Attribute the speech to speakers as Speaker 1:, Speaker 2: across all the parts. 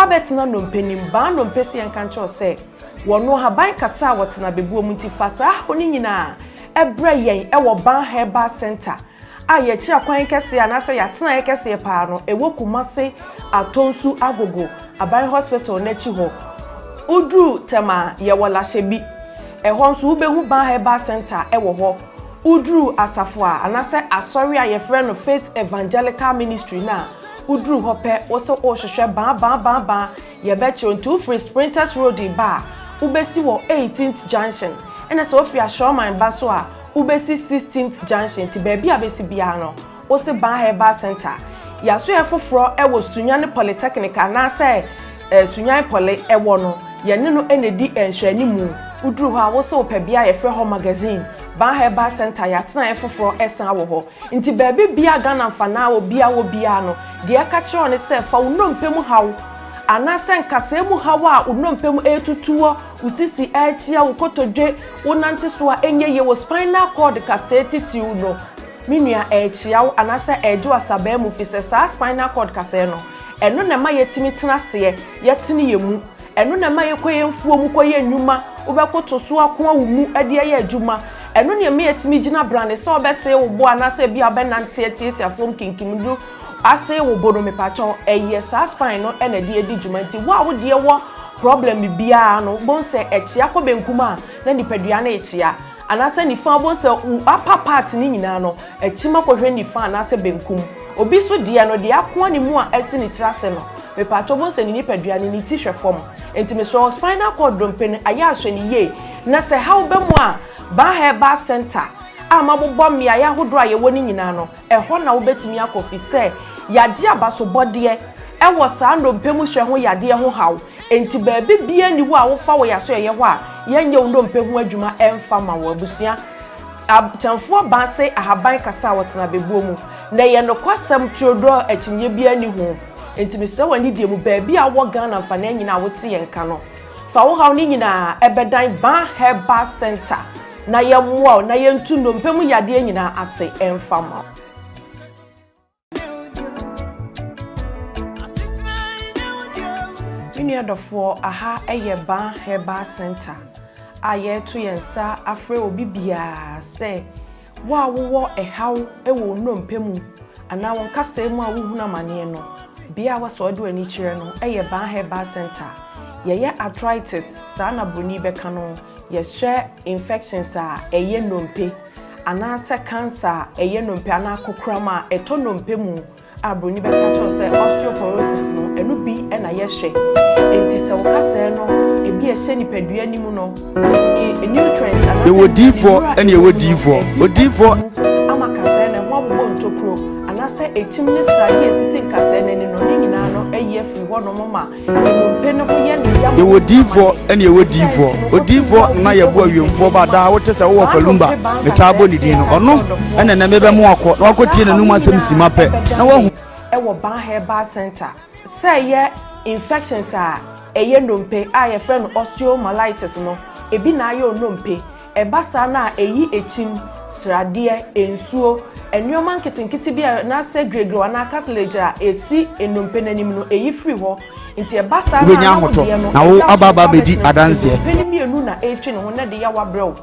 Speaker 1: abetina no mpenim ba no mpesi enkancho se wono haban kasa wotena bebuo muntifasa oni nyina ebra yen ewo ban herbal center aye chi akwan kese anase yatena yekese pa no ewo kumase atonsu agogo aban hospital nachi ho udru tema ye wola shebi ehon so ubehu ban herbal center ewo ho udru asafo anase asori aye friend of Faith Evangelical Ministry na udru hope wose ohwehwe ba ye beche on 2 free sprinters road ba ubesi wo 18th junction ena so ofia showman ba so a ubesi 16th junction ti baby abesi bia no wose ban herbal center ya so efoforo ewo Sunyane Polytechnic anase Sunyane Poly ewo no ye ne no enedi enhwani mu udru ho a wose opabia ye frɛ ho magazine ban herbal center ya tena efoforo esan wo ho nti baby bia Ghana mfana wo bia no de aka kire ne se fa unompemu hawo anase nkasemu hawa unompemu etutuo usisi echia ukotodwe wonante so a enyeye wo spinal cord kaseti ti uno minua echia anase ejo asabe mu fise sa spinal cord kase no eno na ma yetimi tena se yetini yemu eno na ma yekoye mfuo mu koye nnwuma obekoto so akon awumu ade ye adwuma eno ne me yetimi gina brand se obese wo bo anase bia benante tietiafom kinkimdu ase wo bodo me pacho eye sa spine no ena de edi djumanti wa wo de wo problem bia no bon se echia ko benkuma na nipadua na echia anase ni fa bon se upper part ni nyina no echima ko hwe ni fa anase benkum obi so de no de akon ni mu a ese ni trase no me pacho bon se ni nipadua ni ti hwe fom enti me so spinal cord dompen aya ahwe ni ye na se ha wo be mu a ba herbal center ama bobọ mmia ya hodo aye woni nyina no ehọ na wo betimi akofi se yade abaso bode ewo saa ndompemu hwe ho yade ho haw enti baabi bia ni wo a wo fa wo yaso ye ho a yenye ndompemu adwuma emfa ma wo abusua abtamfo banse ahaban kasa wotena bebuo mu na ye no kwasam tuodo akinye bia ni ho enti me se wani die mu baabi a wo Ghana mfa na nyina wo te ye nka no fa wo haw ni nyina ebedan ban herbal center na ye mwa na ye ntu ndompemu yade nyina ase emfa ma Uniadofo aha eye ban herbal center aye to yensa afre obi bia se wa wo ehaw ewo nnompemu ana won kasa mu a wohunu amane no bia waso do ani kire no eye ban herbal center ye arthritis sa na boni beka no ye hwe infections a eye nnompe ana se cancer eye nnompe ana kokrama eto nnompemu abroni beka to se osteoporosis no enu bi na ye hwe enti se wokase no ebi ehye nipadua nimu no nutrients ana
Speaker 2: se D4 ene ye D4
Speaker 1: ama kase na ho bobo ntokro ana se etimne srade esisi kase na ni no nyina no eye free ho no mama enumpe no ho ye ne ya
Speaker 2: ye D4 ene ye D4 na ye bo awemfo ba da wote se wo falumba metabo ni din no ono ene na mebe mu akọ na akotie na num asem simape na wahu
Speaker 1: ewo ban herbal center say ye infections a eye ndompe a ye friend osteomyelitis no ebi na ayo ndompe ebasa na eyi echim srade ensuo enyoman kitinkiti bia na se gregro na cartilage a esi endompe nanim no eyi free ho nti ebasa
Speaker 2: na wo ababa bedi adanse
Speaker 1: penimi enu na etwe no na de ya wabrɛw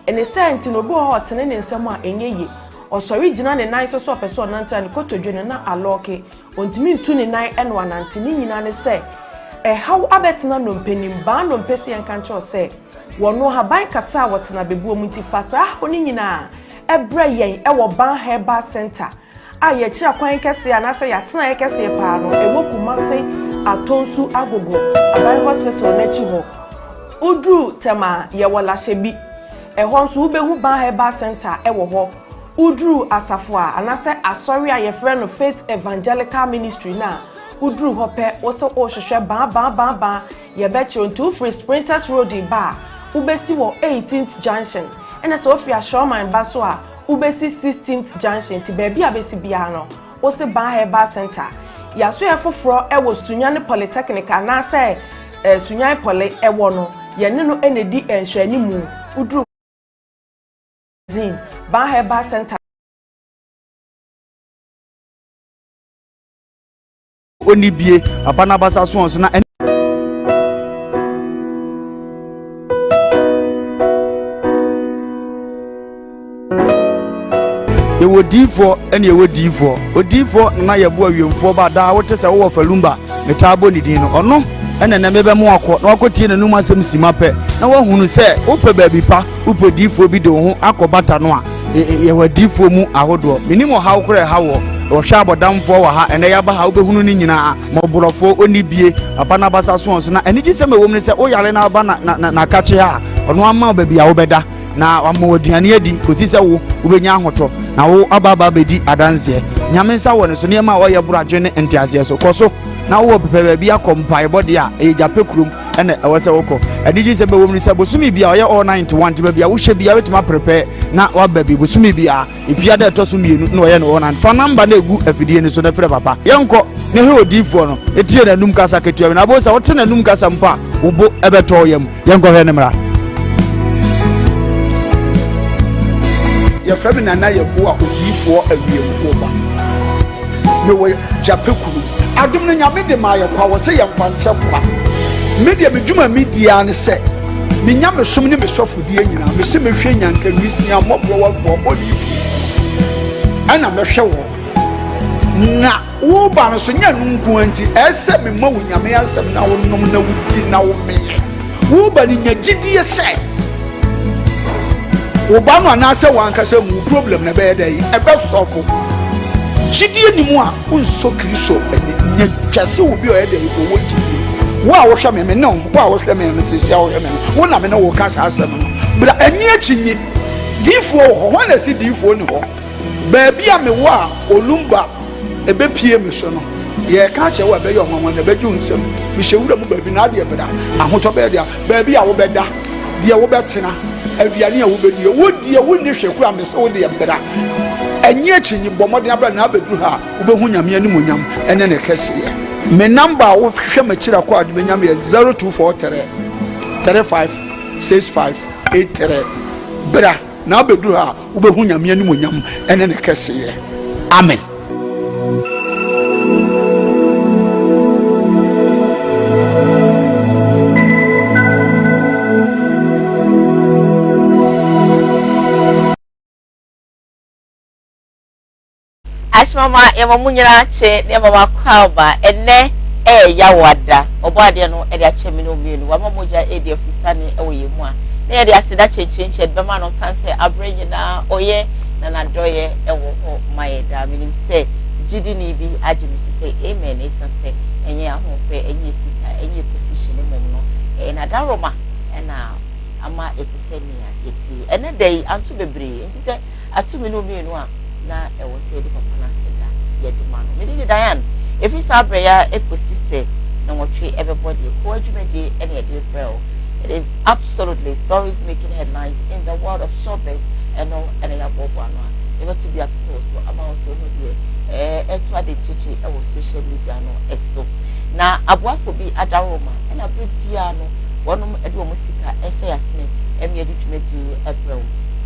Speaker 1: ene senti no bo hot ne nsɛm a enyeye osori gina ne nan so person nanta ne kotodwe na aloke ontimi ntu ne nan ene wanante ne nyina ne se haw abetina no mpenim ba no mpesi enkancho se wono haban kasa wotena bebuo muntifasa oni nyina ebra yen ewo ban herbal center aye chi akwan kese anase yatena yekese pa no ewo kumase atonsu agogo aban hospital nachi ho udru tema ye wola shebi ehon so ubehu ban herbal center ewo ho udru asafo anase asori aye friend of Faith Evangelical Ministry na udru hope wose ohwehwe ba ye beche on 2 free sprinters road ba ubesi wo 18th junction ena so ofia showman ba so a ubesi 16th junction ti baby abesi bia no wose ban herbal center ya so efoforo ewo Sunyane Polytechnic anase Sunyane Poly ewo no ye ne no enedi enhwani mu udru zin ban herbal center
Speaker 2: oni bie abana basa so na ye wo difo ene ye wo difo odifo na ye bo awiemfo ba da wote se wo falumba metabo ni din no ono ene na mebe mo akọ na akotie na num asem sima pe na wahunu se ope baabi pa ope difo bi de ho akobata no a ye wa difo mu ahodo minimo hawo kore hawo o hwa abodamfo wa ha ene ya ba ha obehunu ni nyina moborofo oni bie papa na basa so na ene gi se ma wom ne se o yare na ba na kache ha ono ama baabi a wo beda na wamo aduane adi kosi se wo ubenya ahoto na wo ababa bedi adanse nyame nsa wo ne so ne ma wo ye buradwe ne ntiase so koso na wo pepe bia kompai body a e jape kurum ene e wose woko adiji se be wo ni se bosumi bia ye all 91 te bia wo hye bia wetima prepare na wa baby bosumi bia ifia da to so mienu na wo ye no 1 fa number na egu afidie ni so na fere papa yenko ne he odifo no etie na num kasa ketua na bo se wo te na num kasa mpa wo bo ebeto yam yenko he ne mra
Speaker 3: ya frame na ye bo a odifo awiemfo ba me wo jape kuru adum no nyame de ma ye kwa wo se ye mfa nche kwa media medwuma media ne se me nyame som ne me sofodie nyina me se me hwe nyanka nwisi amobro wafo bodi ana me hwe wo na wo ba no so nya nunku anti ese me ma wo nyame asem na wo nom na wudi na wo meye wo ba ni nya gidie se wo ba no na se wanka se mu problem na be dey e be sofo gidie ni mu a unso kristo nya twase wo bi o dey wo gidie wo a wo hwe me no wo a wo hwe me no sisi a wo hwe me wo na me no wo ka sa asem no bra anyi achinyi difo ho ho na si difo ni ho ba bia me wo a olumba ebe pie me so no ye ka che wo be yo nwanwa na be ju nsem me hyewura mu ba bi na de beda ahoto be dia ba bia wo beda de wo betena aduane a wo bedie wo die wo ni hweku a me se wo de beda anyi achinyi bomode abra na abedu ha wo be hu nyame ani munyam ene ne kese ye me number wo hwe ma kira kwa de nyame 0243 356583 bra na abedu ha wo be hu nyame ani munyam ene ne kese ye amen.
Speaker 4: Mama yamamunyira che ne mama kwaba enne ya wada obade no e de achemi no mienu wa mamoja e de fusane e wo yemu a na ye de aseda chenchenche be ma no sanse abrenyi na oye na nadoye e wo ho maeda minim se gidi ni bi agini se amen e sanse enye ahope enye sika enye position mom no e na daroma e na ama etise nia eti ene dei anto bebre enti se atumi no mienu a na e wo se de papa na seda ye de mano me ni Diane if you sabre ya ekosise na wotwe everybody ko adwumade ene ye de bro. It is absolutely stories making headlines in the world of showbiz and all ene ya bobo ano ebe to be active so about so no be etwa de chichi e wo social media no eso na aboafo bi adaroma ena bia no wonom ede wo musika eso yasene eme de twumade ebro.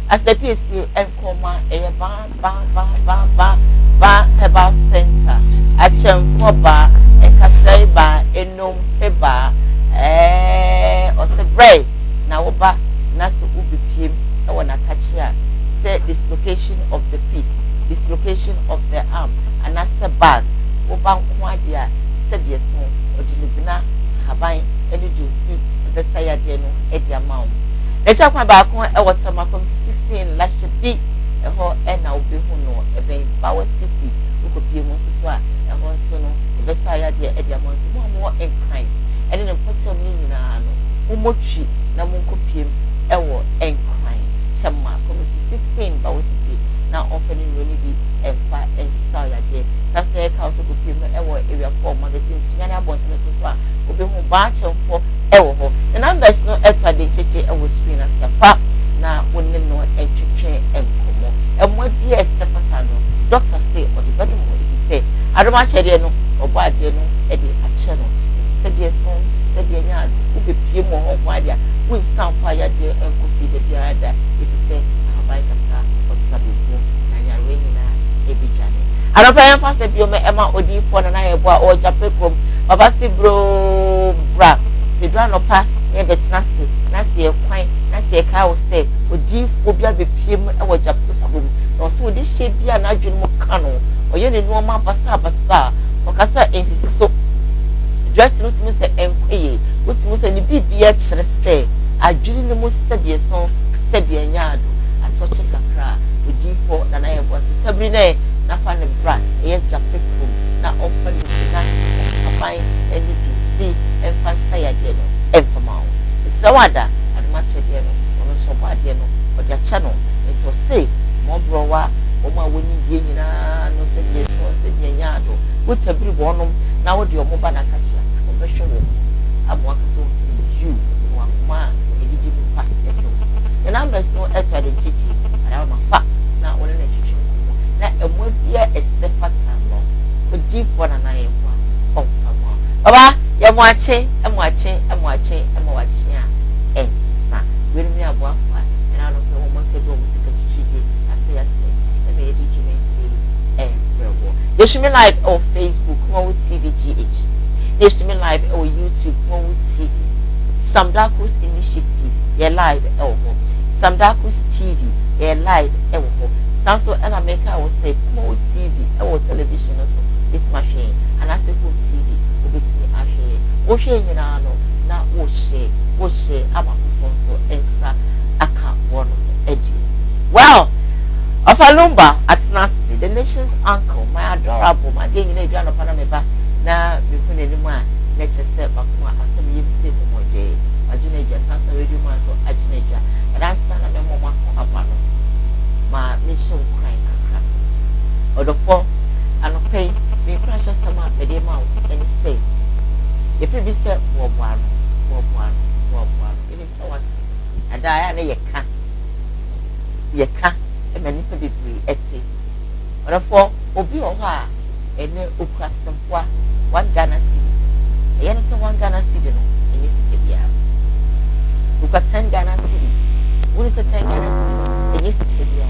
Speaker 4: As the PSC Nkoma ba Heba Center Achemfoba Ekasaiba Enom Heba Osebre na woba naso ubipiem e wona kachia say dislocation of the feet, dislocation of the arm and as a bag woba nko dia sebieso odilibina haban ene juicy besaya de no e dia mawo echa kwa ba ko e wotama kom 16 last be e ho e na obi hu no e ben Power City ukopie mo so a e ho so no e besaya de e dia monti mo en crime ene ne potem ni nyina no umotwi na mo nkopie e wo en crime tema kom 16 Power City na ofeni really bi emfa ensaya je sase ka so kopie mo e wo area 4 magazine sunya na bonti no so a obi hu ba chemfo e wo ho the numbers no etwa de cheche e wo screen asefa na wonne no etwetwe enkomo e mo bia esefata no doctor say or the body mo bi say adoma chede no obo ade no e de ache no se bia so se bia nya wo be pie mo ho ho ade won sampa ya de enkofi de bia da if you say abai kasa otsa be bo na nya we nyina e bi dwane adoma en fast bia me ema odi fo na ye bo a o japekom baba si bro bra se dra no pa e betina se na se e kwan na se e ka wo se odi fo bia be piem e wo japekom no no so de hye bia na adwene mo ka no oye ne no ma basa okasa ensisi so dress no timi se enkoye wotimi se ni bibia kyere se adwene ne mo sebie so sebie nyaado atoche kakra ojifo na ye boss tabri ne na fa ne bra ye jape pro na offer ni na afai eni si emphasize ya de no emfama so wada aduma chede no ono so ba de no odi acha no so say mo bro wa o ma woni die nyina no se die so se die nyaado wo tabri bo no na wo de o mo ba na kachia o be hwe wo abo aka so see you wa ma ediji ni pa e to so the numbers no eto de chichi ara ma fa na wo ne chichi na emo bia esefata no odi for na ye kwa on fa mo baba ye mo ache a ensa we ni abo afa na no pe wo mo te do musika chichi aso ya se e me ediji me Yeshimi Live on Facebook, Koowaa TVGH. Yeshimi Live on YouTube, Koowaa TV. Samdakus Initiative, ye live elho. Samdakus TV, ye live elho. Samso and America will say Koowaa TV, elho television also. It's my shame. And I say Koowaa TV, it's me a shame. Oshe yinano, na oshe, amakufonso, ensa, aka one edgy. Well, of Alumba at Nasi, the nation's uncle, my adorable, my dear, you know, Panameba, now before anyone, let's just say, Bakuma, after me, say for my day, Ajinaja, Sansa Radio Maso, Ajinaja, and I son of the Mama Abano, my mission crying, or the four, and pay, me crash us some up the amount, and say, if you be said, war one, it is so what's, and I know you can't. Many people be eti. Therefore, obi oha ene ukrasempwa 1 Ghana cedi. Eye se 1 Ghana cedi no enye sike bia. Uka 10 Ghana cedi. Woni se 10 Ghana cedi enye sike bia.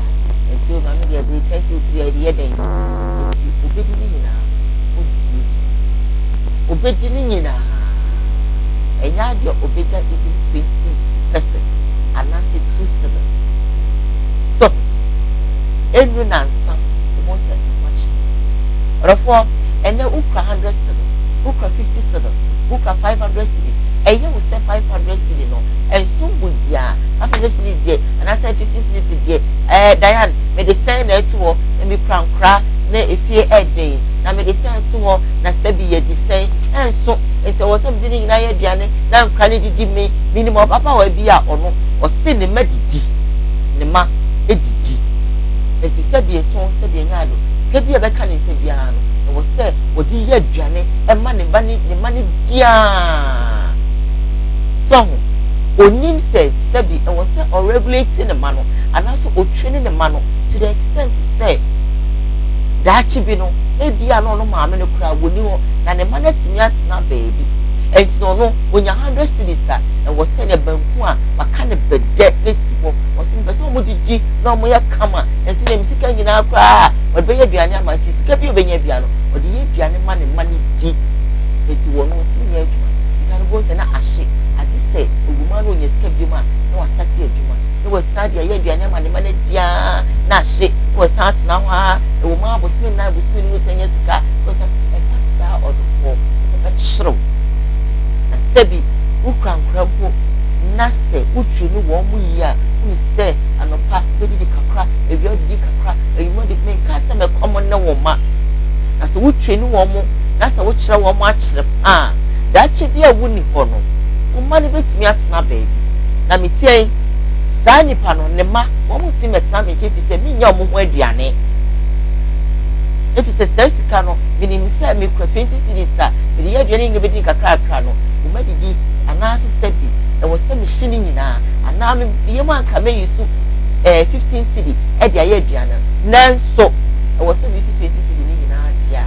Speaker 4: Enti o ma me de 10 cedi ya de den. Enti obedi ni nyina onsi. Obedi ni nyina. Enya de obeja even 20 pesos. Anase 2 cedis. So enu nansa almost much therefore and then ukra 100 cedis ukra 50 cedis ukra 500 cedis eye will say 500 cedis no and soon would be 500 cedis je and I say 50 cedis je Diane me the send na to wo me prankra na efie eden na me the send to wo na sabi ye the send and so and so was something in na ye aduane na nkra ne didi me minimum papa wa bi a ono o se ne madidi ne ma edidi enti sebie so sebie nyaado sebie be ka ne sebie ano wo se wodi ye aduane e ma ne mani dia so onim se sebie e wo se o regulate ne ma no anaso o twene ne ma no to the extent say daachi bi no e bia no no ma me ne kura woni ho na ne ma na timi atena baby enti no onya 100 cedis a e wo se ne banku a maka ne bede lesipo o se be se o modiji na o mo ya kama enti ne misika nyina akwa o be ye aduane amanti sika bi obenya bia no o de ye aduane ma ne di enti wo no timi nya adwuma sika no bo se na ahye ati se oguma no nya sika bi ma na wa start adwuma ne wo start ye aduane ma ne dia na ahye wo start na wa e wo ma bosmi na bosmi no se nya sika wo se e pasta or the for be chiro sebi ukrankrabo na se utwe ni wo mu yi a uni se anopa bedi kakra ebi odi kakra eyimo de men ka se me common na wo ma na se utwe ni wo mu na se wo kire wo mu a kire da chi bia wuni ho no wo ma ne betimi atena baby na metie saa nipa no ne ma wo mu ti metena me che fi se mi nya wo ho aduane if it's a sesika no minim se me kura 20 cedis a me ye aduane ngi bedi kakra no umadidi anase sebi e wo se machine nyina ana me yemu anka me yusu 15 cedi e dia ye aduana nanso e wo se me yusu 20 cedi ni nyina dia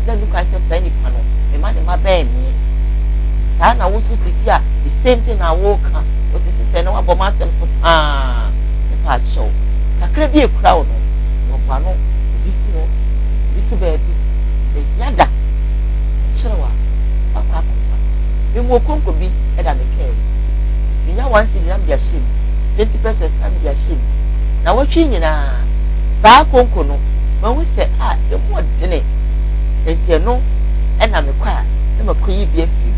Speaker 4: na lu ka se sai ni pa no me ma de ma ba mi sa na wo su ti fi a the same thing na wo ka wo se sister na wa bo ma sem so me pa cho kakra bi e kura wo no wo pa no bi si wo bi tu baby e yada chirawa papa me mo konko bi e da me care me nya 1 cedi na me dia shim 20 pesos na me dia shim na wo twi nyina saa konko no ma hu se e mo dene entie no e na me kwa na makoyi bi afi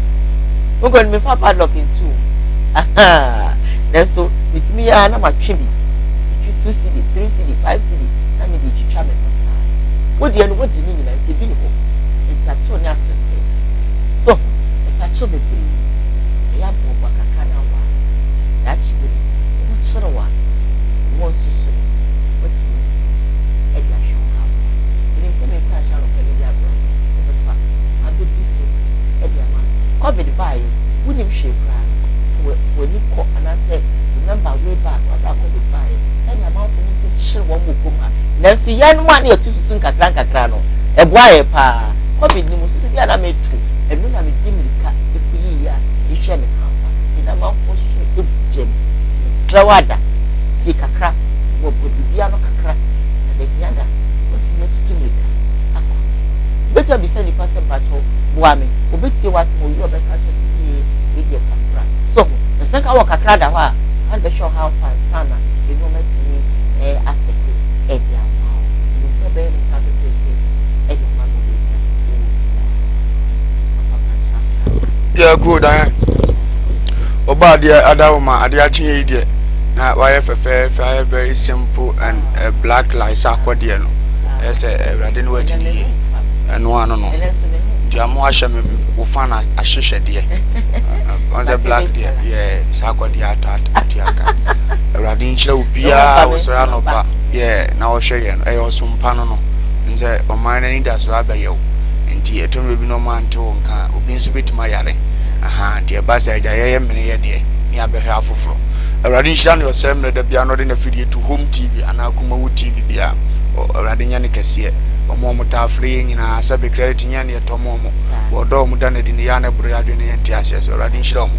Speaker 4: mo go me fa padlock into na so mitimi ya na matwe bi 2 cd 3 cd 5 cd na me di twitwa me no saa wo de no wo di ni nyina nti bi ni ho nti ato ne asese so e pa cho be bi ya bo ba kaka na wa ya chi bi wo tsoro wa wo susu wo ti e dia sho ka ni se me kwa sha ro pe dia bro e fa ago diso e dia ma covid bai wo nim hwe kra wo ni ko anase remember way back about covid bai say na man for me say chire wo mo koma na so ya no ane etu susu nkakra no e boa ye pa covid ni mo susu bia na metu e no na me di mirika e kuyi ya e hwe me kafa e na man for so e jem srawada si kakra wo bia no kakra na de yanda o ti metu tu mirika akwa betu bi say ni pass bacho boa me obeti wase mo yi obeka cho si e di kakra so na se ka wo kakra da ho a and be sure how far sana you know me asset e dia ma you say be ni sabe pe e dia ma go be
Speaker 2: yeah good oba dia adawoma ade achi ide na why fefe very simple and black lights akode no e say everade no wadini eno ano no dia mo ahye me wo fana ahyehye de on the black there yeah sakode atiaka everade nchira obia wo so ya no ba yeah na wo hwe ye no e osumpa no no nze o man ni da so abayew nti etom bi no man to nka obi nso betima yare aha de ba sa ja ye mene ye de ni abehwe afoforo everade nchira no yosem no da bia no de na fidie to home tv ana kuma wo tv bia everade nya ne kase omo mutafre nyina sabe credit nya ne tomo mo wodo mu dana di ya na buru ya de ne enti ase so everade nchira mo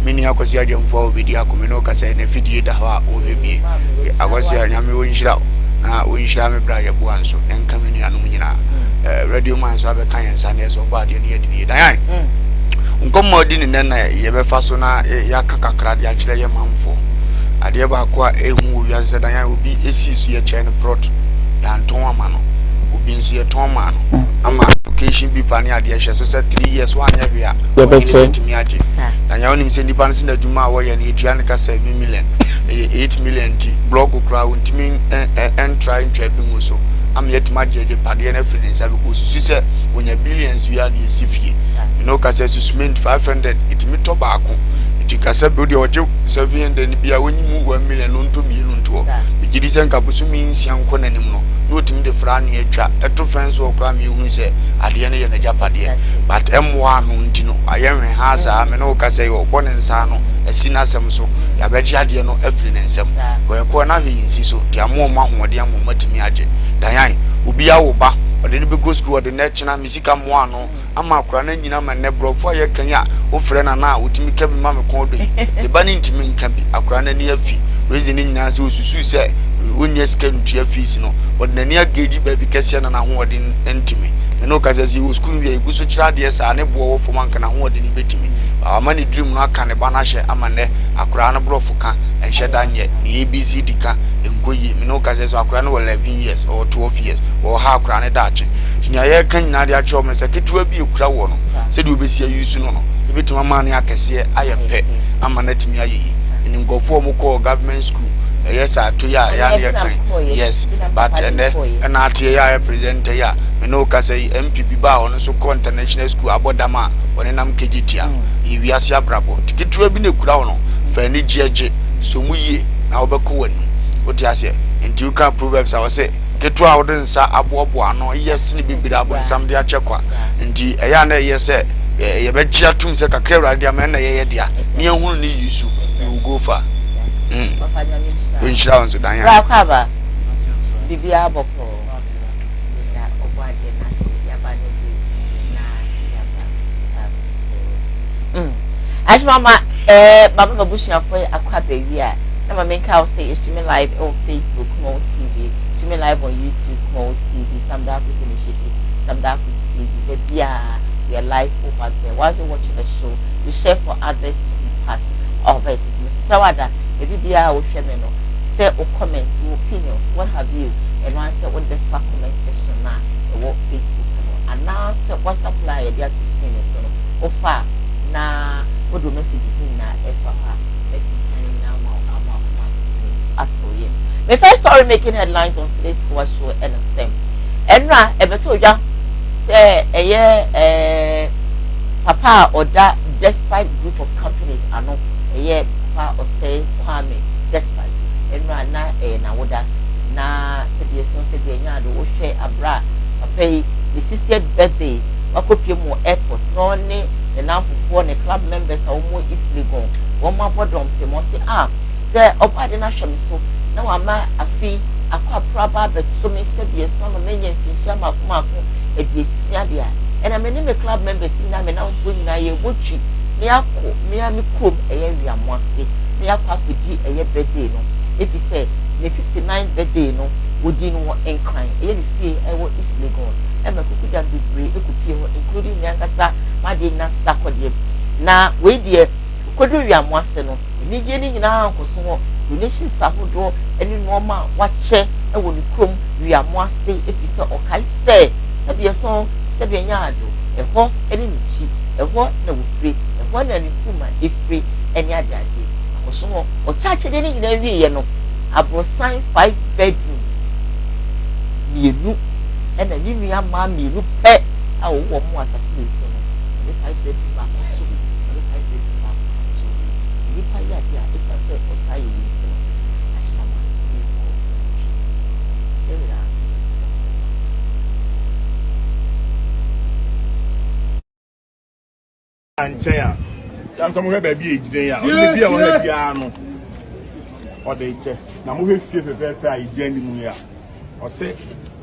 Speaker 2: mini akosi adwemfo obedi akomeno kase ne fidie da ha o hebie akosi anyame wo nchira na wo nchira me bra ya bu anso enka menu anu nyina radio man so abeka yensa ne so ba de ne yedi dan nkomo di ne na ye be fa so na ya kakakra de akire ye manfo ade ba ko a ehu wi anse dan obi esi su ye che ne prot ya nton ama no obi nso ye ton ama no ama location bi pa ne ade hye so se 3 years wa anya bia ye be timi age dan ya onim se nipa no se na dwuma a wo ye ne etua ne ka 7 million 8 million ti blog kra untimi and trying to be muso am yet majeje pade na friends abi ko susu se onya billions wi ade sifie you know ka se susment 500 it mi to baako it ka se bi de oje 700 ni bia wonyimu 1 million no nto mienu nto bigidi se nka busumi nsian ko nanim no no timi de fra no atwa eto fence wo kra mi hu se ade ne ye na japade but emwa no ntino ayenwe ha sa me no ka se yo bone nsa no asina asem so ya beji ade no afri ne nsem ko ko na hwe nsi so ti amoma hoode amoma timi age dan obi awo ba ode ne be go school ode na china misika mo ano ama akura na nyina ma ne brofo ye kanya wo frɛ na na otimi ka bi ma me kon do de ba ne ntimi nka bi akura na ne afi reason ne nyina se osusu se wonya sika ntua fees no ode na ne ageji ba bi kase na na ho ode ntimi me no ka se wo school wi egu so kira de sa ne bo wo fo man ka na ho ode ne betimi ama ne dream no aka ne ba na hye ama ne akura na brofo ka enhye danye ne abcd ka enkoyi me no ka se so akura no 11 years or 12 years or ha akura ne dache nya ye kan nyina de acho me se ketua bi ekura wo no se de obesi ayusu no no ebetuma ma ne akese ayepe ama na timi ayeyi ni ngofo mo ko government school yes ato ya ne kan yes but na atie ya presenter ya me no ka se MPP ba ono so ko international school abodama one nam kegitia iwi ase abrabo tiketua bi na ekura wo no fa ni jeje so mu yie na obeko wani oti ase enti you can proverbs I say ketu a wode nsa aboabo ano yes ni bibira abo nsam de achekwa nti eya na yese ye be gia tum se kakra urade am na ye dia ne ehunu ni yisu you go far we shall on so dan ya
Speaker 4: kwaba bibia aboko na obade na si ya baneji na ya ba mama baba babushia for akwabe wi a na mama nka say streaming live on Facebook Mo TV, streaming live on YouTube Mo TV, Samdaku Initiative, Samdaku TV. We are live over there. While you're watching the show, we share for others to be part of it. So that maybe be our share say or comments, your opinions, what have you. and one said what the fuck comment section na what Facebook no announce what supply e dia to screen so no offer na what do messages na e fa ha make it na ma at so him. My first story making headlines on today's Koowaa Show NSM. Enra ebeto oja say papa oda despite group of companies ano papa or say Kwame despite enra na na woda na sebieson sebienya do wo hwe abra papa the 60th birthday wakopie mu airport no ne na afofo ne club members a wo mo islegon wo mo abodom pe mo say say opade na hwe me so na wa ma afi akwa praba beto me sebieson no menye mfinhia makomako eduesia dia and I mean me club members na me na mfo nyina ye wotwi me akọ me ami krom eye wiamoase me akọ akodi eye birthday no if you say the 59th birthday no wodi no enkran eye ni fie ewo islegon e ma kuku da bebre ekupie ho including nyangasa made na sakode na we die kodu wiamoase no ni je ni nyina ankoso ho donation sahodo eni normal wache ewo ni krom wiamoase if you say okai say sebieson sebianyado eho eni nichi eho na wofre eho na ni fuma efre eni adade akoso ho o chache de ni nyina wiye no abrosan 5 bedrooms mienu ena ni nua ma mienu pe a wo wo mo asase so no ni 5 bedroom ba ko chi ni 5 bedroom ba ko chi ni pa ya dia isa se o sai yi so ashima ma ni ko stay with us.
Speaker 5: Anchea. Some have a big ya. Only be on the piano. Or the che. Na mo hwe fie fefe a ijani mu ya. O se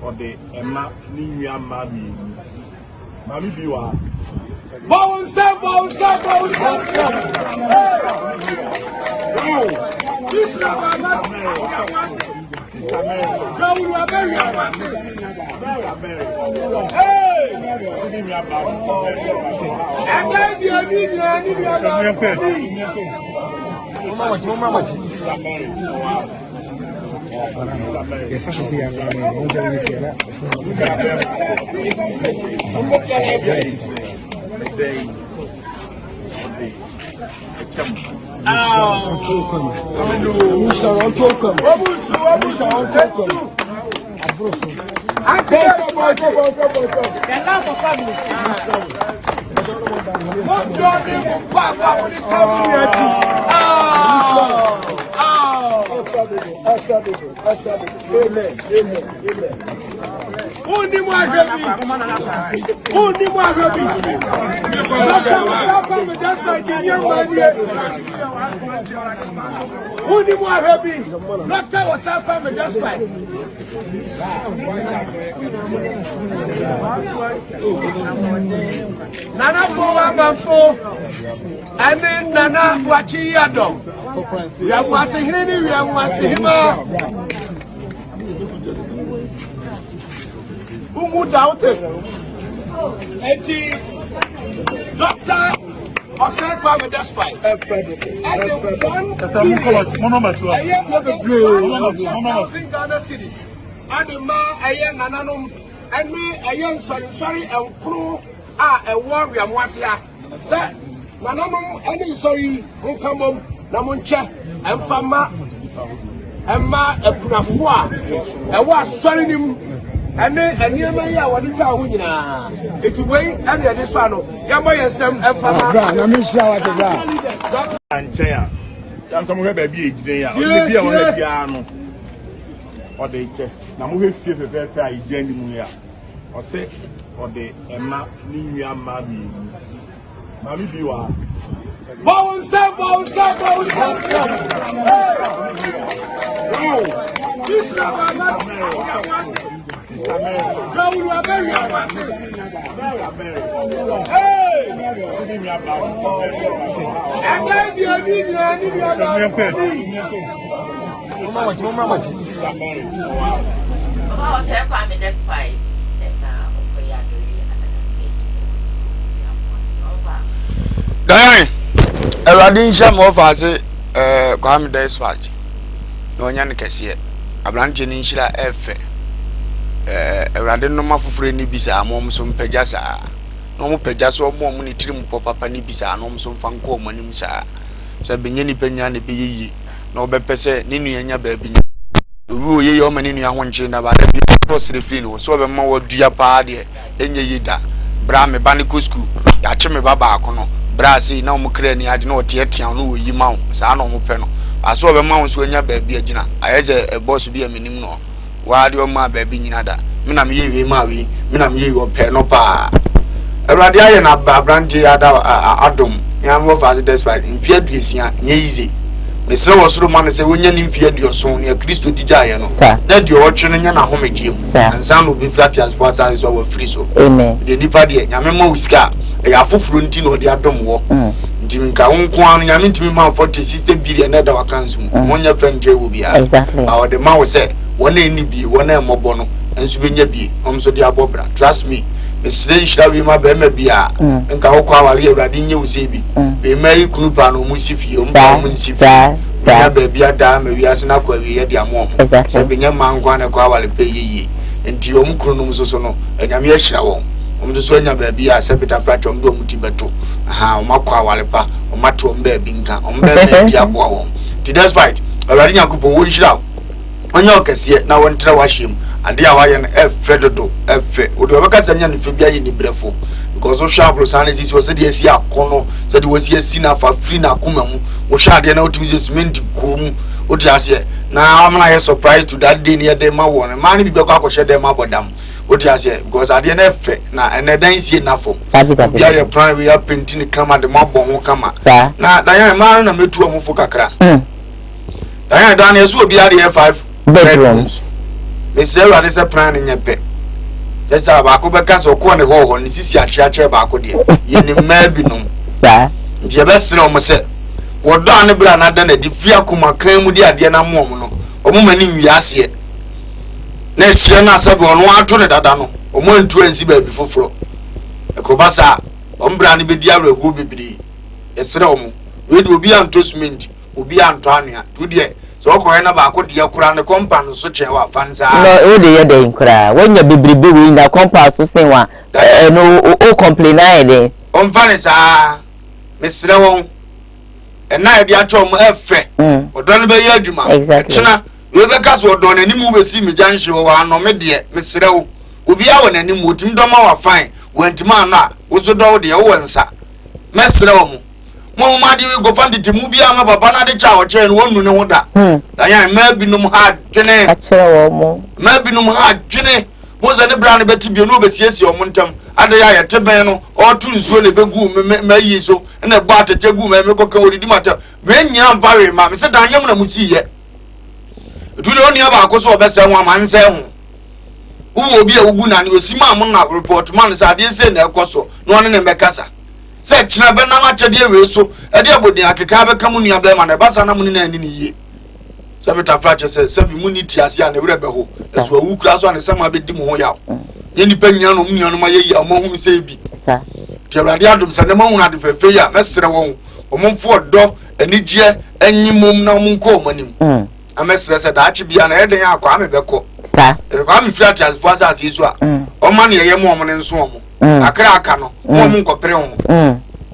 Speaker 5: or the Emma ni nua ma bi. Ma mi bi wa. Bounce. This na ma. Nana Boamafo, and then Nana Wachiado. We are watching him, we are watching him. Who would doubt it? Doctor, or sent by the despite. And the Ghana cities. And the man, a young Ananum, and me, a young sorry, and crew are a warrior, was here. Sir, Nananum, and sorry, who come home, Namuncha, and Fama, and Ma, a Punafua, and was sorry him. And near my ya, what did you know? It's way and the additional. Yamay some and Anchea. Some have a big day. Only be on the piano. Or the che. Now we feel very genuine. Or say, or the Emma Ninia Mabi. Mammy Biwa. Bounce. This is
Speaker 2: Radin Sham of as Kwame Dispatch. No yan kesiye. Abranche ni nshira efe. awurade no mafoforo ni bisa amom so mpagya saa no mo pagya so mo ni tirim papa ni bisa no mo so mfa nko mo nim saa se benye ni panya ne beyiyi na obepese ni nuanya ba bi obi oye yo mani nua ho nche na ba da bi to sire free no so be ma wadua pa de enye yida bra me ba ne ko school ya che me baba akono bra sei na mo kra ni ade na oteetea no oyi ma wo saa no mo pe no aso be ma wo so anya ba bi agina ayeje boss bi amanim no wa de o ma ba bi nyina da me na me yewe ma wi me na me yewe o pe no pa awrade aye na ba branje ada adom ya mo fa despite mfia duesia nye easy mesre wo soro ma ne se wonya ni mfia duoso ne Kristo dija ye no na de o twe no nya na homegiem ansa no bi flat as far as so free so
Speaker 4: amen
Speaker 2: de nipa de nyame ma uska ya foforo nti no de adom wo ntimi nka wonko anu nyame ntimi ma 40-60 billion na da wakansu wonya fende wo bia a de ma wo se wona eni bi wona emobo no ensu benya bi omso de abobra trust me mesre shira wi ma be ma bia nka wo kwa wale awrade nye wo se bi be mai kunu pa no mu sifie o mu sifie ya be bia da ma wi asena kwa wi ye de amom se benya mankwa na kwa wale pe yiyi enti o mu kunu no so no anyame ya shira wo omdo so nya ba bia se beta flat omdo muti beto aha o makwa wale pa o mato mba bi nka o mba me bia bo wo ti despite awrade nyakopo wo shira onye okese na won tra wahiem ade a waye no efe dodo efe odi obeka tanya no fe bia ye ni brefo because o sha bro san ezi so se de esi akono se de wosi esi na fa free na akoma mu wo sha de na otimi cement ko mu odi ase na amna ye surprise to that day near dem ma won man bi be kwa ko she dem abodam odi ase because ade na efe na ene dan sie na fo bia ye prime we painting kama de mabon ho kama na dan ya man na metu omfo kakra dan ya dan yeso obi ade 5 bedrooms mesre awrade se plan nya pe yesa ba ko be ka so ko ne ho ni sisi achiache ba ko de ye ni ma bi no nti be sere o mo se wodo ane bra na da na di fia kuma kan mu di ade na mo no o mo mani wi ase na hie na se bo no ato ne dada no o mo ntu ansi ba bi foforo e ko basa o mbra ne be di awrahu bibiri yesere o mo we di obi anto cement obi anto anua to de so ko na ba ko de kura ne compound so chewa fanza
Speaker 4: no e de ye de nkura wonya bibribe we na compound so senwa no o complain na de
Speaker 2: on fane sa mesre won na e de acho mo efe odo no be ye adwuma china we be ka so odo na nimu be si me janhye wo ano me de mesre wo obi a wo na nimu otim do ma wa fine wantima na wo so do de wo nsa mesre wo mo ma di go fandi timu bia ma baba na de cha o che no wonu ne hoda da ya ma binum ha dwene
Speaker 4: achira wo mo
Speaker 2: ma binum ha dwene mo za ne bra ne beti bi no be siesie o montam ade ya yete ben no o tu nsuo le begu ma yi so na gba atete gu ma me koka odidi mata me nyina bare ma me se da nyam na musi ye du le oni aba akoso obese ho amanse ho wo obi a ugu na ne osima am na report man sa ade se na ekoso no ne mekasa se china be na ma chede we so e de abodi akeka be kamu nua be ma na basa na muni na ani ni ye se beta flache se bi muni ti ase a na wure be ho eso awu kura so an se ma be di mo ho ya ye ni panya no mu no ma ye ya mo hunu se bi sa ti awrade adom se na ma hunu ade fefe ya mesere won o mo mfo odo anigye anyimom na mo nko manim amesere se da achi bia na e den akwa me be ko sa e kwa me flat as far as yesu a o ma na ye mo ne nso o mo akra aka no mo nkopere ho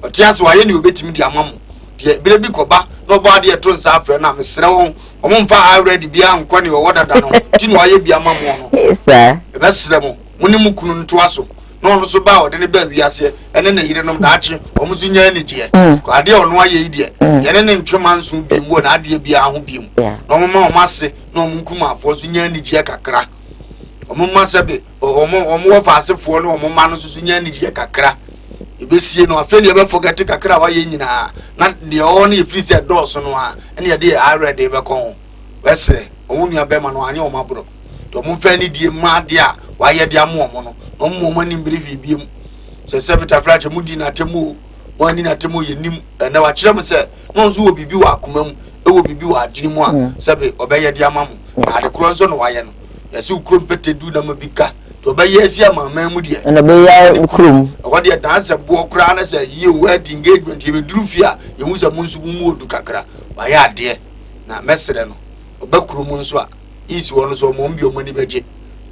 Speaker 2: otiaso aye ni obetimi di amam de bire bi koba no bo ade to nsa afre na mesere won o mo mfa already bia nko ne wo dada no ti no aye bi amam no sa e be sere mo muni mu kunu ntoaso no no so ba o de ne ba wiase ene na yire no da achi o mo so nya ni de ko ade o no aye yi de yene ne ntwema nso bi mu na ade bi aho bi mu no mo ma o mase no mo nkuma afo so nya ni de kakra omo masebe omo fa asefo no omo ma no susu nya ni die kakra ebesie no afeni ebe forget kakra wa ye nyina na de o na efiri se dose no a ene ye de already be kon wese omo nua be ma no anya omo abro to omo fa ni die ma de a wa ye de amo omo no omo omo ni mbiri fi biem se se beta frate mudi na temu wani na temu ye nim na wa kire mo se no nso wo bibi wa akoma mu e wo bibi wa adwini mu a sebe obeye de amamu na de kro nso no wa ye no yesi ukrom pete du na mabika to be yesi amama mu de
Speaker 4: na be ya ukrom
Speaker 2: o de dance bo kra na say ye word engagement ye be duru fia ye hu se mu nsu mu odu kakra wa ya de na mesere no o be krom nso a isi wono so mo mbi o mani beje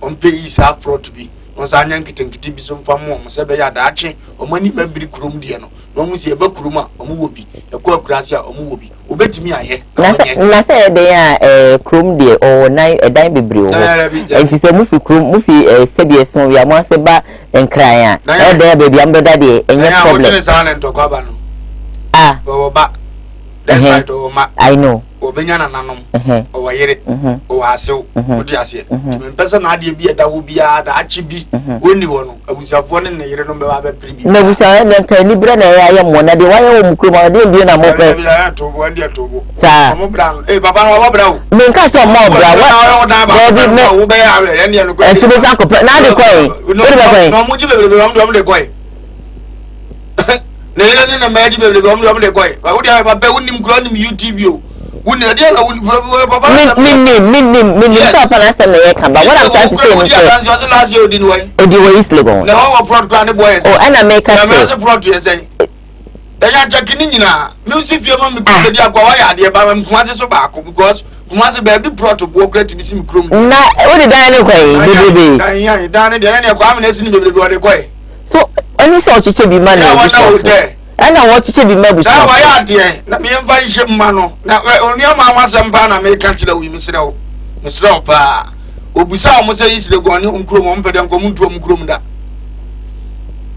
Speaker 2: on pay is half pro to be. No Sanyan Kitty be some farm, Sebe Yadachi, or money maybe Krum Diano. No Musi Bakruma, or Mubi, a Kwa Gracia or Mubi. Obey me, I hear.
Speaker 4: I said they are a Krum dear or night a dime brew. And she said, Muffy Krum, Muffy, Sebia, so we are once about and crying. There, baby, I'm the daddy, and your problem. Ah, that's right, I know. Obenyana nanom o wayere o asew o di ase me pesa na ade bi da wo bia da achi bi woni wo no abusafo ne ne yere no be ba pribi na busa ne kan ni bra na ya mo na de waye wo mkroma de bi na mo pe to bo ande to bo sa mo bra baba na wo bra wo me nka so mo bra wo bi me wo be ya re ne no ko e ti be sa ko na de koi wo de be koi no mo ji be mo de koi ne ne na ma ji be mo de koi wo de ba be wonim kro nim YouTube o Min stop and answer me come but what I'm trying to say is last year didn't way is legal no product boys oh and I make a product say they are checking na music you want me to dey akwa ya dey ba me kuma so back because kuma se baby product bo create bi sim chrome na what did I know kwai baby dan dey na kwa me na sin baby dey kwai so any so chiche bi man na and I want to be maybe. Now, I are dear. Let me invite you, Mano. Now, only a man was some banner may catch the way, Mr. Pa. Obisa almost says the one who come but I'm coming to Krumda.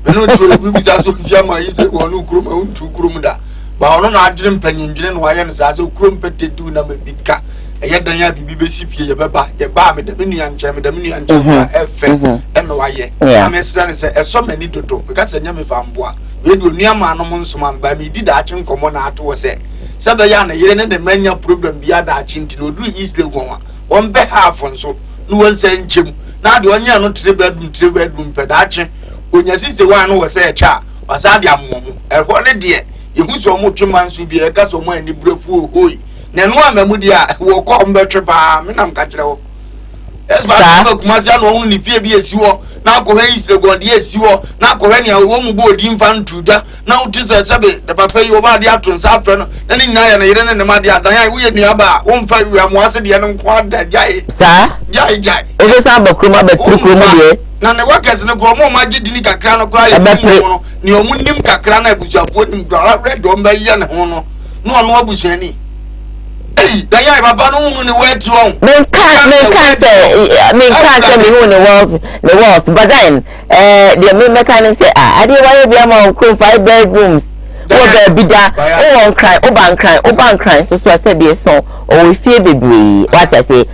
Speaker 4: No, to be as Yama is the one who come to Krumda. But on our dream penny, why and Zazo crumpet do number big car. And yet, I have BBC, your Baba, your Baba, the Minion Jam, the Minion Jam, and why, I'm a son, as so many to talk because I never found one. We do near man amongst man by me did that in common art was say. Sabayana, you know the mania problem beyond that chintin or do easily go on behalf on so no one saying Jim. Now the one year not 3 bedroom pedache. When your sister one who was a child was that your mom. And for a dear, you who so much man should be a gas of money breful hoi. Then one memodia will come better by me. I'm catching. Yes, but Kumasian only fear be as you are. Now go is the god, yes, you are. Now go any woman board infant to that. Now tis a sabbath, the papa you about the actors after. Then in Naya and the Madia, we in Yaba, 1 5 we are more than the young quad that jay. Sir, jay. It is about Kuma, but now the workers in the Gromo Magic didn't a crown of cry. Near Munim Kakrana, which are putting red on by Yan Hono. No one more any. Daya baba no mu ni wet won me can't say me who the wealth but then the me mechanic say I dey why be am on 5 bedrooms o be da o ban cry so I say be so o we fear bebre what I say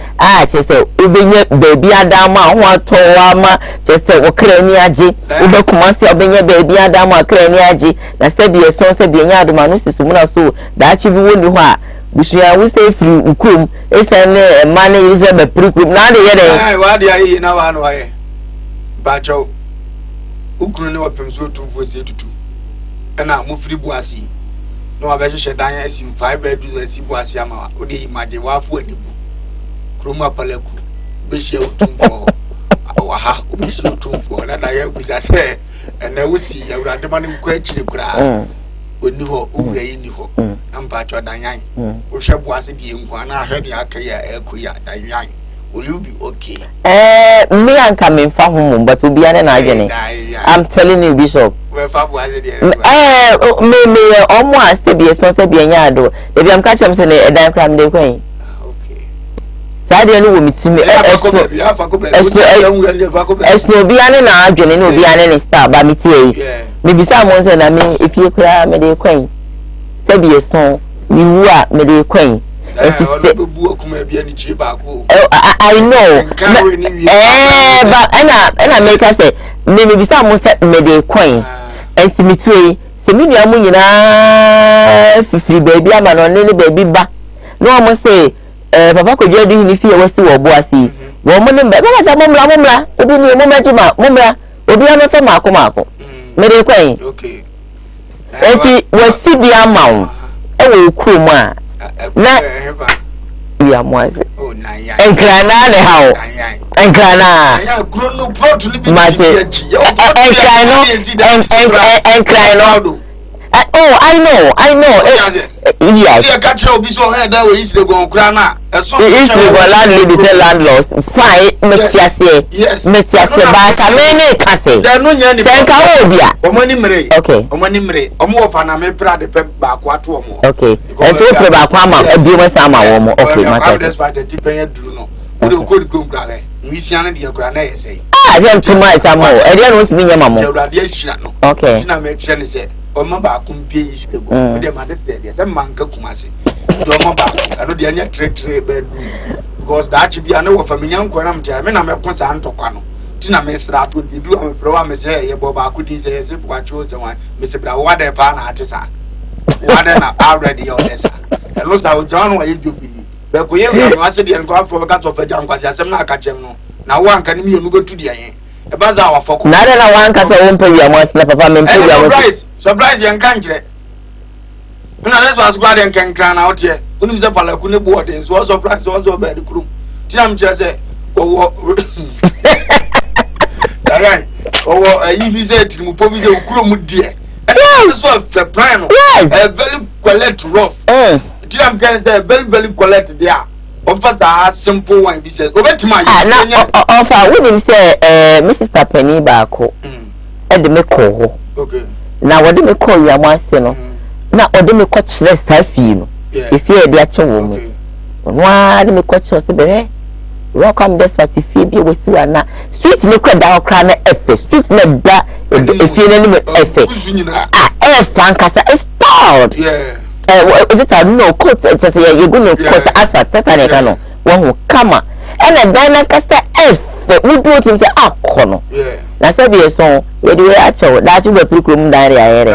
Speaker 4: che say obenye baby adama ho atowa ma che say o kra ni age o be kuma say obenye baby adama kra ni age na say be so say be nya adoma no sisumu na so da chi bi woni ho a Bishia we say free ukum esane man is a prequel na de yede why dey na wa no aye bacho ukuru ne wapem so tumfo se tutu na mo free buasi no wa be hye dan asim 5 bedrooms asim buasi ama o de image wa fu anibu kroma palaku be hye utumfo wa ha o be hye utumfo na da ya gusa se na wusi ya urade manim kwa chire kura oni ho owura yi ni ho amba cho danyan o hwe boase die nkwa na ahwe de akaya akuya danyan will you be okay me anka me fa ho but obi ane na agene I'm telling you bishop we fa boase de me omo ase bi so se bi anya ado e bi am ka chem se ne edan kram de kwen okay sade no wo mitimi esno bi ane na agene no obi ane ne star ba mitie me bisa mo se na me efie kura me de kwen se bi so mi wu a me de kwen it is I know but and make us say me bisa mo se me de kwen enti mitwe se mi nua mu nyina fifiri baby ama no ne baby ba no mo say papa ko jodi ni fie wasi wo bo asi wo mo ne ba sa momra obi ni mo majima momra obi ama fe mako me de kwen okay enti wasi bi ama e wo kru mu a na we are mwaze oh na ya enkrana ne hawo enkrana ya grow no pot ni bi enkrano Oh, I know. Yes.
Speaker 2: See, I catch you, be so head that way, is the go crana.
Speaker 4: Is the landlady say landlords? Fine, yes. Metiase ba kamene kase.
Speaker 2: There no nyani.
Speaker 4: Senka obia.
Speaker 2: Omani mre.
Speaker 4: Okay.
Speaker 2: Omani mre. Omo ofa na me pra de pe ba kwa to omo.
Speaker 4: Okay. Ento pre ba kwa ma ebi mo sa ma wo mo. Okay, matter.
Speaker 2: That's why the tip ya duru no. We do go go gra. Nwisia na de gra na yesai.
Speaker 4: Dem too much am o. E dey no simi nyama mo.
Speaker 2: Ewrade ahira no.
Speaker 4: Okay.
Speaker 2: Tina me kire ne se Oma ba kumpie yi sego. Dem ade se se manka kumase. Do oma ba ado de anya tre bedroom. Because that should be an over from young Quanam Jam, and I'm a concern to Quano. Tina Mesra to do a program, say, Boba could say, as if what chose one, Mr. Brown, what a pan artist. What an already on this. And lost out John, why you do believe. But we are city and go for a cut of a young Quas, I'm not catching no. Now one can me go to the end. A bazaar for
Speaker 4: Nada one casa won't pay your most surprise,
Speaker 2: surprise young country. That's what's glad and can crown out here. When is a palacuna board and so surprised also by the crew. Tim just said, oh, he said, Mupomi, Krum, dear. That's what the plan. A very collect rough. Tim can say, very collect there. Offer simple one, he said, go back to my
Speaker 4: offer. With him say, Mrs. Tapeni Bako, and the Meko. Okay. Now, what do you call your master? Na ode me kwachire safi no efie de ache wo mu nwa de me kwachire se be welcome this party fie bi we si wana street ne kweda okra na efe street ne da efie ne me efe fankasa is stalled is it a no coat just you go no course asphalt tata ne ka no wo kama ene dan na kasa efe we do to say akono na se bi so ye de we ache da ju be prikrum dan ya yere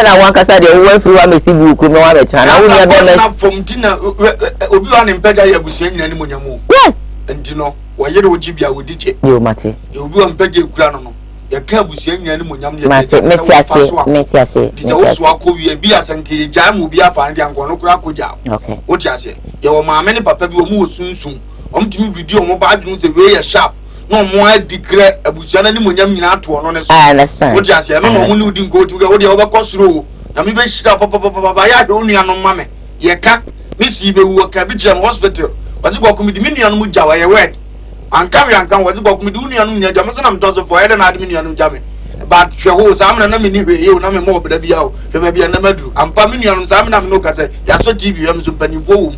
Speaker 4: na one kasa de we free wa mesi bu ku no wa be tana wo ne be
Speaker 2: na from tina obi wa ne mpega ya busia nyina ni monyamu
Speaker 4: yes
Speaker 2: ntino wo yere wo jibia wo diche
Speaker 4: yo mate
Speaker 2: obi wa mpega ekura no ya ka busia nyina ni monyamu ye
Speaker 4: mate metiase
Speaker 2: dise wo so akọwie bi asankiri jamu bi afa ndi anko no kura koja
Speaker 4: okay
Speaker 2: wo ti ase ye wo maame ne papa bi wo mu osunsun omtimi video mo ba adwun se we ye sharp no mo adikre abusia na ni monyam nyina ato no ne so
Speaker 4: I understand
Speaker 2: wo ti ase no no mo ni udi nko ti wo de wo be kosuro na me be hira papa ya do nua no mame ye ka me si be wo ka bi jam hospital wasi gwa kumidi mi nua no mu jawa ye wed anka wasi gwa kumidi nua no nya jam so na mtoso for ele na ade mi nua no jame but hwe ho sam na me ni hwe ye na me mo beda bia wo hwe ma bia na madru ampa mi nua no sam na me no ka say ya so tv yam so panifo wo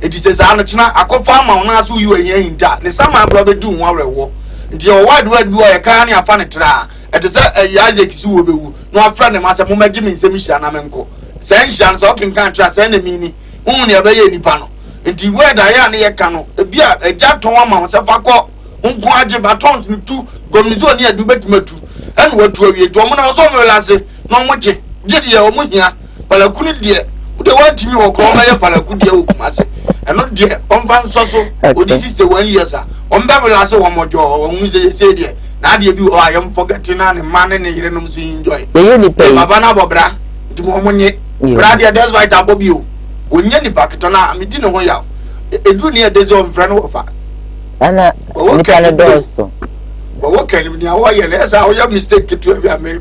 Speaker 2: it is a no china akofa ma na so yu ehia hinta ne sama bra be du ho arewo nti o word bi o ye ka na afa ne tra it is a yaze kisi wo bewu no afra ne ma se mo magi me nsem hia na menko se nhia so kin kan tra se na mini hu ne abaye nipa no nti word aya ne ye ka no bia eja ton ama wo se fa ko nko age batons ni tu gomnizo ni adu betumatu enu watu awie to mo na so mo lase no mo je je o mo hia palakunu de de wantimi wo ko ma ye palakudie wo kumase eno de onfa nsoso odi 61 years a omba be lase wo mojo wo hu se de na de bi o ayem forget na ne man ne yire no so enjoy
Speaker 4: ye ni pay
Speaker 2: baba na bobra ntimo mo nye bra de that's why ta bobi o onye ni paketo na medi ne ho ya edu ne de zo mfra no fa
Speaker 4: ana ni pale doso
Speaker 2: wo kan ni awo ye le esa o ya mistake to bia me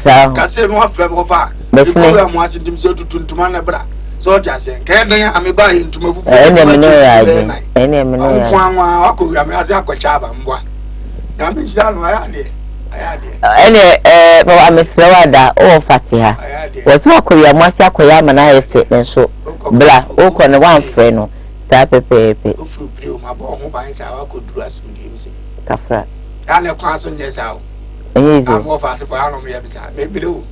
Speaker 4: sa
Speaker 2: ka se no afra mo fa ko mo asintim se tutuntuma na bra so ja se ka den ame ba ye ntuma fufu
Speaker 4: ene me no ya ene me no ya
Speaker 2: kwa akọ ya me ase akọcha ba mbwa na me sha no aya de
Speaker 4: ene baba amesewada o fatiha wosi akoya mo ase akoya ma na efe nso bla o ko ne wan frɛ no sa pepepe
Speaker 2: o fu pri o ma bo ho ban sa wa ko duru asum di mi se
Speaker 4: kafra
Speaker 2: ale kwa so nye sa o
Speaker 4: easy
Speaker 2: am fa se for anu me ya bi sa me bi o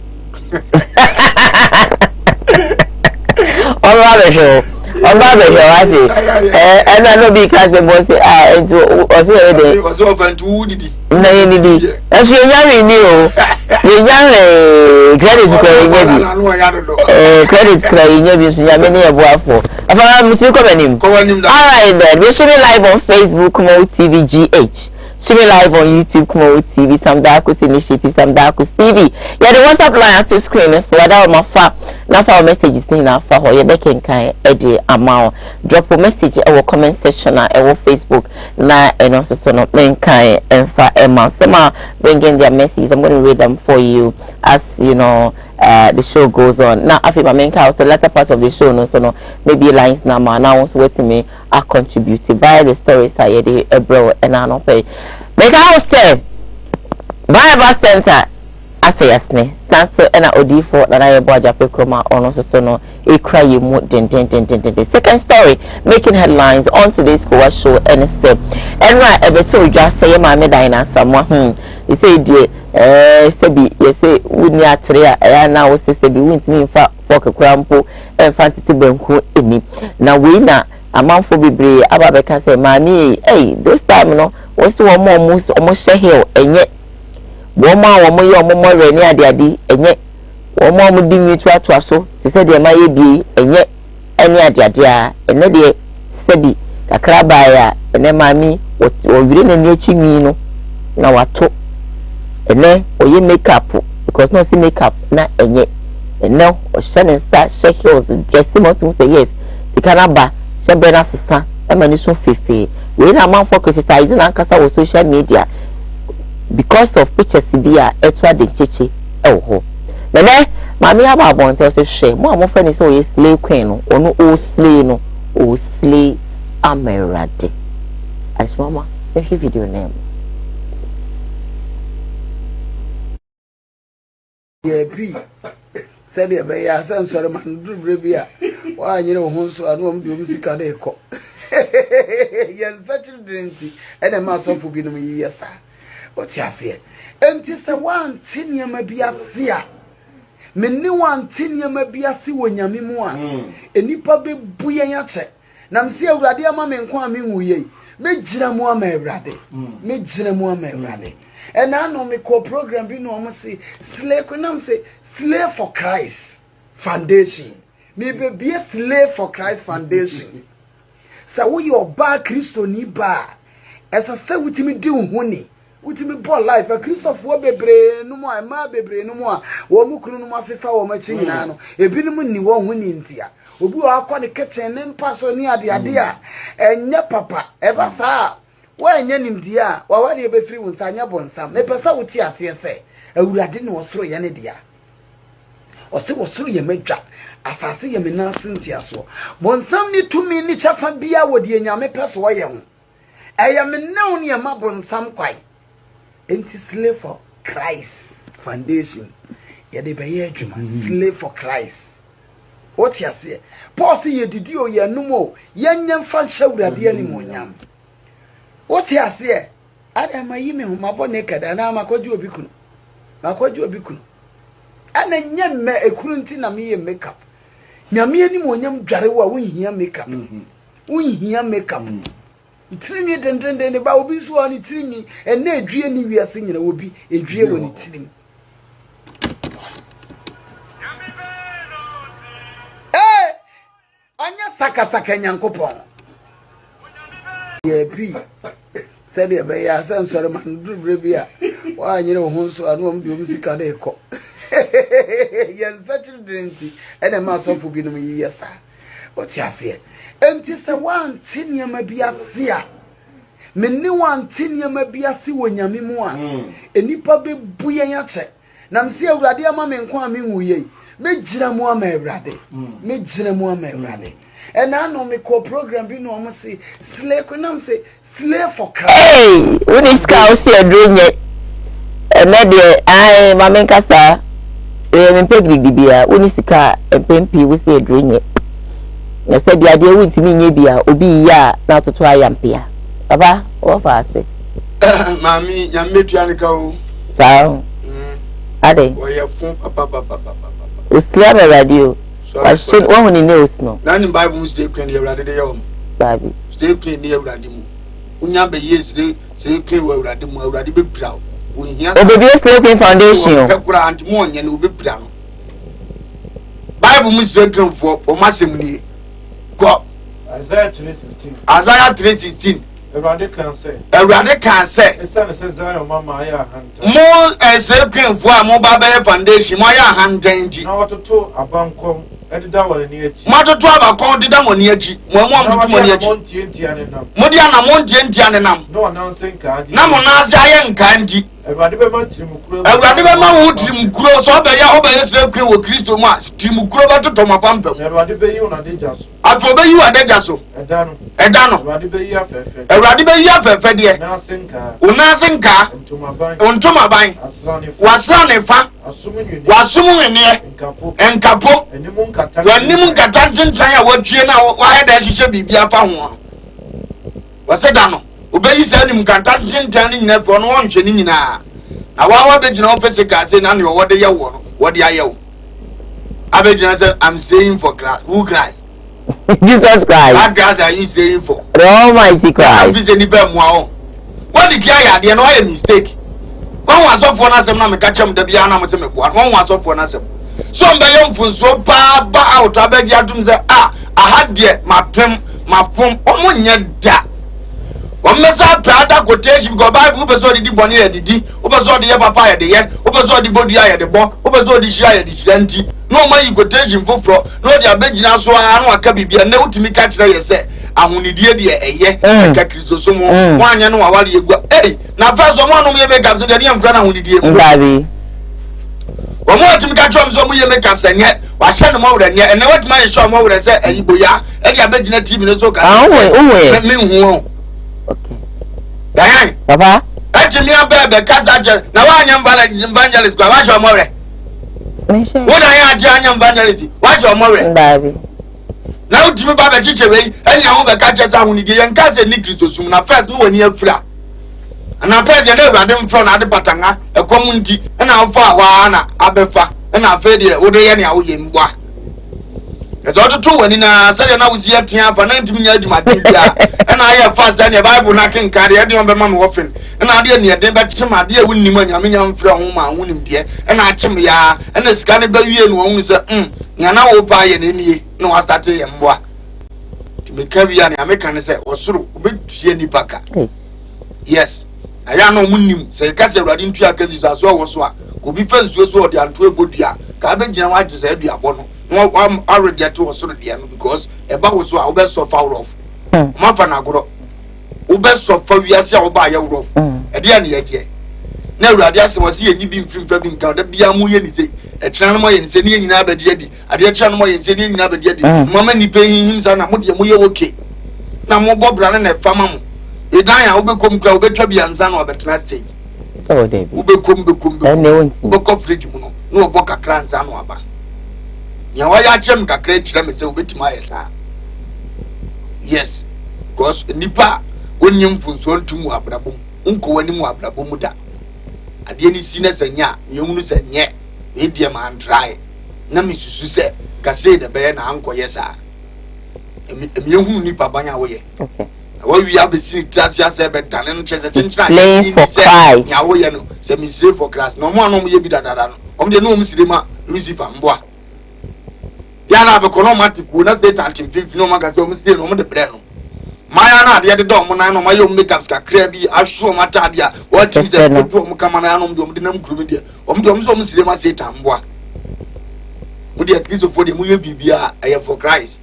Speaker 4: ọba bẹ̀rẹ̀ wá sí ẹ̀nà ló bí ká ṣe bọ́ sí ẹ̀ntì ọ̀sẹ̀ ẹ̀dẹ̀
Speaker 2: ọ̀sẹ̀ ọ̀fẹ́ ntú wú dìdì
Speaker 4: nà yẹn dìdì ẹ̀sùn yẹn rìn ní o yẹn rìn credit kura yẹn bi credit kura yẹn bi sùn yàmẹ́ ní ẹ̀bù afọ afọwọ́n mi sí kọ́mẹ̀ ní mu alright then we streaming live on Facebook Mo TV GH streaming live on YouTube, Koowaa TV, some Darkus Initiative, some Darkus TV. Yeah, the WhatsApp line to screen so that my fa now for messages now for how you can Eddie amount drop a message our comment section or Facebook na and also so not mankind and for amount some bringing their messages. I'm going to read them for you as you know the show goes on. Now I feel my main house the latter part of the show no so no maybe lines now also waiting me are contributed by the stories I did a bro and I don't pay make house say Bible Center I say yes ne sanso and odi for that I bought Japan Chroma on so no a cry you more the second story making headlines on today's Koowaa Show and say and right a bit so just say my medina someone he said sebi yese wuni atrea na wo sebi wunti mi fa for krampo enfantiti banku eni na we na amanfo bebre ababeka say mami those time no wo se wo mo shehel enye wo mo ye mo reni ade enye wo mo di nwitu atoaso te se de maye bi enye eni ade a ene de sebi kakra ba ya ene mami wo wire na ni echi mi no na wato ene oye makeup because no see makeup na enye ene o shane sa shekels just motum say yes sikana ba shebe na sesa emani so fefe we na man for criticizing ankasa wo social media because of pictures bia etwa de cheche ho nene mami aba bon tell say hwe mo friend say oye slay queen no ono o slay amerade as mama if video name
Speaker 3: P said ya be ya san sore man dubre bia wa anyere wo honso anu am bi musika de ko yan such drinki ene ma sofu bi no yi yesa oti ase enti se wan tinyama bi ase a menni wan tinyama bi ase wo nyame mu a enipa be buye ya che na mse awurade ama me nko a me nwuye mejira mu ama awurade mejira mu ama awurade and I know me co program be no say slave when say slave for Christ foundation me be a slave for Christ foundation so we your ba Christo ni ba as I say with me do huni with me ball life a Christopher bebre no more ma bebre no more wo mu kunu no afefa wo ma chi nyina no ebinim ni wo huni ntia obi wa akọ ne kitchen ne mpa so ni ade a enye papa eba saa wa nya nimdi a wa wade e be firi wonsa nya bonsam me pesa wuti ase se awurade ne wosoro ye ne dia o se wosoro ye madwa asase ye menanse ntiaso bonsam ni tumi ni chafa bia wode nyame pesa wo ye ho eya mennaw ne ma bonsam kwai enti slave for Christ foundation ye de be ye adwuma slave for Christ what you say Paul say ye didi o ye numo ye nyamfa nhyɛ awurade ani mo nyam what you say Adam ma yimi ho mabɔ ne kada na makwaji obi kunu ana nyemme ekuru nti na me ye makeup nyame ani mo nyam dware wo a wonhia makeup wonhia makeup tirimi dendende ba obi so ani tirimi ena edue ni wiase nyina obi edue wo ni tirimi anya saka nyankopon ye bi said ya be ya san sore man dubre bia wa anyere wo honso anu am bi musika de ko yan such drinki ene ma sofu bi no yi yesa oti ase enti se wan tinyama bi ase a menni wan tinyama bi ase wo nyame mu a enipa be buye ya che na mse awurade ama me nko a me nwuye mejira mu ama awurade and I know me co program be no say slave when I'm say slave for Christ.
Speaker 4: Hey, when is cow see a dream yet? And that I mamma casa me peg the bia when is car and pempi we say a dream yet. I said the idea won't mean bia obi ya now to try ampia. Papa, what I say?
Speaker 3: Mammy, yam metrianical.
Speaker 4: So, Ade,
Speaker 3: or your phone, papa.
Speaker 4: We slam a radio. I should one in news no.
Speaker 3: None in Bible mistake can you rather the
Speaker 4: Baby.
Speaker 3: Stay can near Radimu. Unyambe years say came where Radimu already be proud. We hear
Speaker 4: the Sloping Foundation.
Speaker 3: Grant more and will be proud. Bible mistake come for Massimini. God. Isaiah 3:16.
Speaker 5: Everybody can say.
Speaker 2: Everybody can say.
Speaker 5: It's a Zion, Mama,
Speaker 2: More as a king for a mobile foundation, my hand dainty.
Speaker 5: Now, what to do a bank editor near
Speaker 2: Mother to have a county down on Yachi, one Modiana Montiantianam.
Speaker 5: No announcing card.
Speaker 2: Namonazian candy.
Speaker 5: Everybody
Speaker 2: Tim grow so obey with Christo Mass, Tim Grover to Toma Pampa.
Speaker 5: Everybody be you on a dangerous.
Speaker 2: I forbid you a dejasso.
Speaker 5: Edano.
Speaker 2: Everybody be ya Fedia. Unasing car, Untoma Bine, was run a fa, was swimming near and capo, and Nimun Catantin Tanya what you know, why does she should be a found. Was a dano. Obey said him Catantin turning never on one chinina. Our Abidjan officer can say none of what they are, what they are. Abidjan said, I'm staying for Christ. Who cried?
Speaker 6: Jesus Christ.
Speaker 2: What grass are you staying for?
Speaker 6: The Almighty Christ.
Speaker 2: What the guy had a mistake. One was off one as I'm catch him the piano, one was off one as him. Some by young fools so bad out. I beg you to say, I had dear my pim, my phone, one yet. One mess up Prada quotation go by Ubezo di Bonnie at the D, Ubezo the Papa at the end, Ubezo the body at the bomb, Ubezo the Shire at the Shanty. No money quotation for fro, no the Abedina so I know I can be a note to me catch there, say. I will need a year, Christosomo, one you know what you go. Hey, now first one who make up so that young friend I will need you. One more to catch on some we make up and yet, I shall no more than yet, and what my show more than say, and you boya, and your Abedina TV so can.
Speaker 6: Okay.
Speaker 2: Diane,
Speaker 6: Papa.
Speaker 2: That's me up there, the Casager. Now I am evangelist. What's your more? What I am evangelist. What's your more? Now, Jimmy Baba teacher, and you have a catcher sound with the young cousin Nicholas to soon. First, no one near Fra. And I fed the never them from other Patanga, a community, and how far Wana, Abefa, and I fed the Odayani Awimwa. As all the two, and in a Saturday, I was yet for 90 minutes, my dear, and I have fast and a Bible knocking carry any of the man often. And I didn't yet, but my dear winning money, I mean, I'm from home, I win him dear, and I chim ya, and the scanner baby and one is Yana buy an Indian, no, I started and what. To be caviar, I make an say, or so, she any baka. Yes, I am no winning, say, Cassie, riding to a cages as well was what could be friends with what they are to a good year. Cabbage and white is a dear bono. No, I'm already at 2 or so because about was what I best so far off. Mafana Ubest of 4 years or buy a roof. At the end yet. Now, Radias was here, you being free from being counted. Be a million, say, a channel and sending in Abed Yedi. A dear channel and sending in Abed Yedi. Mamma, paying him, son, I'm okay. Now, more Bob Brown and a farmer. A die, I will become Clover and son of a trusty.
Speaker 6: Oh, David.
Speaker 2: Ubecum, book of fridge, no book a clan, son of a. Yawaya chem ka create them say obetima yesa. Yes, because nipa wonyim funso ntumu abrabom nko wani mu abrabom da ade ni sine sanya yehunu se nye e die man try na misusu se ka say de be na anko yesa emi yehunu nipa banya wo ye.
Speaker 6: Okay.
Speaker 2: Wa wi abesi trasia se be dane no chese tintra
Speaker 6: ni se
Speaker 2: ya wo ye no se mi slave for Christ no mo anom ye bi dadada no om de no musire ma Lucifer mboa yana be konomatic wo na say tantim fifi no maka so musire no mo de bre no maya na de do mo na no mayo makeups ka kra bi ahwo mata de a what tim say do mo kama na no de nam kru de om so musire ma Satan mboa wo de Kristo for de mo ye bibia aye for Christ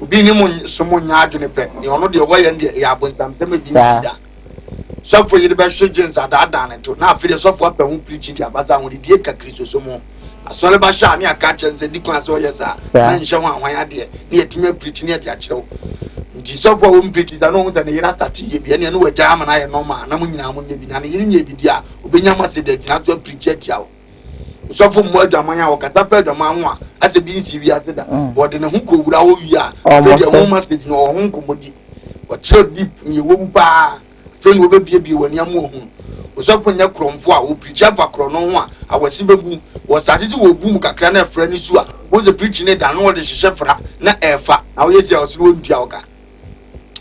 Speaker 2: obi ni mo somo nya adwene pe ni ono de wo ye de ya abonsam se me bi sida so for ye de be hwejins adada ne to na afide so for pa hu preaching dia baza hu de ka Kristo somo asole ba sha ni aka chense di kwa so yesa na nhye ho anwan ade ni yetime preach ni ade a kirew nti so for wo preach da no hu se ne yira start ye bia ne no wagya ama na ye normal na munyina mo nye bi na ne yiri nye bi dia obenya ma se de gina to preach atia wo so for mo adwaman a wo kata pa adwaman ho a ase bi nsi wi ase da wo de ne hu ko wura wo wi a fe de ho message no ho nkomodi wo chill deep mi wo mpa fe no be bia wani amu hu osofo nya kromfo a wo preach afa krono ho a awasi bebu wo start si wo bu mu kakra na fra ni su a wo ze preach ne da no wo de hyehyɛ fra na efa na wo yesi a wo so wo ntua wo ka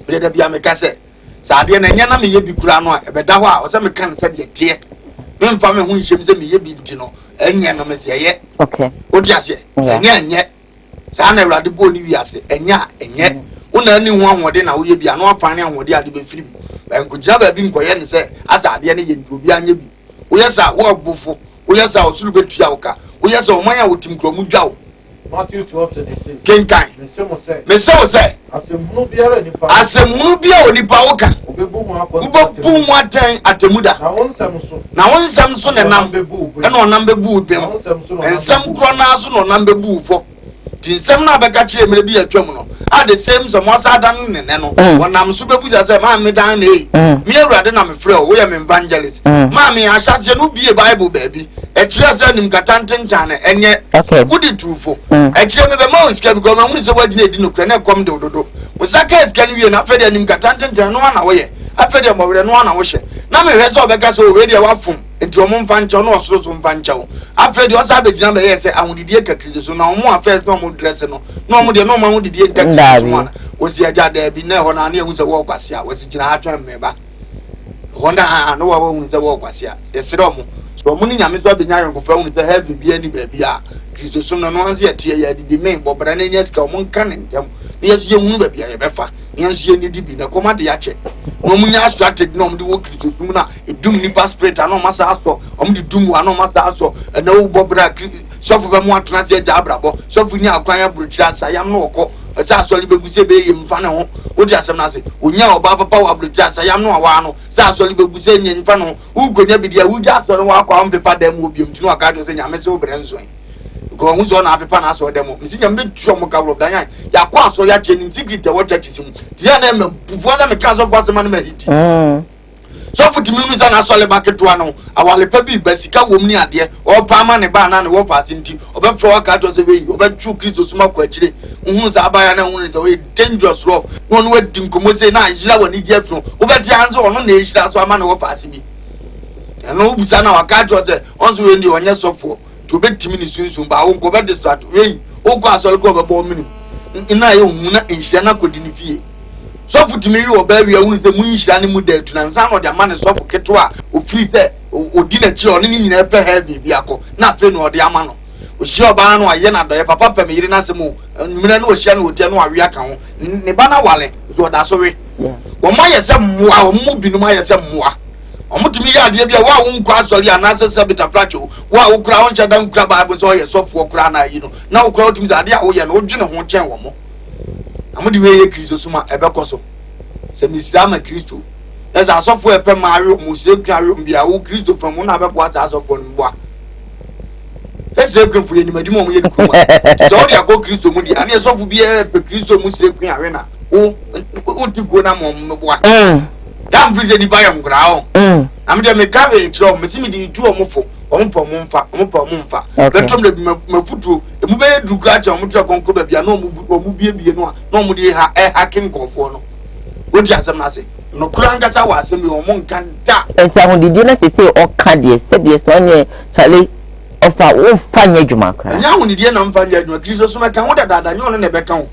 Speaker 2: be da bia me ka se sa ade na nya na me ye bi kura no a ebeda ho a wo se me kan se de tie me mfa me ho nhyem se me ye bi nti no enye no me se ye
Speaker 6: okay
Speaker 2: wo di ase enye sa na awrade bo ni wi ase enye wo na ani ho ahode na wo ye bi a no afa ne ahode ade be firim
Speaker 3: enkujia ba bi nkoye ne se asa ade ne ye ntobi anya bi wo yesa wo bufo wo yesa osuru betua wo ka wo yesa o manya wo tim kromu dwa wo
Speaker 7: Matthew 12:36.
Speaker 3: kenkan me se wo se
Speaker 7: Asemunu biara nipa
Speaker 3: onipa wo ka
Speaker 7: obebu
Speaker 3: mu atan atemuda na wonsam so ne nam na onam bebu bem ensam kro na so no nam bebu fo tinsam na beka kire mere bi atwam no at the same so mo sa dan ne no onam so bebu se ma me dan na mi awurade na me frɛ wo ye me evangelist ma me ahyase no bie bible baabi e kire se nim katantentan na enye wodi trufo e kire me be ma o sika bi ko ma hu se wagina edi no kra na kom de ododo wo saka sika no wie na fa de nim katantentan no na wo ye afa de mo were no na wo hye na me hwe se obeka se o we de wafom enti omo mfa nche no osoro so mfa nche wo afa de osa begina be ye se ahudidie kakrize so na omo afa no mo dress no na omo de no ma ahudidie kakrize so na wo si aja da bi na ho na ehu se wo kwase a wo si gina atwa mmeba ho na no wo hu se wo kwase a esere omo so omo ni nyame so benya yon kofa hu se heavy bi ani ba bi a kristo so no anse etie ya didi men bobra na nya sika omo nka ne ntem na yeso ye hunu ba bi a ye befa nyanso ye ni di bi na komade ya che no munya strategy no mde wo kristo sum na edum ni passport ano masa aso omde dum ano masa aso na wo bobra sofu be mu atona se ja abrabo sofu ni akwan ya buruchira asayam no okọ asa aso li beguse be ye mfa ne ho wodi asem na se onya oba papa wa buruchira asayam no awa no sa aso li beguse nye mfa no ugonya bidia wuja aso no wa kwa mpepa dem obiom tinu aka do se nyame se obere nso ko hu so na apepa na aso dem misinya mbetuo mo ka wro dan ya kwa aso ya tie ni secret e water chisim dia na me bufuo za me ka so fo asema na mahiti so futi minu za na aso le market wa no awale pa bi basika wom ni ade o pa ma ne ba na ne wo fa asinti obefro aka to se we obetu kristo suma kwa chire hu za abaya na hu se we dangerous rough no no wadi nkomo se na ajira wani di afro obeti anzo ono na ehira so ama ne wo fa asibi no busa na waka to se onzo we ndi onye sofo to betimi ni sunsun ba wo ko be distract we o ko asole ko be bo mini ina ye hu na ehira na kodi ni fie so futimi wi wo ba wi ahunu se mu nhira ne mu da tu na nsa no de amane so keto a o free se odi na chi oni ni nyina pe heavy bi akọ na fe no de ama no o hia oba no aye na doye papa pem yiri na se mu nwira na o hia no odi no awe aka ho ne ba na wale so da so we wo ma ye se mmoa o mu binu ma ye se mmoa o mutimi ya ade bia wa wo nkwa asori anase se bitafracho wa wo kura won shada nkura ba bo so ye sofo kura na yi no na wo kura otimi se ade a wo ye no o dwene ho chen wo mo amudi we ye kristo suma ebekoso se misrama kristo eza asofo epe mario musire kwario mbia wo kristo from na bebo asa asofo nboa ese kwenfu ye nimadi mo ye dikuma so odi akọ kristo mu di ani asofo bi epe kristo musire kwario na o tiko na mo mboa dam fize di ba yam grao amde me kawe chiro mesimi di tu omofo ompo mumfa betom de mafutuo emu be dukra cha omutwa konko ba bia na omu bie no na omu di ha hacking kofo no wodi asem na se no kura ngasa wa asem yo mo nkan da enta ho didi na se o ka de se bie so ne chale ofa wo fanya dwuma kra nya ho didi na mfanya dwuma kristo so meka ho dada nyo no ne beka ho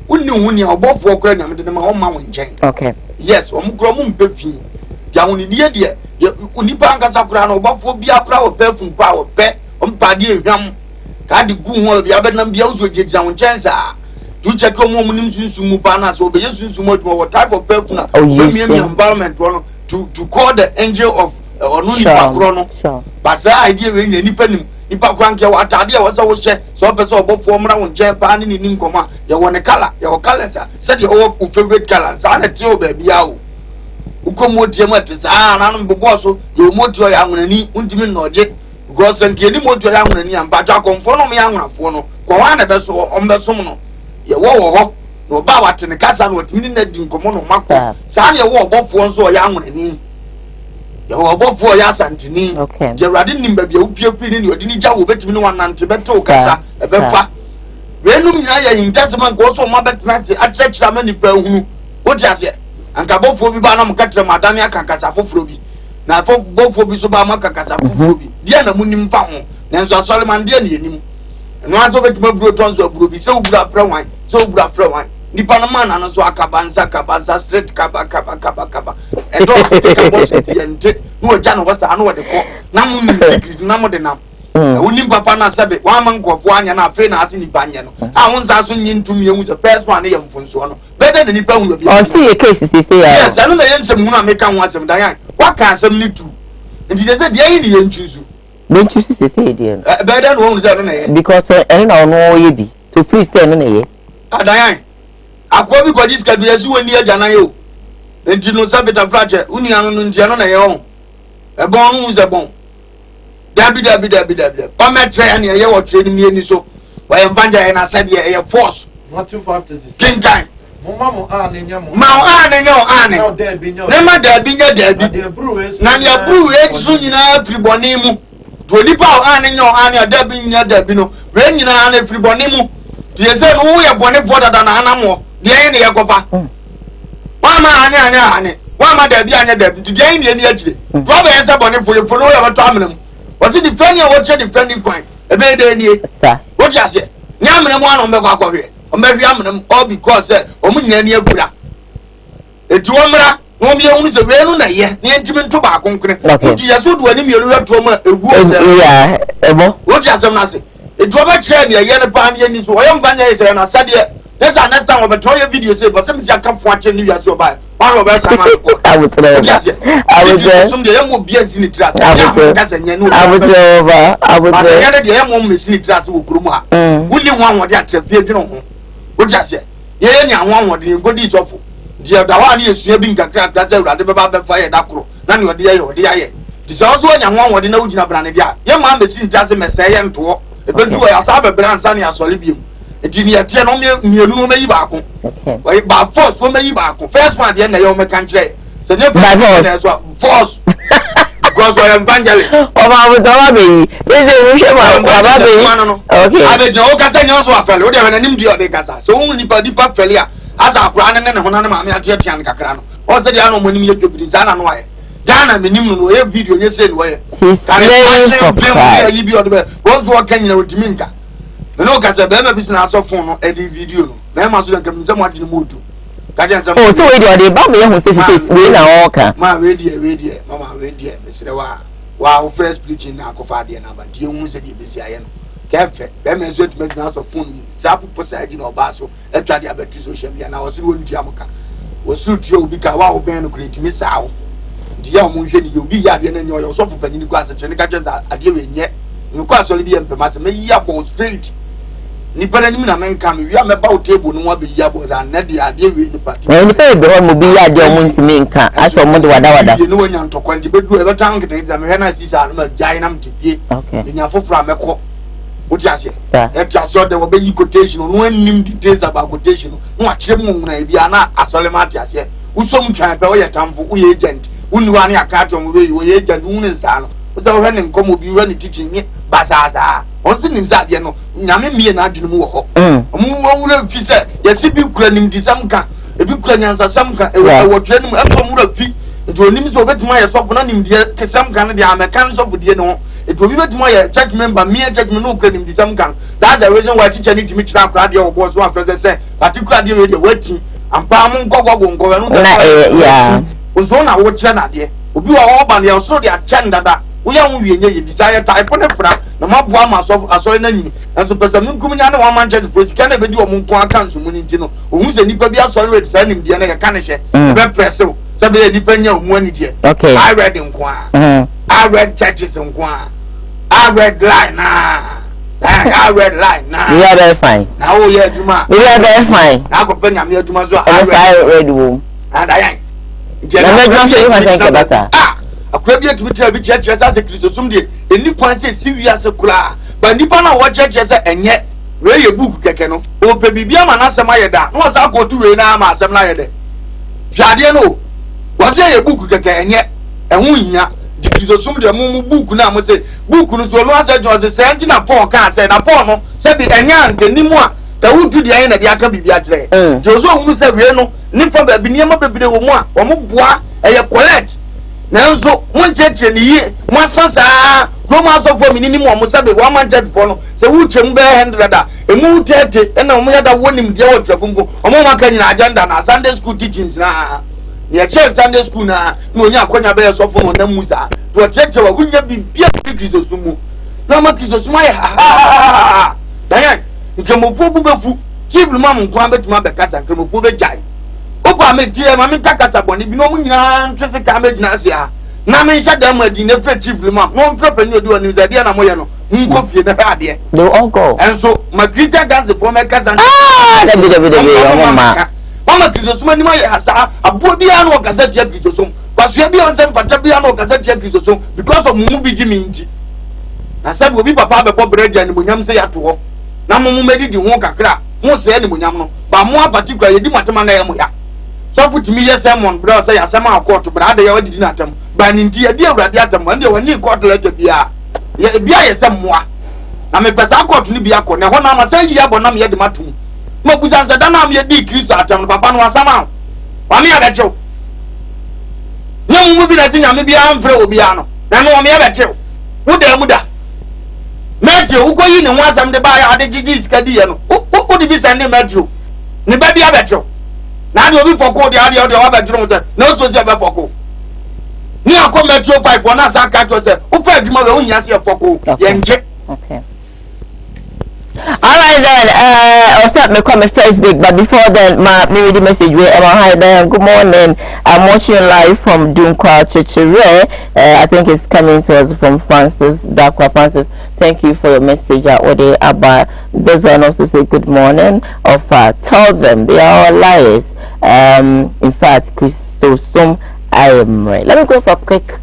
Speaker 3: wonni huni obofo kra nyame de ma ho ma wo nchen okay yes omu kra mu mpefi ya huni die unipa ngasa kra na obofo bia kra wo perfume pa wo pe ompade ehwam ka de gu ho bia benam bia uzo jegira wo nchen sa tu check omo munim sunsun mu pa na so be sunsun mo what type of perfume na be environment one to call the angel of onu ni pa kro no but that idea we nipa nim nipa kra nke wa atade wo so wo hye so be so obofo mra wo nchen pa ni ni nkoma ye wo ne color ye wo color sa said your favorite color sa na tie o ba bia o ukomo tie mo te sa na no bobo so ye mo tie ya nwunani untimi no je because nke ni mo tie ya nwunani am ba twa konfo no me ya nwunafo no kwa wa na be so ombesom no ye wo ho no ba watene kasa no otimi na di nkomo no mako sa na ye wo obofo nso ya nwunani ye wo obofo ya santini je rade nimba bia upie piri ni odi ni ja wo betimi no wanante beto kasa ebefa wenum nya ya intensement ko so ma betena se atrechira mani pa hunu odi ase anka bofo bi ba na mkatre madane akakasa foforo bi na bofo bi so ba makakasa foforo bi dia na munim fa ho nanso asole man dia na yenim no aso betuma buro tonso buro bi se ubura fra wan se ubura fra wan nipa na man na so akabansa straight kaba endo ka bo so ti ente no oja no wasa no de ko na munim secret na mo de nam
Speaker 2: Unim papa na sabe wa man nkofo anya na afi na ase nipa anya no a won sa so nyi ntumi ehu se person ne yemfonso no bede ne nipa hu bi
Speaker 6: o see a case say ya
Speaker 2: yes anu na yensem hu na meka ho asem dan yan wa ka asem ni tu nti de say de yi ne yenchuzu
Speaker 6: benchusu say de
Speaker 2: bede no hu se no na ye
Speaker 6: because ene na ono ye bi to free stay no na ye
Speaker 2: dan yan akwa bi ko diska du yesu woni agana ye o nti no sabeta frache uni anu no nti no na ye ho e bon hu se bon dabi o me try na ye wo training ni so wa ye mvanja na said ye force
Speaker 7: not too far to this
Speaker 2: king time
Speaker 7: mama mo ane nyamo
Speaker 2: ma ane nyo ane
Speaker 7: no there be no
Speaker 2: ne ma dabi nya dabi
Speaker 7: the brew is
Speaker 2: na ne bru e so nyina free boni mu to nipa ane nyo ane dabi nya dabi no we nyina ane free boni mu to ye say no ye boni for da na anamo de ye ne ye kofa wa ma ane wa ma dabi anya dabi de ye ne ni agire to ba ye say boni for no ye beto amnam was it defending what you defending point a bed sir what you say nyamre mo anu mbekwa akwohwe o mbehwe amnam all because o munyina ni afura etu omra no bi ehunu se we no na ye ne ntimi nto ba akonkene otu yeso do ani mielu weto ma egu o
Speaker 6: ya ebo
Speaker 2: what you say na say etu oba kire ne ye ne pa ne ni so o ye mvanya ye se na sade let's understand what to your video say but some is aka fo ache ni wiase oba one of us sama ko
Speaker 6: I would
Speaker 2: some de yemo bia sini trust that's anya no
Speaker 6: I would
Speaker 2: ya de yemo mesini trust wo kurumu ha wuni ho anwode atrafie dwene ho wo jase ye nya ho anwode ni ngodi sofo de da wa na esua bi nkakra kra urade beba be fa ye da kro na ne ode ye ti so so nya ho anwode na wugina brane dia ye ma mesini trust mesɛ ye nto ebedu ya sa be bransa ne asole biem enti ne yete no mienu no meyi ba ko we ba force wo meyi ba ko first one de na ye o me kan kire se ne force because we are evangelist
Speaker 6: Oba abutawa be ese wuhwe ma baba be okay
Speaker 2: abeje o kasa nyo so afele o de na nim di o de kasa so wo nipa fele a asa akura ne ho na ma me ate an kakra no o se dia no mo nim ye dwobiri za na no aye dana me nim no ye video nye se no ye kare yi bi o de be wo so kan nyina otimi nka me no kasa be ma bi na so phone no e di video no me ma so kan se mo ade mo odu kaje nsem
Speaker 6: oh so we do ba me ho se we na oka
Speaker 2: ma we die mama we die me sire wa first preaching na akofa de na ba die hu se die besi aye no kefe be me so timi na so phone mu sa popo sa di na oba so etwa de abatu social media na wo so won dia muka wo so tie obi ka wa wo ben no create me sa wo die o mu hwe ni obi ya de na nyo yo so fo panini kwa se chene kaje za ade we nye nkwa so le bi empema se me yi abo straight ni pere ni na men kam wi ameba o table no wa be yi abo za na de ade we ni party
Speaker 6: ni pe be mo bi ya de o mu ntimi nka aso mo de wada
Speaker 2: ni wo nya ntokwa nti bedu e beta nkete da me na sisa no ma jai na mtefie ni afofra meko wo ti ase e ti ase de wo be yi quotation no anim details about quotation no a kire mu na e bia na asole ma ti ase usom twan pe wo ye tamfo wo ye agent woni wa na akato mo be wo ye agent woni nsa no wo da wo ne nkomo bi wo ne teaching ni basasa on so nim sa de no nyame mie na adwene mu wo ho omu wo na fi se ye si bi kura nim disam ka e bi kura nyansa sam ka e wo twa nim em mu ra fi nti onim so obetuma ye sofo na nim de kesam ka ne de amekan sofo de no it will be betuma ye church member me church me no kura nim disam ka that's the reason why teacher need to meet na kura de wo boss one friend say particular de we de wati ampa mu ngogogo no
Speaker 6: yeah
Speaker 2: ozo na wo kira na de obi wa wo ba ne ye so de a chandada we ya hu wienye ye desire type ne fra na maboa ma asori na nyini enso pesa minkum nya na one man church for sika na be di o munko aka nso muni nti no ohun se nipa bi asori ready sa nim de na ye ka ne hye be press se be nipa nya omu ani de
Speaker 6: okay
Speaker 2: I read nko I read churches nko I read line I read line
Speaker 6: you are very fine
Speaker 2: na o ye aduma
Speaker 6: you are very fine
Speaker 2: na ko fe nyame aduma so
Speaker 6: I read wo
Speaker 2: and I
Speaker 6: na me say you must think better
Speaker 2: akwa bi etimi tira bi church sa se Kristo sum de eni kwan se si wi ase kura ba nipa na wo church se enye we ye book keke no o pe bibia ma na asem ayeda no sa ko tu we na ma asem na ayede hwade no wo se ye book keke enye ehun hia di Kristo sum de mu book na mo se book no so lo ase jo se senti na Paul ka se na Paul no se bi enya nkanimu a ta wutu de ayen na de aka bibia kire je so hu se we no ni fa ba bi ne ma bebire wo mu a wo mo boa eye collect nanzo mon cheche ni ye mo sansa go ma so for minini mo mo sabe wa man cheche for no se wu chem be 100 da e mu tete e na mo yada wonim de wo trafungo o mo maka nyina agenda na Sunday school teachings na ye che Sunday school na no nya akonya be so for na musa to cheche wa gunya bibia Kristo sumu na ma kiso suma ya dan nkemofo bu befu chief lu ma nko abetuma be kasa nkemofo be jai opa me tie ma me kasa boni bi no mu nyina twese ka me gina ase ha na me hya da ma di ne fe chief lu ma no mfre pani odi oni zade na moye no nko fie na ha de
Speaker 6: they all go
Speaker 2: enso ma Christian dance for me kasa mama kiso suma ni ma ya hasa abo bia no kasa tie kiso sum kwasua bia on sem fata bia no kasa tie kiso sum because of mu bi gi mi nti na sabi obi papa be bo bread ani monyam se ya to ho na mo medidi ho kakra mo se ani monyam no ba mo particular yedi matema na ya mo ya so futimi yesemon bra say asema akort bra da ya wadidi na atam ba ni nti ade awurade atam ande wani court letter bia ya bia yesem moa na me pesa akort ni bia ko ne ho na ma say yi abo na me yedi matum ma buza se da na me yedi Kristo atam papa no asama wa me abechew nyamu bi na tinya me bia amfre obi ano na no me abechew wuda muda Matthew uko yi ne ho asam de ba ya ade gigi skadi ye no o di bi sende Matthew ne ba bia abechew na de obi foko de ade o ba dwuro se na so se ba foko ni akọ Matthew 5 ona sa ka to se o fa adwuma we o nya se foko ye nje.
Speaker 6: Okay. All right then. I'll start my comment Facebook, but before then, me read the message. Hi there. Good morning. I'm watching live from Dunkwa Chichire. I think it's coming to us from Francis Dakwa. Francis, thank you for your message. Ode Abba. This one also say good morning. Tell them they are all liars. In fact, Christosum, I am right. Let me go for a quick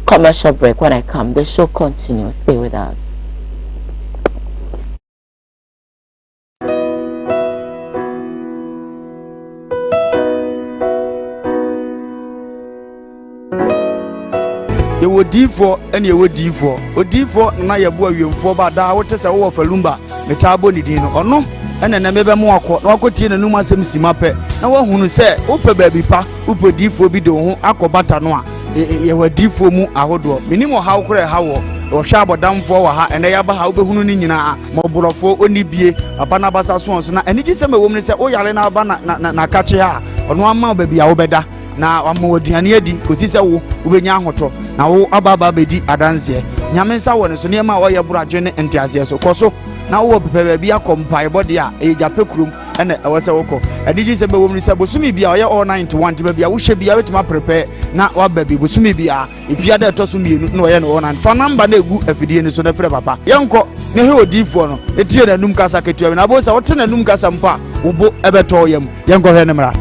Speaker 6: commercial break. When I come, the show continues. Stay with us.
Speaker 2: ye wodifo ene ye wodifo na ye bo awiemfo ba da wote se wo falumba metabo ni din no ono ene na mebe mo akọ na akotie na num asem simape na wahunu se ope baabi pa ope difo bi de ho akobata no a ye wadifo mu ahodo minimo hawo kore hawo wo hwa abodamfo wa ha ene ya ba ha obehunu ni nyina moborofo oni bie papa na basa so na ene gi se me wom ne se o yale na ba na kache ha ono ama baabi a wo beda na amoduane adi kosi se wo ubenya ahoto na wo ababa bedi adanse nyame nsa wo ne so ne ma wo ye buradwe ne entiase so koso na wo pepe bia kompai body a e jape kurum ene ewo se woko adiji se be wo ni se bosumi bia ye all 91 te bia wo hwe bia wetima prepare na wa babi bosumi bia ifia da to so mienu na wo ye no all 9 fa number na egu afidie ni so na frɛ papa yenko ne he odifo no etie na num kasa ketua na bo se wo te na num kasa mpa wo bo ebeto yam yenko hwe ne mra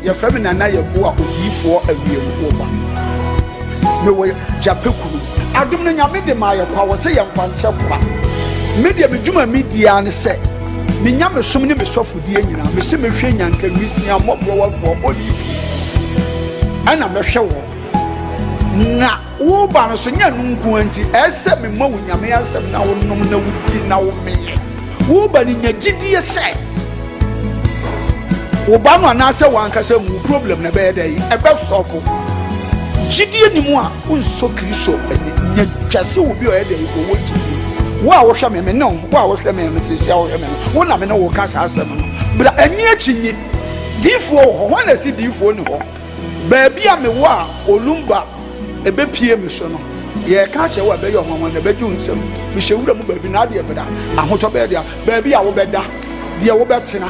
Speaker 3: ya frame na ye bo a odifo awiemfo ba me wo jape kuru adum no nyame de ma ye kwa wo se ye mfa nche kwa media medwuma media ne se me nyame som ne me sofodie nyina me se me hwe nyanka nwisia mobro wafo bodi ana me hwe wo na wo ba no so nya nunku anti ese me ma wo nyame asem na wo nom na wudi na wo meye wo ba ni nya gidie se wo ba no na se wan ka se mu problem na be dey e be sofo gidie ni mu a unso Kristo nya twase wo bi o dey ko wo gidie wo a wo hwe me no wo a wo hwe me sisi a wo hwe me no wo na me no wo ka sa asem no bra ani achinyi difo ho ho na si difo ni ho ba bia me wo a olumba ebe pie me so no ye ka che wo be yo ho na be ju nsem me hyewura mu ba bi na de beda ahoto be dia ba bia wo beda de wo betena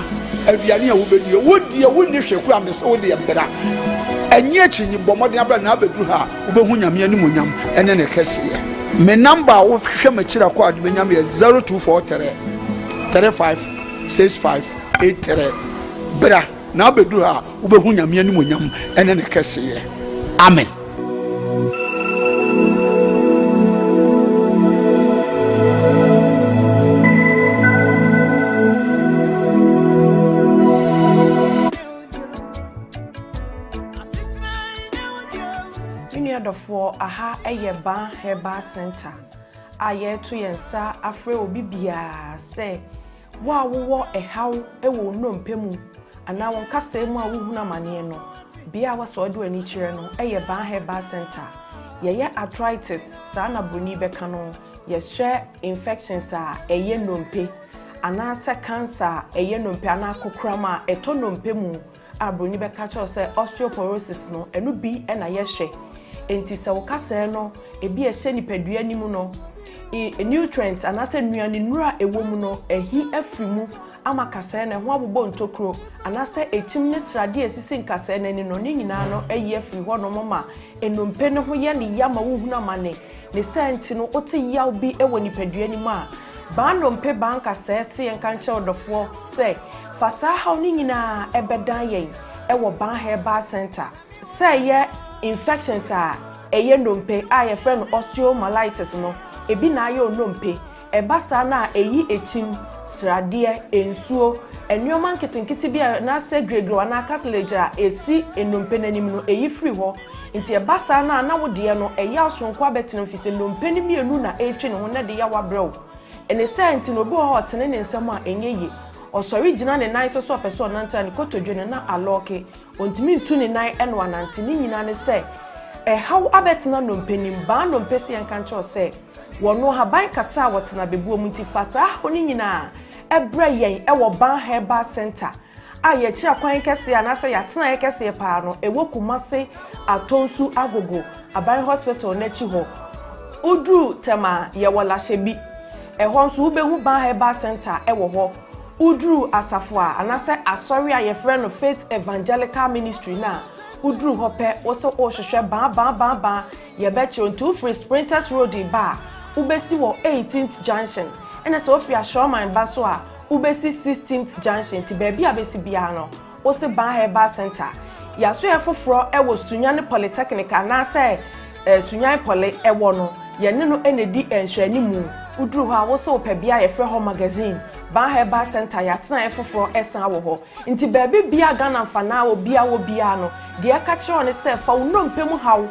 Speaker 3: aduane a wo bedi wo die wo ni hweku a me so wo de beda anyi achinyi bomode abra na abedu ha wo be hu nyame animu nyam ene ne kese ye me number wo hwe ma kira kwa de nyam ye 0243 356583 bra na abedu ha wo be hu nyame animu nyam ene ne kese ye amen.
Speaker 1: For aha Ban Herbal Center. Aye to yensa afre obi bia se wa wo ehaw ewo nnompemu ana won kasa mu a wo huna mane no bia waso do ani kire no Ban Herbal Center. Ye arthritis sa na boni beka no ye hwe infections a nnompe ana se cancer nnompe ana kokrama eto nnompemu a boni beka cho se osteoporosis no enu bi na ye hwe enti se wo kasa no ebi ehye nipadua nimu no nutrients anase nuane nura ewo mu no ehi afrimu ama kasa na ho abobɔ ntokro anase etim ne srade esisi nkasa na ni no ni nyina no eyi afri ho no mama enompe ne ho ye ne yama wo huna mane ne senti no ote yaw bi ewo nipadua nimu a ba nompe banka se yenka nche odofo se fasa ha ni nyina ebedan yen ewo ban herbal center se ye infections a eye nompe a ye friend osteomyelitis no ebi na ayo nompe ebasa na eyi echim srade ensuo enwoma nkitinkiti bia na se gregro na cartilage a esi enompe nanim no eyi free ho nti ebasa na wode no eya osonko abetin mfise nompe ni mienu na etwe ne ho na de ya wabrew ene senti no bo ho tene ne nsem a enyeye osori gina ne nan so person nanta ni kotodwe na aloke ontimi ntu ne nan eno anante ni nyina ne se how abetina nompe nim ba nompe se yanka ncho se wono haban kasa wotena bebuo mu ntifasa oni nyina ebre yen ewo ban herbal center a ye kira kwan kese anase yatena ye kese pa no ewo kumase atonsu agogo aban hospital na chi ho udru tema ye wola shebi ehon nso ubehu ban herbal center ewo ho udru asafo a anase asori a ye frɛ no Faith Evangelical Ministry na udru hope wo hwehwe ba ye bechi onto free Sprinters Road ba ubesi wo 18th junction ene so ofia Shoreman ba so a ubesi 16th junction ti ba bia besi bia no wo se ban herbal center ya so ye foforo ewo Sunyane Polytechnic na se Sunyane Poly ewo no ye ne no enedi enhwani mu udru ho a wo se opabia ye frɛ ho magazine ban herbal center ya tena ye foforo esan wo ho nti ba bia Ghana mfana wo bia no de ka kire on se fa unompem hawo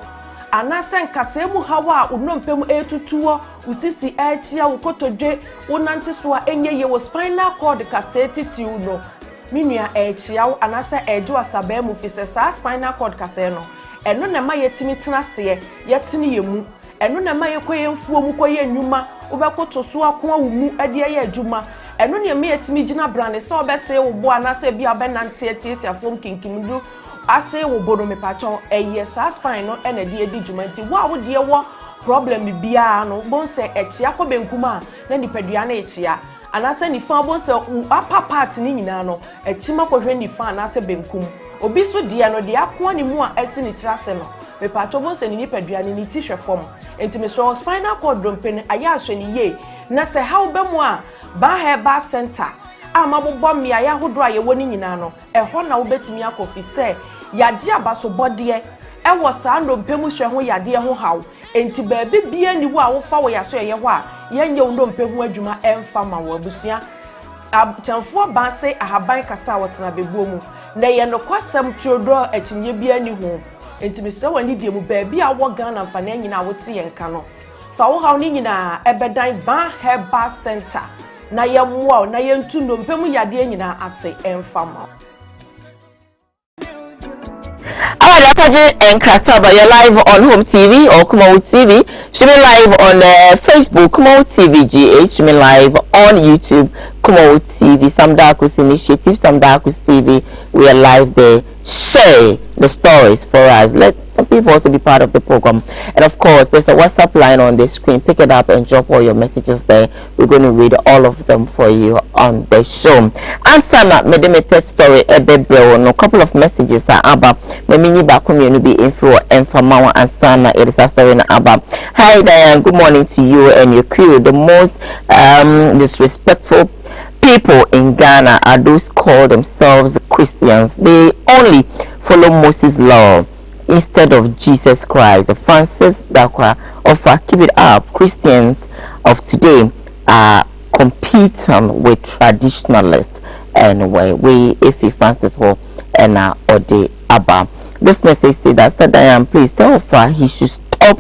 Speaker 1: anase nkase mu hawa unompem etutuo usisi echia ukotodwe unanti so a enyeye wo spinal cord kase titiu no minua echia anase ejo asaba mu fise sa spinal cord kase no eno na ma yetimi tena se yetini yemu eno na ma yekoye mfuo mu koye nnwuma ubekoto so akwa wo mu ade ye adwuma eno na ma yetimi gina brane so obese wo bo anase bia benante tietia fom kinkimdu ase wo bodo me pacho eye sa spine no ena de edi dwumanti wo de wo problem bia no bonse echia ko benkuma na nipadua na echia anase ni fa bonse upper part ni nyina no echima ko hwe ni fa anase benkum obi so de no de akwa ni mu a ese ni trase no me pacho bonse ni nipadua ni ti hwe fom entime so spinal cord dompen aya ahwe ni ye na se how be mu a ba herbal center amabobọ mmia ya hodo a ye woni nyina no eho na wo betimi akofi se yade abaso bode ewo saa ndompemu hwe ho yade ho haw enti baabi bia ni wo a wo fa wo yaso ye ho a yenye wo ndompemu adwuma emfa ma wo abusua chamfo ba se ahaban kasa wotena bebuo mu na ye no kwasam tuodo akinye bia ni ho enti me se wani die mu baabi a wo Ghana mfa na nyina wo te yenka no fa wo haw ni nyina ebedan ban herbal center na ye mwa na ye ntu ndompemu yade nyina ase emfa ma.
Speaker 6: And Krataba, you're live on Home TV or Koowaa TV. Streaming live on Facebook, Koowaa TV GH. Streaming live on YouTube, Koowaa TV. Samdakus Initiative, Samdakus TV. We are live there. Share the stories for us. Let some people also be part of the program. And of course, there's a WhatsApp line on the screen. Pick it up and drop all your messages there. We're going to read all of them for you on the show. Answer na medimate story a couple of messages are about Memini Bakumuni be info and Famawa and Sana. It is a story about. Hi Diane, good morning to you and your crew. The most disrespectful people in Ghana are those call themselves Christians. They only follow Moses' law instead of Jesus Christ. Francis Dakwa offer keep it up. Christians of today are competing with traditionalists. Anyway, if Francis Ho and Ode Abba. This message said that Diane, please tell Ofa he should stop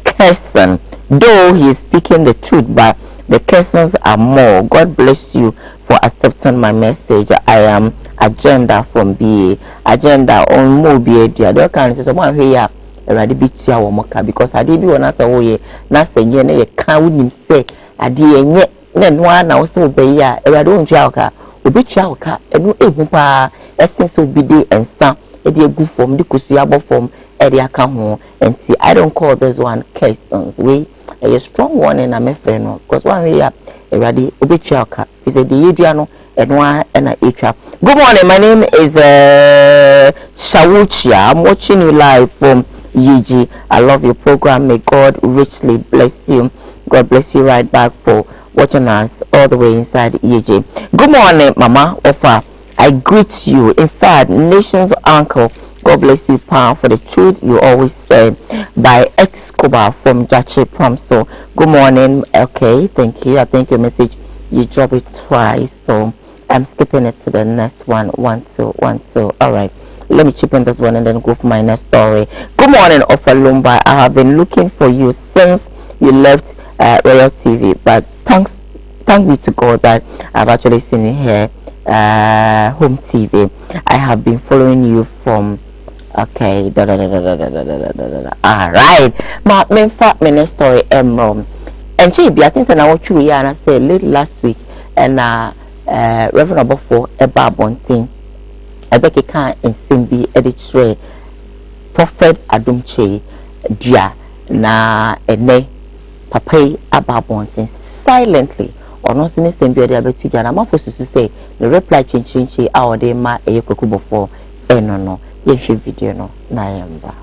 Speaker 6: cursing, though he is speaking the truth, but the cursings are more. God bless you for accepting my message. I am Agenda from BA. Agenda on more BA. The other kind of someone here already beat you our because I did be one as a way. Nasa ye can't him say I did yet. Then one also be ya. I don't joke. Obi chauka. And no ebupa. Essence will be day and some. a good form, the kusuabo form, area come and see. I don't call this one questions. We a strong one and I'm a friend because one way up already obichuaka is a diudiano and one and a etra. Good morning, my name is Shawuchia. I'm watching you live from UG. I love your program. May God richly bless you. God bless you right back for watching us all the way inside UG. Good morning, Mama Ofa. I greet you. In fact, nation's uncle. God bless you, Pa, for the truth you always say. By Ex-Koowaa from Jache Promso. Good morning. Okay, thank you. I think your message, you drop it twice. So I'm skipping it to the next one. 1, 2, 1, 2. All right. Let me chip in this one and then go for my next story. Good morning, Ofalumba. I have been looking for you since you left Royal TV. But thank be to God that I've actually seen you here, Home TV. I have been following you from... Okay, all right. My fact, my next story, and she be, I think, and I want you and I said late last week, and Reverend Abofo Eba Bontin, Ebeke Khan and Simbi editor, Prophet Adumche, Dia, na ene, Papai Aba Bontin, silently, or not seeing Simbi the Abetu, and I'm supposed to say the reply chinchi, our day, ma, a yokubo for, no. Yes, video no na yamba.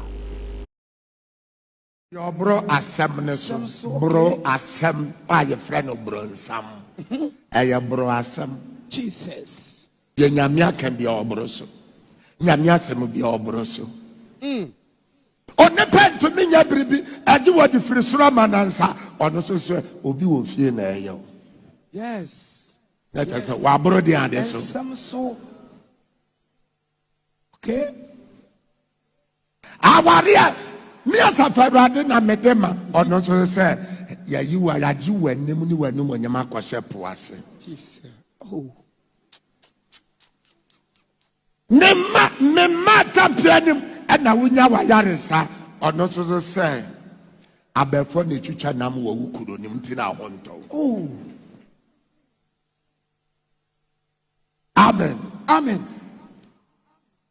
Speaker 5: Your bro asem bro asem pa your friend of bro nsam. Your bro asem Jesus. Ye nyamia can be your bro so. Nyamia sem be your bro so. On the pen to me yabribi adi wo di free sura manansa ono so obi wo fie na eyo. Yes. That is wa bro di ade so. Some so. Okay. Awaria me as a fabrade na medema ono so say ya yiwa ya jiwa nemu ni wanu monyama kwahye po ase Jesus oh nemma tapianim na wunya wa yaresa ono so say abefo na twitwa nam wo wukuro nim tina honto oh amen amen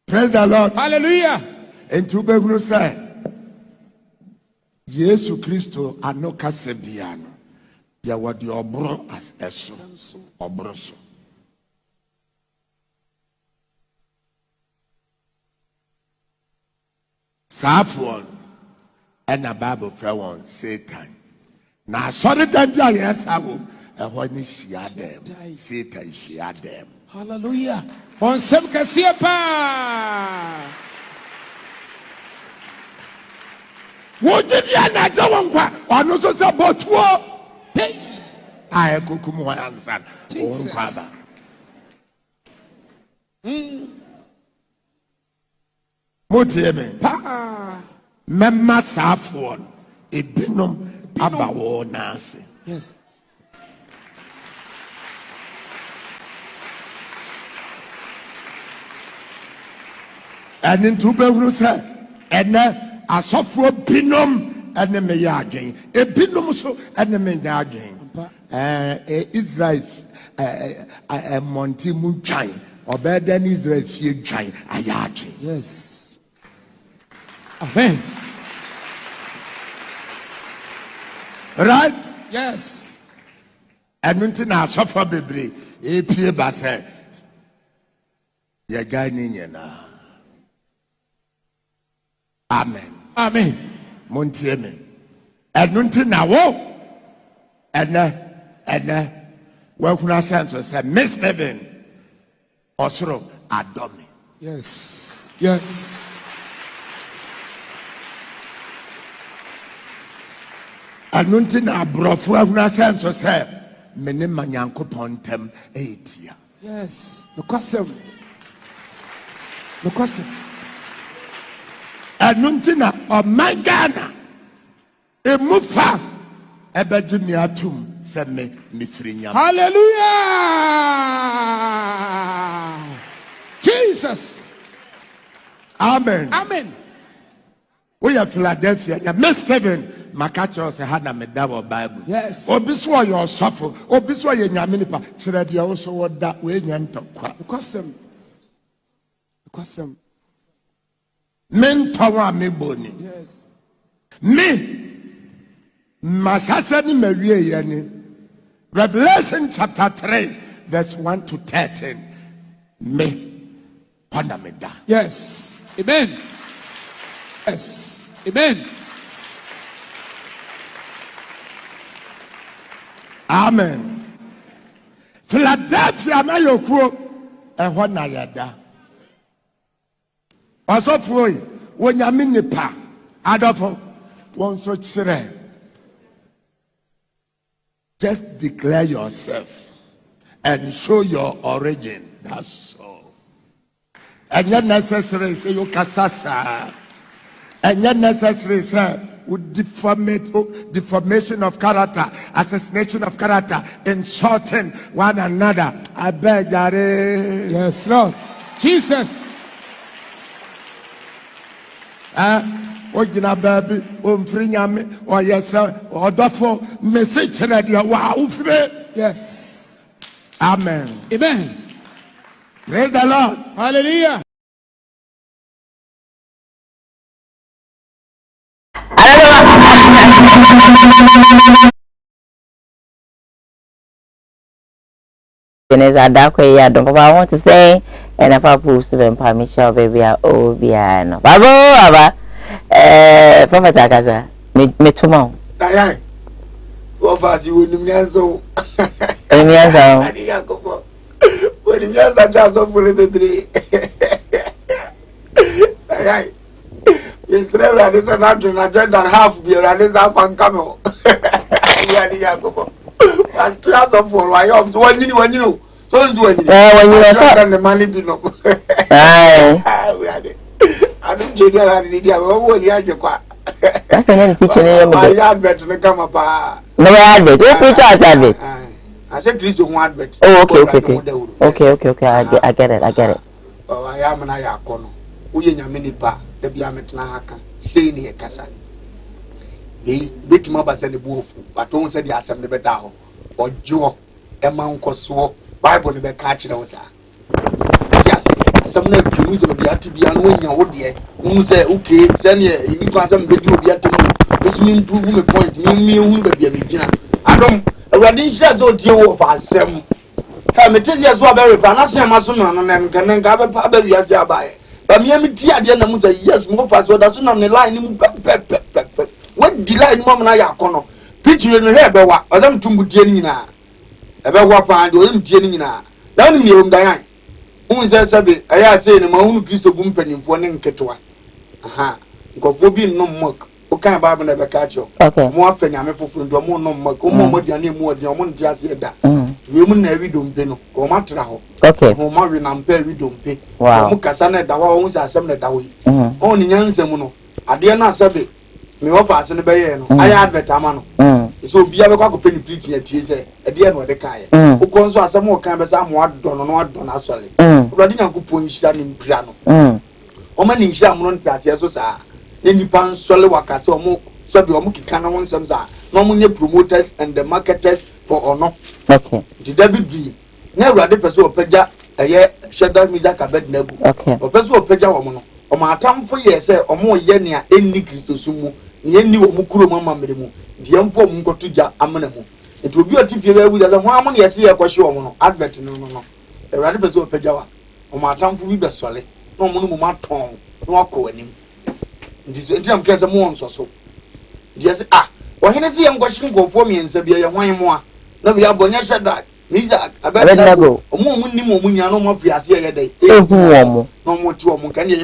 Speaker 5: praise the Lord hallelujah. And to be able to say, Yesu Christo anoka sebiano. Ya wadi obro as eso obroso. Safon and a Bible for Satan. Now sorry that yes I will. And when is she them? Satan she them. Hallelujah. On some kasiepa. What did you not go on? Or no, so about what? I could come on answer. Oh, Father. Motieme. Memma Safon. A binum about Nasi. Yes. And in two bedrooms, and asofo binom ene me ya adwen e binom so ene me ya adwen Israel monti mu twan obeda ni Israel fie twan aya adwen yes amen right yes enunti na asofo bebre e pie ba se ya ga ni nyena amen. Amen. Montieme. Enunti na wo. Ene. Well, kuna sense say Miss Heaven. Osoro adomi. Yes. Yes. Enunti na brofo kuna sense say mene manyanko pontem etia. Yes. Because Anuntina or Mangana a mufa ebejimiatum seme mifrinya. Hallelujah! Jesus. Amen. Amen. We are Philadelphia. You Miss Heaven. Makacho se hana medabo Bible. Yes. Obiswa your suffer. Obiswa ye nyaminipa. Chiredi also what that way nyantokwa. Because
Speaker 8: Mentor me boni. Yes. Me masasa ni mewie yani. Revelation chapter 3 verse 1 to 13. Me pandameda.
Speaker 9: Yes. Amen. Yes. Amen.
Speaker 8: Amen. Philadelphia na yokuo ehɔ na yɛda. Ɔsɔfo yi wonyame nipa adɔfo wɔn nso kyerɛ. Just declare yourself and show your origin. That's all. And not necessary say you kasasa. And not necessary say with deformation of character, assassination of character, insulting one another. I beg you.
Speaker 9: Yes, Lord. Jesus.
Speaker 8: Ojina baby, umfrinyame, or yes, or dofo, message wow.
Speaker 9: Yes.
Speaker 8: Amen.
Speaker 9: Amen.
Speaker 8: Praise the Lord.
Speaker 9: Hallelujah.
Speaker 6: But I want to say, and if I post them, Michelle, baby, oh, piano. Baba, Prophet Akaza, me tomorrow.
Speaker 3: Aye. What fast you wouldn't answer?
Speaker 6: I
Speaker 3: didn't go. When you answer, just for the baby. Aye. It's never this and agenda half beer and this half and camel. I didn't go. And class of four, I hope when you know. So when you are the money be no. I don't do that.
Speaker 6: that's an picture.
Speaker 3: I advert to come up.
Speaker 6: No advert. What picture is advert?
Speaker 3: I said, please don't want advert.
Speaker 6: Oh, okay. I get it.
Speaker 3: Oh, I am an ayacono. We in your mini bar, the Biametna Haka, saying here, Casa. They bit Mabas and the wolf, but don't say the assembly bedao or Joe, a monk or so, Bible never catch those. Yes, some news will be at to be unwilling, oh dear. Who say, okay, send you, you can't some bit will be at the which mean prove me point, me who will be a beginner. I don't, I didn't share so deal of us. Hermetias were very pronounced, Mason, and can then gather Pabby as you buy. But me and Tia Diana say, yes, more fast, so that's on the line. What delight, Mamma Yacono? Picture in the hair, or them to Mutinina. About what kind of him Tinina. Down in Diane. Who says, I say, my own Christo Bumpany for an Ketua. Aha, go for being no mock. What kind of Bible never catch you? Okay, more often I'm a fool to more no mock, more than you more than you want to say that. Women never don't pay no, go matraho. Okay, home marrying and pay, we don't pay. Wow, Mukasana, the ones are some that way. Only Yansemuno. I dare not say, me offer as in the bay. I advert Amano. So be a cock penny preaching at Tisa, at the end of the Kaya. Who consoles some more canvas, I'm what done actually. Radina could punish that in piano. Oman in Shamron Tiasosa, then you pan Solowaka, so more Sabi Canon Samsa, normally promoters and the marketers for honor. Okay, the David Dream. Never the person of Peja, a year Shadow Mizaka bed nebu. Okay, or person of Peja woman. O my time for years, or more yenia, any Christo Sumu, Yeni Mukuru Mamma Medimu, the young form got to Ja Amanemu. It will be a TV with a woman, yes, here, question, advert, no. The rather person of Pejawa, o my time for me best solid, no monument tongue, no coining. This is a case of months or so. Yes, what can I see? I'm questioning go for me and Sabia, why more? No, we are Bonya that. Mizak, I better go. A no more Fiasia day. No more to a monk, and you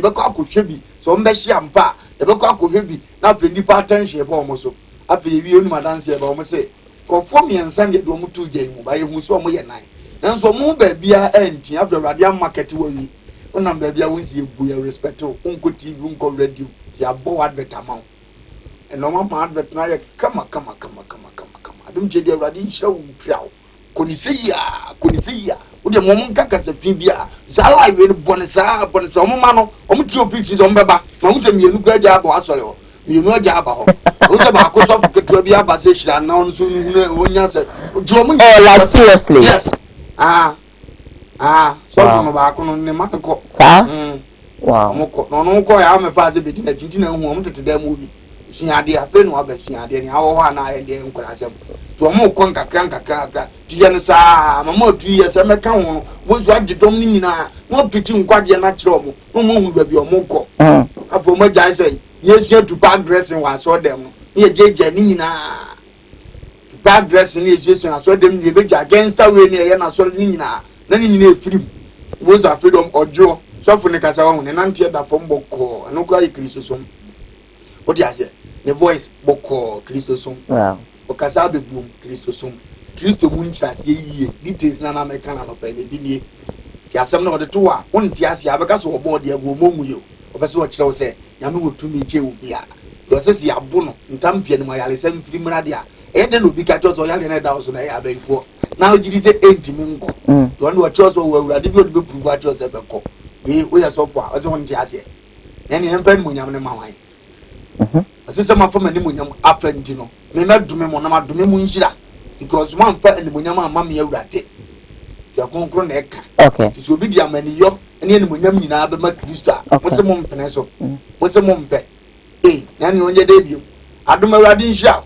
Speaker 3: should be some Beshampa, a book could be nothing departmentship almost. I feel you, Madame Seba, say, conform me and send it to 2 days by who saw me at night. And so more baby empty after Radian market way. When I'm baby, I will see you respect to Uncle TV, Uncle Radio, see a bow advert amount. And no one advert now, come. I don't tell you, Radin show proud. Kunisia, with the moment Kakas of Fibia, Zala will Bonesa, Mano, Omtio preaches on Baba, Mountain, you know, job or Asolo, you know, Jabba. Who's about Kosof Ketubia Basation, now soon, when you said, oh, like seriously, yes. So I'm about on the Manaco.
Speaker 6: Wow.
Speaker 2: No call ya me fa ze be tina tintina hu o mtete da mu bi suade afa no aba suade ni awo ho na ye de nkura asem to mo kon kakra ti ye ne sa mama 2 years e meka ho no bo so agedom ni nyina mo piti nkwade na kire omo mo hu ba bi omo ko afo mo jan say yesu to bag dressing wa so dem no ye jeje ni nyina to bag dressing ni yesu na so dem ni be ja against we ni ye na so ni nyina na ni nyina efirim wo za freedom ojo so for ne kasa ho ne nante da fom boko no kra ikrisosom what you say the voice boko kristosom
Speaker 6: Wow.
Speaker 2: o kasa be boom kristosom kristo mu nchase yiye details na American no pa ne binie ti asem na o de to a won ti ase abeka so obo de ago momu yo o be so o kire wo se nyame wo tumi tie wo bia yo se si abo no ntampie ne mo yale sem firi mrade a e de no bi ka cho so yale na da so na ya abaifo na o jiri se entimi nko to no o cho so wo awurade bi o de be prove a cho se be ko we are so far o so won ti ase na ne hemfa mu nyam ne mawan asese ma fa mani mu nyam afenti no me na dume mo na ma dume mu njira because man fa ani mu nyam ama me awurade to akonkro na eka
Speaker 6: Okay.
Speaker 2: so obi di amani yo ene ani mu nyam nyina be ma Kristo a mo se mo mpene so mo se mo mpe na ne onye de bio adom awurade njira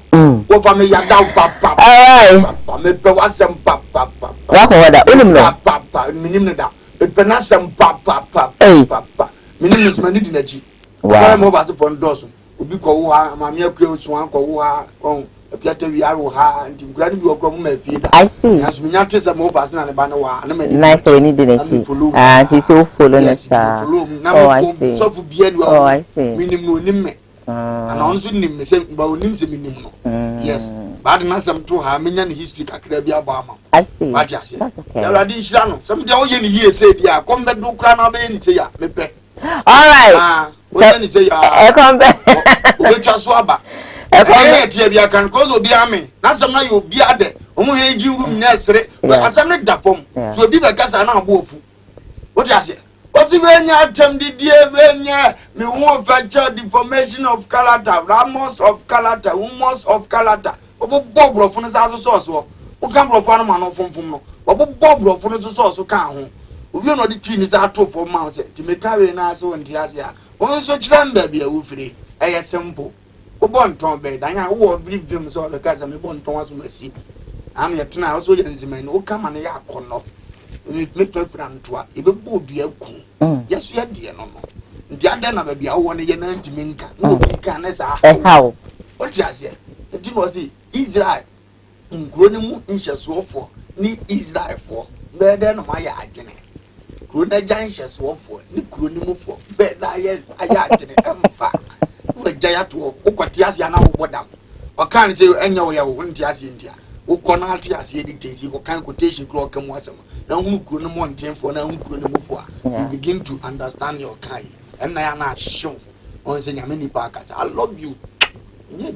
Speaker 2: wo fa me ya da papa papa me pe wasem papa
Speaker 6: Wa ko wada unim no
Speaker 2: papa minim ne da pe na sem papa papa minim ne zuma ni di na ji wa mo va se for ndoso obi ko wo ha ma me akwe so an ko wo ha on apiata wi aro ha nti gura ni bi okro mo ma fie da
Speaker 6: I see.
Speaker 2: na so nya tese mo va se na ne ba ne wa na ma ni
Speaker 6: Nice we need the chi. Ah, he so follow na sa. Oh, I see.
Speaker 2: So fu bia ni wa.
Speaker 6: Oh, I see.
Speaker 2: Minim no nim me. Ana on so nim me se ba onim se minim no. Yes. Ba de na sam to ha menya ne history kakra bi aba ama.
Speaker 6: I see.
Speaker 2: That's
Speaker 6: okay.
Speaker 2: Ya radi hira no sam de wo ye ni hie se dia kom be do kra na be ni se ya me pe.
Speaker 6: All right.
Speaker 2: What you say ya?
Speaker 6: Come back.
Speaker 2: Obe twa so aba. Eh tie bia kan ko zo bia me. Na sam na yo bia de. Omo he ji room na esere. Asam ne da fom. So obi be kasa na abo ofu. What you say? What's venya atem didie venya me won feature deformation of character, ramos of character, humors of character. Obo bobro funu sa so. O kan bro funu ma no fomfom no. Obo bobro funu so kan ho. Obi no di twin is ato for man say ti me ka we na so nti ase a won so kiran ba bia wo firi eye simple wo bon ton be dan ya wo firi vim so be ka say me bon ton aso masi am ye tena so ye nzimani wo kama na ya akono me fefra ntoa e be bodu aku yeso ye de no no nti ade na ba bia wo ne ye na ntimi nka no bi ka na sa
Speaker 6: how
Speaker 2: what ti ase nti no say Israel ngro ne mu nhyesoofo ni Israel fo be de no ma ya adwene Krona Jansha Swaford, Nikronimu, bed I ayat emfa. Who a jayato, Oquatiasiana Bodam. Or can't say any way I won't as India. O Conalti as editates, or can quotation clock and wasm. Now who couldn't want 10 for now who couldn't move for. You begin to understand your kind. And I am not sure. On saying many parkers, I love you. I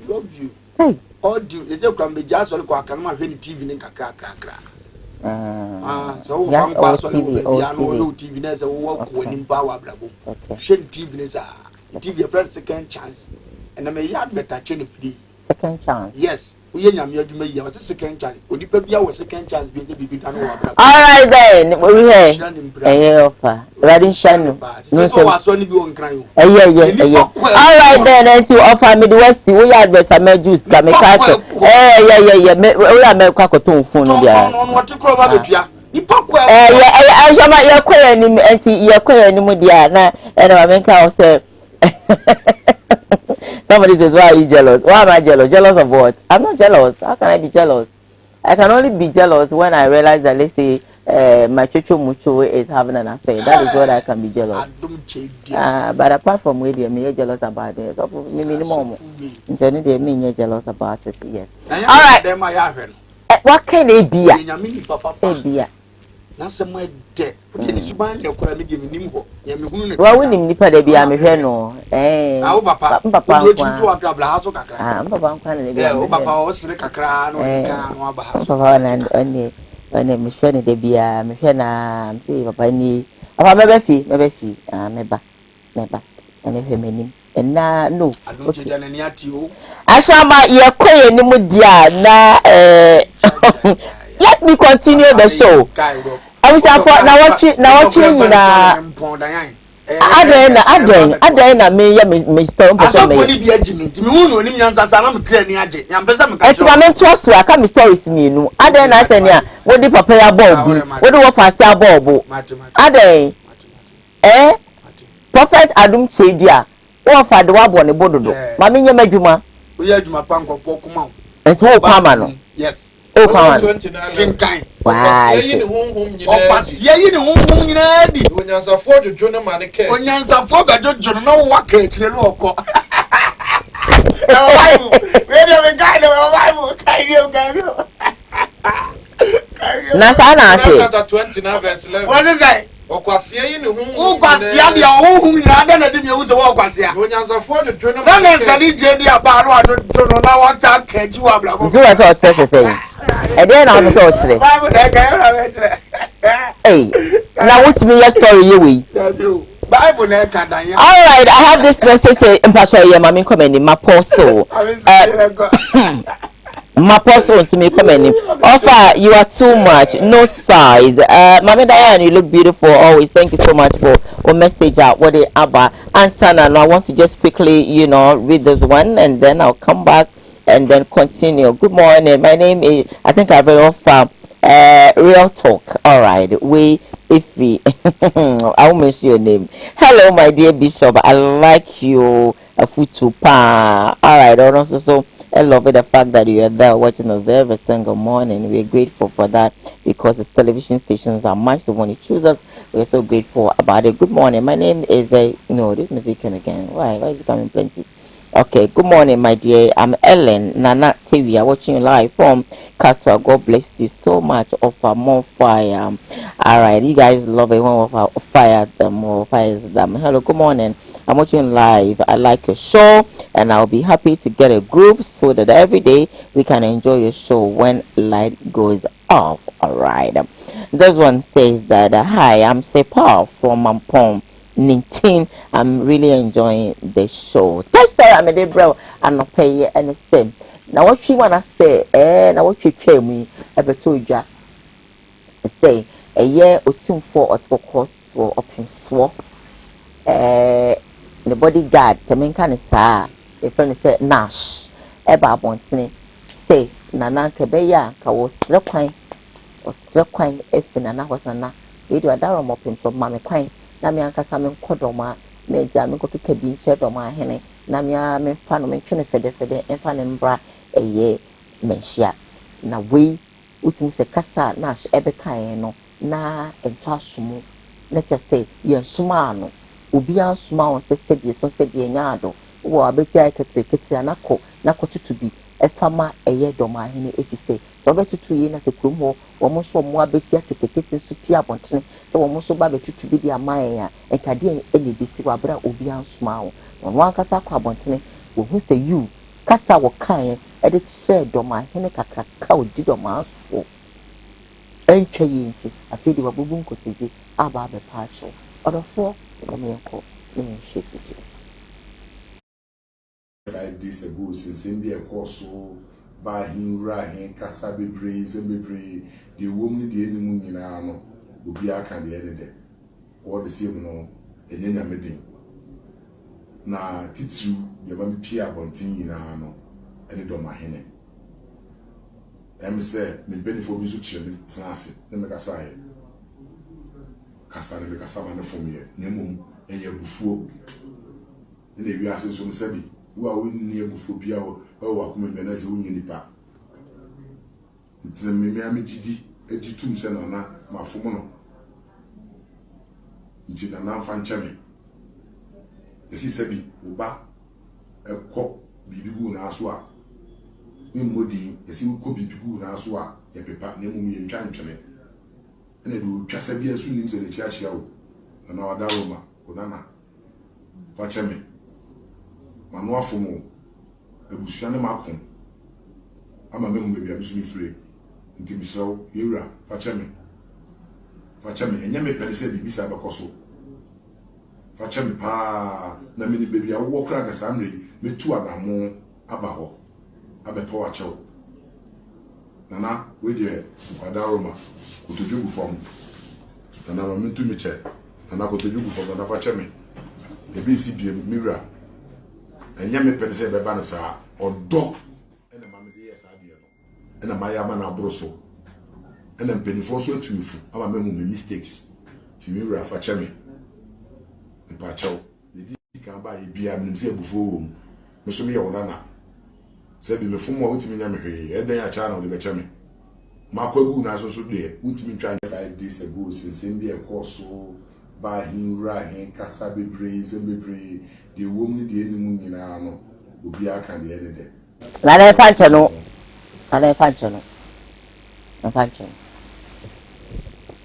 Speaker 2: love you. All do is a crumb just or quack and my TV in crack. So one pass on TV there's a walk winning power blabo. Shen TV is a TV friend second chance. And I may advert free.
Speaker 6: Second chance.
Speaker 2: Yes, we ain't was a second chance. Only baby was second chance be done.
Speaker 6: Alright then, we hear offer. Radin Shanu.
Speaker 2: So I saw you on crying.
Speaker 6: Yeah. Alright then, and to offer me the West, we advert my juice. Yeah. We are make a phone.
Speaker 2: What to call about ya?
Speaker 6: I shall not your query and see your query anymore, dear. And I make our say. Somebody says, why are you jealous? Why am I jealous? Jealous of what? I'm not jealous. How can I be jealous? I can only be jealous when I realize that, let's say, my Chocho Mucho is having an affair. That is what I can be jealous. But apart from where they are jealous about it, so minimum. They mean jealous about it, yes.
Speaker 2: Alright.
Speaker 6: What can it be?
Speaker 2: Na somewhere dead. But you ban your column give him ho.
Speaker 6: Well, we need to be a no.
Speaker 2: Our papa, go to a grab house of Cacra.
Speaker 6: Papa,
Speaker 2: Papa was a cacra,
Speaker 6: and only when I'm showing the beer, Michena, see Papa ni. Our maybe fee, never, and if him and now no.
Speaker 2: I don't see any at you.
Speaker 6: I saw my ear quay any more dear. Let me continue the show. I for now watching Aden na me ya me story person me.
Speaker 2: Asofo ni bi agiment me hu no nim nyansa sa na me kra ni age. Nyampesa me ka.
Speaker 6: Etima me trust we aka me stories me nu. Aden na say nia wo di papa ya bob. Wo di wo fast ya bob. Aden Prophet Adum Chedua wo fa de wa bo ne bododo. Ma me nyam adwuma.
Speaker 2: Wo ya adwuma pa nkofo kuma.
Speaker 6: Enti wo pa ma no.
Speaker 2: Yes.
Speaker 6: O pa.
Speaker 2: Kinkan.
Speaker 6: Why?
Speaker 2: Opasia yi ni honhom nyina di.
Speaker 7: Onyansafo djojo na ma ne ke.
Speaker 2: Onyansafo gajojo no wo waka ekire no okọ. We dey we guy no Bible. Kai.
Speaker 6: Na sa na ate.
Speaker 7: Chapter 20 na verse 11.
Speaker 2: What is that?
Speaker 7: Okwasia yi ni honhom.
Speaker 2: Okwasia dia honhom nyina da na di me wo se wo okwasia.
Speaker 7: Onyansafo djojo na ma ne
Speaker 2: na
Speaker 7: ke.
Speaker 2: nsani je di aba no adjo no na wa ta kaji wa bla bo.
Speaker 6: Do what so say. E dey na so chire.
Speaker 2: Bible dey kai na we chire.
Speaker 6: Hey, now what's me your story you we?
Speaker 2: Bible na ka dan ya.
Speaker 6: All right, I have this message say impatwa ye mama come in my apostle. My apostle to me come in. Offer you are too much, no size. Mama Diane, you look beautiful always. Thank you so much for a message out what they about. And Sana, I want to just quickly, read this one and then I'll come back and then continue. Good morning. My name is I think I very often real talk. All right, if we I'll mention your name. Hello my dear Bishop, I like you a futu pa. All right, also I love the fact that you are there watching us every single morning. We're grateful for that because the television stations are much, so when you choose us, we're so grateful about it. Good morning, my name is this music came again. Why is it coming plenty? Okay, good morning, my dear. I'm Ellen Nana TV. I'm watching you live from Kaswa. God bless you so much. Offer more fire. All right, you guys love it when offer fire, the more fires them. Hello, good morning. I'm watching live. I like your show, and I'll be happy to get a group so that every day we can enjoy your show when light goes off. All right. This one says that hi, I'm Sepa from Mampong. 19. I'm really enjoying the show. That's story I'm a bro and not pay any same. Now what you wanna say, now what you tell me ever told ya say a year or two for course for option swap. The bodyguard, some kind of sa, a friend said Nash, Eba Bontini, say Nana Kebeya, was Srequine or Srequine if Nana was Nana. We do a darum option from Mammy Quine. Na me ankasa me nkodoma na eja me kokeka bi nche doma hene na me fa no me twene fede enfa ne mbra eye menhia na we utim se kasa na ebekan no na ento asomo na chese ye soma no obi asoma won se sebie so sebie nyaado wo abeti aikete anako na kotutu bi efama eye doma hene efise so obetutu yi na se kromo wo mo so mo abeti akete su pia bontene so wo mo so ba betutu bi di amaye ya enkade ene bi si wabra obi ansoma wo no ankasa kwa bontene wo hu se you kasa wo kan e de share doma hene kakraka odi doma aso entwa yi nti afedi wabubu nkotobi aba be paacho odofo wo me enko ne nhwefiti
Speaker 10: 5 days ago since be a course by him right kasa bebre the woman the enimu nyina no obi aka de ene de all the same no enyanya medin na titru ye ba pia bontin nyina no ene do mahene em say me benefo bi so chire me transe ne me kasa ye kasa ne me kasa ma ne fom ye ne mum enye bufuo ne wi ase so me sabi wo a wonni ebufuo bia wo akoma me na se wonni nipa ntene me me amegidi editum se na mafom no ntina na mfa ncheme esi sabi uba ekọ bibigu na aso a ni modi esi ko bibigu na aso a ye pepa na emu ye ntwa ntweme ene do twasa bia su nim se ne chiachia wo na wada roma onana fa cheme manu afomo ebusua ne makon ama mehu bebi abisu ni free nti bisaw yewura fa cheme enye me pede se bibi sa bakoso fa cheme pa na mini bebi awo kra ga samre metu agamo aba ho abeto wa chew nana we de kwada roma kutujugu form and I'm a min to me check, and I go to you for another chemi. The BCB mirror, and Yami Penny said, Banasa, or dog, and a mammy, yes, I did, and a Mayamana broso, and then Penny for so to you, I'm a man who made mistakes. To mirror for chemi. The pacho, the D can buy a beer and say before, Missumia or Nana. Said be before more ultimately, and then a channel the Bechami. Marco Gunas also there, ultimately trying 5 days ago, since India Corso, by him, Rahin, Kasabi Praise, and be pray, the woman the enemy in Arno will be a candy any day.
Speaker 6: I functional.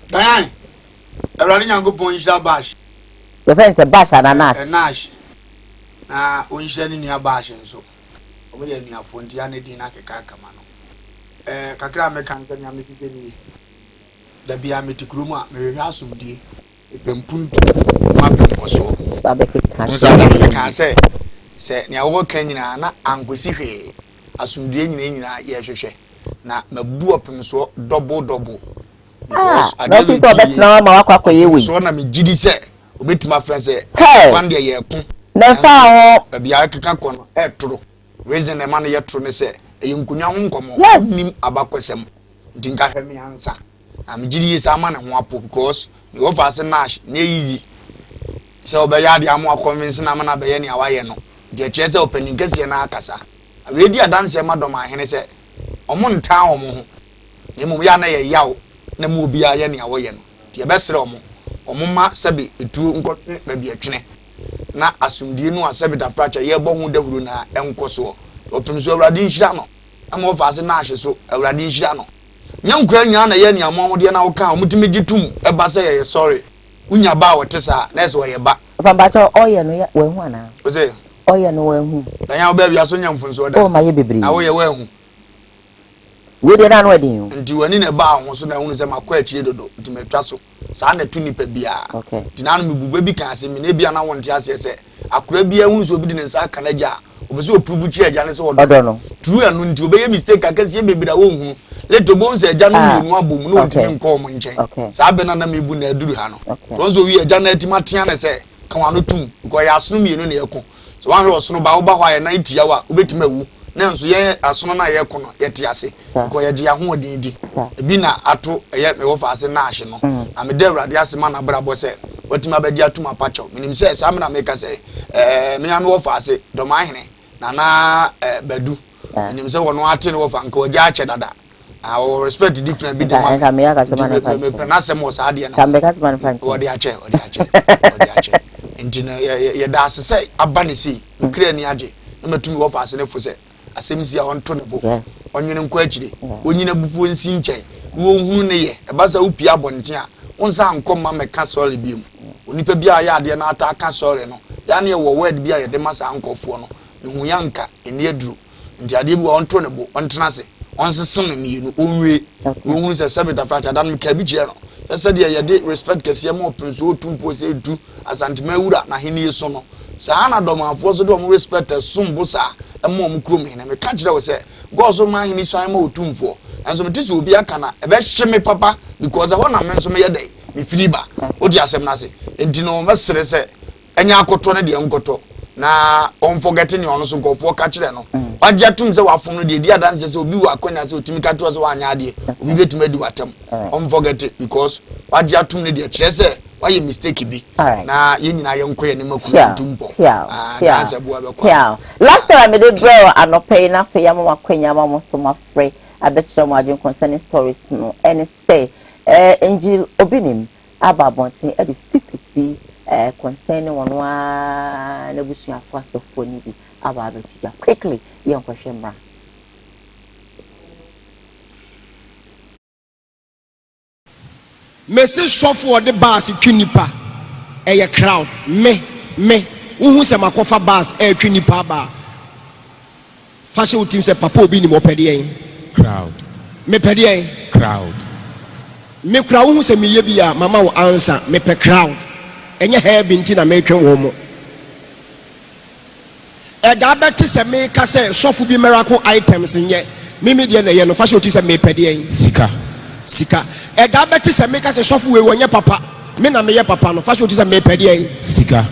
Speaker 11: Diane, a running young point bash.
Speaker 6: The fence the bash and a nash. When you send in your bash and so. We are near Fontiana Dinaka Camano. Kakra mechanical Yamiki. The Biamitikruma, Mary Hasum D. Pempuntu, Mapping for so. Can say, near work Kenya, and Gusife, as soon as yes, now, my boo up him so double. Because I don't think so. That's now my aqua. So, I'm a giddy say, with my friends say, one day, never a biaka true. Raising the money yet true, say, a young Kunyam come, yes, about question. Didn't I have me answer? I'm giddy as a man and wapo because you offer us a nash, easy. So, Bayadi, I'm more convinced I'm not by any Hawaiian. The chess opening gets in Akasa. A radio dancer, Madame, and I said, Omon town, Nemuana yaw, Nemubia Yanni Hawaiian. The best romo, Omuma Sabi, the two maybe a chine. Na assumed you know a sabita fracture, ye bon de Runa, and Coso, open so Radin Shano. I'm off as a nash, so a Radin Shano. Young Craniana Yanni, a moment, and I'll come, Mutimiditum, a basse, sorry. Unya bow Tessa, that's why you're back. From Bato, oh, yeah, no, when one. Was it? Oh, yeah, no, when now, baby, I saw young from so. Oh, my baby, now we are we did not wedding you. And you were in a bar, was soon as I'm a question to make tassel. Sand a tuni per beer. Okay. Dinami baby can say, maybe I want to say, I could be a woman's obedience. I can aja. Was you prove chair, Janice or Dono. True and when to be a mistake, I can see baby the womb. Let the bones say, January, one boom, no time common chain. Okay. Sabana me buna duhano. Also, we are Janet Martiana say, come on, two, because I assume you know. So one was no Bauba and 90 hour, wait me. Now, so yeah, as soon as I come, yet yasi, because I dear who did Bina ato a yet me offer as a national. I'm a dear radias man, a brabo say, what my bedia to my patcho. Meaning says, I'm gonna make us say, me am offer as a domaine, Nana bedu, and himself one watching of Uncle Jachada. I will respect the different bit of my Penasem was Adian, can make us manufacture or the chair or the chair. And you does say, Abanisi, clear Niaji, number 2 of us and if we say. Asemsia on tonable on your quetchy when you before in Sinche who nay a baza upia bontia on some come mamma castle beam when you be a yard and attack castle no Daniel will wed be a demas uncle for no Yanka in near drew and the idea on tonable on transit once a son of me in only who is a sabbath of fracture than Cabijano. I said, yeah, did respect Cassiamo Prince 2 as Antimeura Nahini Sono. Sana doma force do mo respect sumbosa emom krome na me ka kire we say go so man hini so am otumfo enso me tisi obi aka na e be hye me papa because I want na so me yedai me firiba odi asem na se enti no mesere se enya akoto na de enkoto na on forgetting you on so go for ka kire no wagya tum se wafom no de di adanse se obi wa akonya se otimi ka to se wa anya ade obi betimi adi watam on forget it because wagya tum ne de kire se why you mistake be na yenyina yenkoye ne makuru tumpo last time I made a bro and no pay na fe yama makwenya mama so mafre abetro mo adwen concerning stories no and say angel obinim ababontin e the secret be concerning one na busua afaso foni bi ababetija quickly yenkohwe mra
Speaker 9: Message shop for the bus twinipa a crowd me who say makofa bus twinipa ba fashion team say papa obi ni mo pede crowd me pede crowd me crowd who say me ye bia mama wo answer me pe crowd enye hair binti na me twen wo mo e da bet say me ka say shop bi miracle items nye me de na ye no fashion team say me pede sika da beti se make se sofu we wonye papa me na me ye papa no fa so ti se me pede ai sika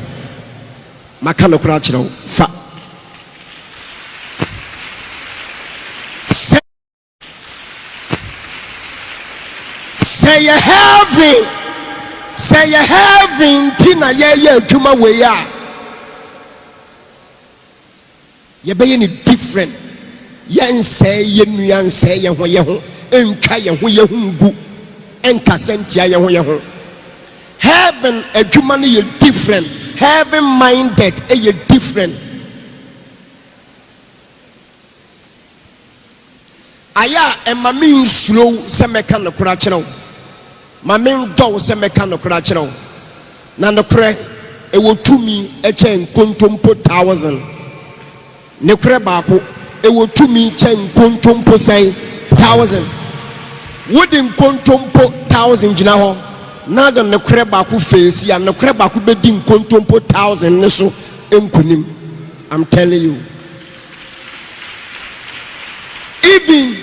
Speaker 9: maka no kura kire fa say you having tina ye adwuma we ya ye be ni different yen say ye nuan say ye ho enka ye ho ngu enka sentia ye ho heaven adwuma no ye different heaven minded ye different aya emami nsuro se meka no kura kire Mamin do se meka no kura kire na no kure e wotumi e chen kontompo 1000 ne kure baako e wotumi chen kontompo say 1000 wodin kontompo 1000 gina ho na do ne kure baako face ya ne kure baako be din kontompo 1000 ne so enkunim. I'm telling you, even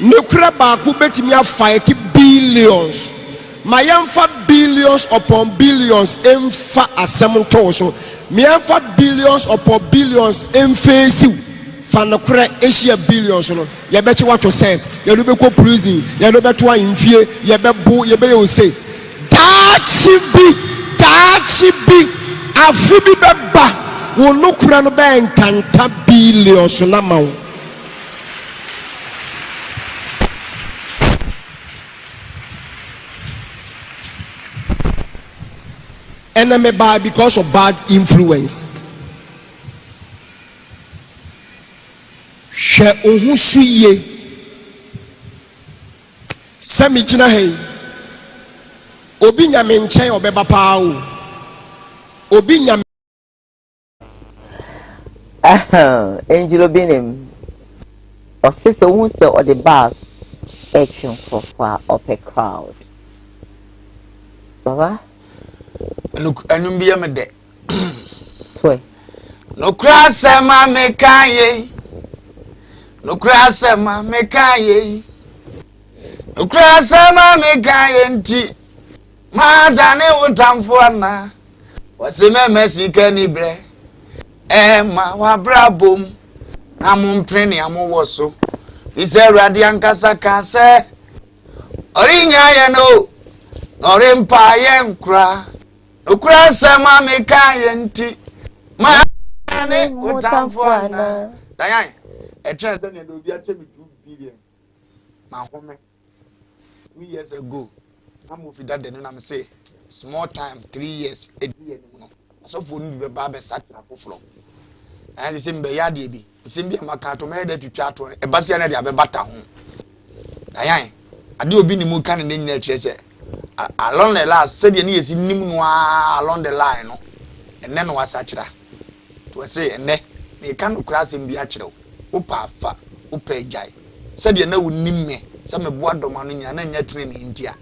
Speaker 9: ne kure baako betimi afight billions. Mayamfa billions upon billions emfa asemto so miamfa billions upon billions emfesi fanokre asia billions no ye be chi what to sense ye do be ko prison ye do be to infie ye be bo ye be you say that be afu bi beba wo nokura no be enkanta billions na mawo. Enemy bad because of bad influence. She ohusuye sami jina hey obi nyame nchen obeba pa o obi nyame
Speaker 6: Angelo Binim or sister who say or the bus action for far up a crowd. Baba
Speaker 3: Look, and be a mede.
Speaker 6: Toy.
Speaker 3: No crass, ma mekaye. No crass, ma mekaye. No crass, ma mekaye. Ma dane utam for na. Was a messy canibre. Ma wa brabum. Amum penny, amu waso. This a radiant casaka say. Orinya, no. Or empire cry. Ukra sama mekaye ma ne utamfana dayan a chance that you be at 2 billion ma home 2 years ago I'm moving that then I'm say small time 3 years a year no so for you be ba be satra foforo and say mbe ya de bi say bi makato me da twitwa to e basia na de abebata ho dayan ade obi ni mu kan ne nyina kire say along the last said you see nim no along the line no and then was achira to say and me can cross him be achira wo pa fa wo pa jai said you na wonim me say me boa doma no nya na nya training ntia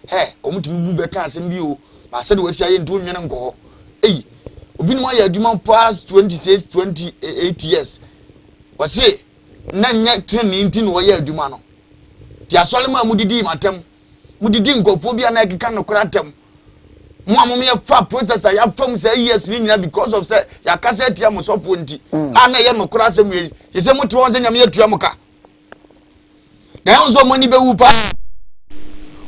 Speaker 3: he omutumi bu be kan asem bi o ba said we see aye nto nwene nko ei obi no ya aduma past 26 28 years we say na nya training nti no we ya aduma no ti asole ma mudidi matem mudidi nkofobia na ekeka no kratem mo amome ya fa processor ya fam say years ni nyina because of say ya cassette ya mosofo nti ana ye no kra asem ye se mutu won nyame yatua muka na yonzo moni be wupa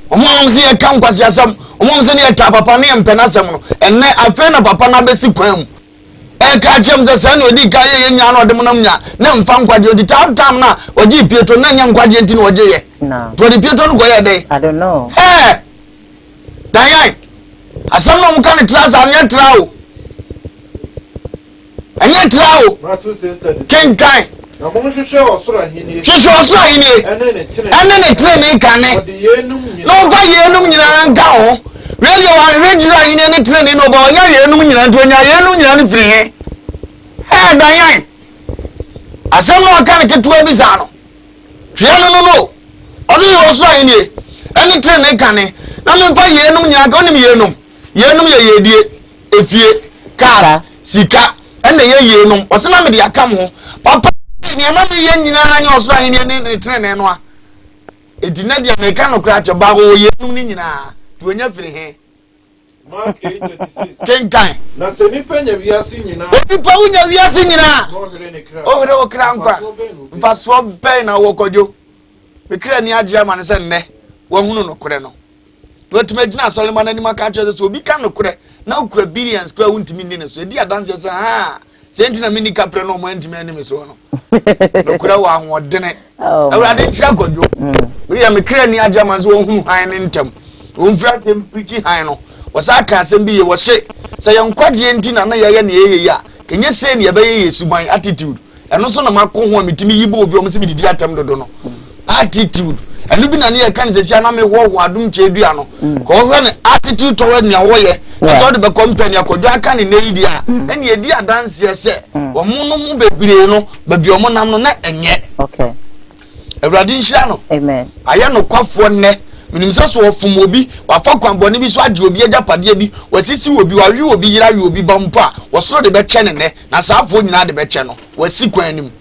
Speaker 3: omom se ye kan kwase asem omom se ne ya ta papa ne empena asem no enne afa na papa na besi kwam e ka chem se se na odi ka ye nya na odem nam nya na mfa nkwade odi tam na odi pieto na nya nkwade nti na oje ye
Speaker 6: no
Speaker 3: to di pieto no go ye dey
Speaker 6: I don't know
Speaker 3: dayan asam no mka ne trasa anya trao anya trao
Speaker 7: Matthew 6:30
Speaker 3: kenkan
Speaker 7: na mo hwehwe osoro ahini
Speaker 3: ene ne trene kane no va yenum nyina nka ho radio wa radio ahini ne trene no ba onya yenum nyina nto onya yenum nyina ne firi he dayan asam no ka ne ketua bi sa no hwe no odu yo osoro ahini ene trene kane na me va yenum nyina ka onim yenum ye yedie efie cars sika ene ye yenum osena me de akam ho papa ni ama me ye nyina anya osoro ahini ne trene no a edina dia me kan no kra che ba o ye num ni nyina to nya firi he
Speaker 7: Mark 8:36
Speaker 3: kenkan
Speaker 7: na se nipa nya wiase nyina
Speaker 3: nipa unya wiase nyina
Speaker 7: no hwere ne kra
Speaker 3: o hwere o kra nkwa mfaso ben na wo kodwo me kra ni agye ama ne se nne wo hunu no kore no wetuma gina Solomon na nima ka che so obi kan no kore na okura billions kra wuntimi ni ne so edi adanse se ha se ntina mini kapre no mo ntimi ani me so no no kura wa hodene awurade nchira kodwo we ya me kra ni agye ama so wo hunu han ne ntem wo mfra se mpichi han no wasa ka asem bi ye wo hye se ye nkwadie ntina na ye ne ye ya kenye se ne ye be ye suban attitude eno so na makọ ho amitimi yibo obi o mo se bi didi atam dodo no attitude enu bi na ne ye kan se sia na me ho adum chedua no ko hwe ne attitude toward ne wo ye so de be company akodwa aka ne na yidi a ene edi adanse se wo mo no mu bebire no babi o mo nam no na enye
Speaker 6: okay
Speaker 3: Awurade nhira no
Speaker 6: amen
Speaker 3: aye no kwafo ne minim se so ofum obi wafa kwanbone bi so ade obi agapade bi wasisi obi wawe obi yira we obi bampo a wosoro de be che ne na saafo nyina de be che no wasi kwan anim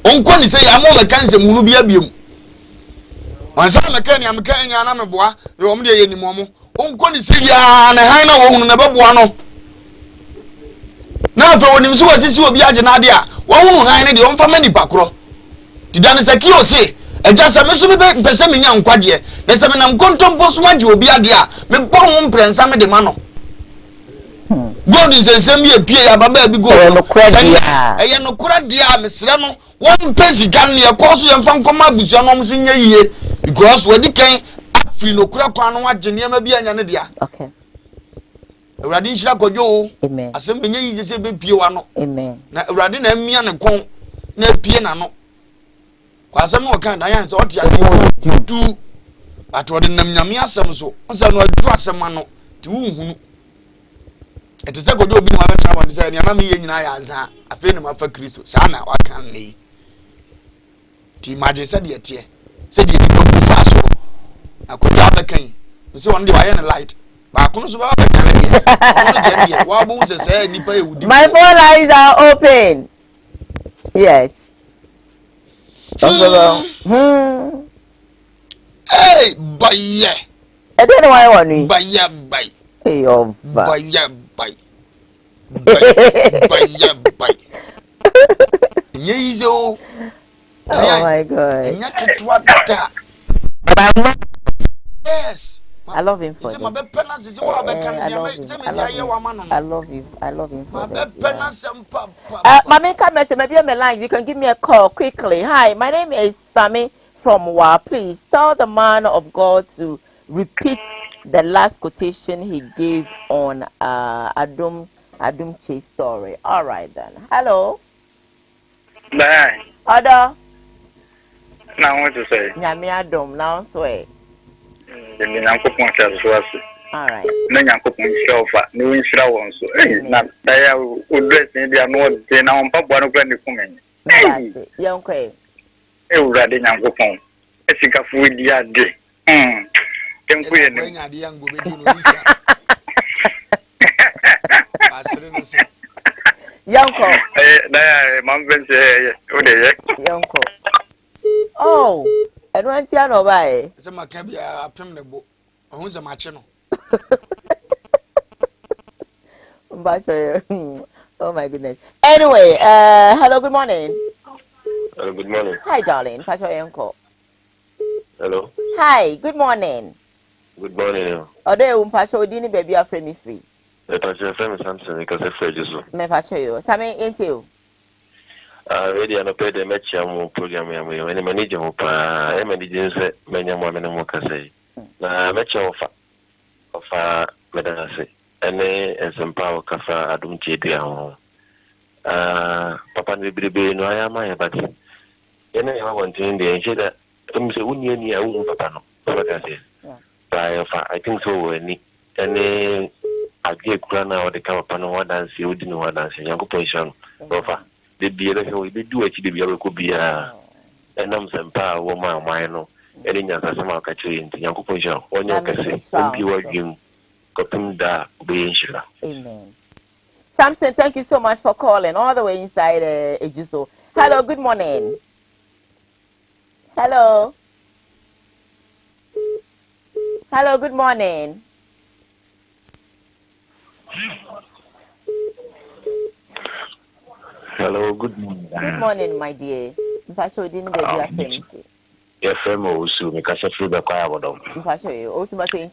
Speaker 3: onko ni se ya mo mekanse munu bi abiem wansa mekani amekani nya na meboa yo om de ye nim omo onko ni se ya na han na wo hunu na beboa no na afa onim so wasisi obi age na ade a wo hunu han ne de omfa mani pakro didane se ki o se eja se me so be pese me nya nkwaje na se me nam kontompo so maje obi ade a me bon mprensa me de ma no God is ensem ye pie ya baba bi go eye no kura dia me sere no won pesi gan ne ekoso ye mfa nkoma abusia no mse nya yiye because we di kan afri no kura kwa no agye ne ma bi anya ne dia
Speaker 6: okay
Speaker 3: Awurade nhira kodwo
Speaker 6: amen
Speaker 3: asem nya yiye se be pie wa no
Speaker 6: amen
Speaker 3: na Awurade na amia ne kon na pie na no kwa asem no kan dan yan se oti asem tu atode nam nyame asem so onse no adu asem ano ti wu hunu etese kodwo obi no abetra won se ne na me ye nyina ya ansa afi ne mafa Kristo sa na wakan ne ti imagine se de tie se de ni ko fa so akodwo abekan se won de wa ye ne light ba kono so ba abekan ne wa bo se nipa e wudi
Speaker 6: my phone lines are open yes
Speaker 3: hey baye
Speaker 6: e dey no why one
Speaker 3: baye baye
Speaker 6: hey over
Speaker 3: baye baye baye nye izo
Speaker 6: oh my god
Speaker 3: nya kitwa data
Speaker 6: but I'm not
Speaker 3: yes
Speaker 6: I love him for
Speaker 3: that.
Speaker 6: I love him for that.
Speaker 3: Mami,
Speaker 6: come and maybe on my line. You can give me a call quickly. Hi, my name is Sammy from Wa. Please tell the man of God to repeat the last quotation he gave on Adum Chase story. All right then. Hello.
Speaker 12: Bye.
Speaker 6: Other.
Speaker 12: Now what to say?
Speaker 6: Nyami Adum now swear. All right.
Speaker 12: Na nyankopon shofa ni win shira won so na da ya o dress ni dia no de na on pa bo no kra ni kumen
Speaker 6: yanko e
Speaker 12: urade nyankopon esika fu di ade tempo ye ni
Speaker 6: yanko
Speaker 12: da ya man ben se o de ye
Speaker 6: yanko oh enu antia no ba e
Speaker 3: se maka bia apem ne bo ohun se mache no
Speaker 6: oh my goodness. Anyway, hello, good morning.
Speaker 13: Hello, good morning.
Speaker 6: Hi, darling. Pacho Yanko.
Speaker 13: Hello.
Speaker 6: Hi, good morning.
Speaker 13: Good morning.
Speaker 6: Ode Pacho dini baby afre me free.
Speaker 13: Pacho frame something because I feel just.
Speaker 6: Me Pacho yo. Same into.
Speaker 13: Ready and pay the match program ya mwe ni manager mo pa manager se menya mo amene mo kase. Na match ofa medana se. Ene esempa kafa adum chedua ho papa ne bibe no ayama ya bati ene ya wantin de encheda se unye ni ya wu papa no papa kase ba fa I think so ni ene age kura na o de ka papa no wadanse odi no wadanse yankopon shan ofa de biere he o be du achi de biere ko bia enam sempa wo ma amai no ene nya sasema ka chiri nti yankopon shan onye kase obi wa gwem.
Speaker 6: Amen. Samson, thank you so much for calling all the way inside Ejuso. Hello, good morning. Hello. Hello, good morning.
Speaker 13: Hello, good morning.
Speaker 6: Good morning, my dear. Mpasho didn't baby afem.
Speaker 13: FM osu me kasa free be kwaya bodom.
Speaker 6: Mpasho yo osu ba 20.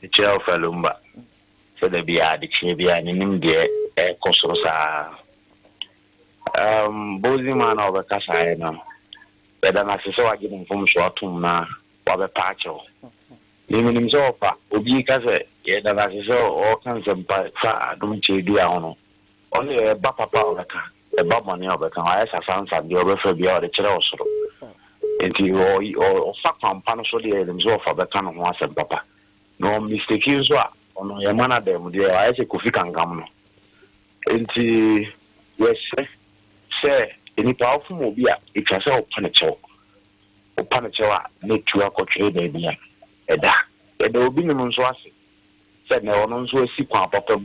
Speaker 13: Echi alfa lumba. So there be a de bia nim de e kosoro sa. Bozi man over kasa e no. Beda na se so agi mfom so atum na wa be paacho. Nim so fa obi kasa ye da na se so o kan sempa fa dum chedu a hono. Only a papa obeka a money obeka I sansa the obefa bia the chere osoro enti o fakam pano so de them so fa beka no ho asem papa no mistake you so ono ye mana dem de I say kofi kangam no enti yes say any powerful obi a it say o panicho a na tu akotwe na bia eda obi nim so ase say na ono so asi kwa papa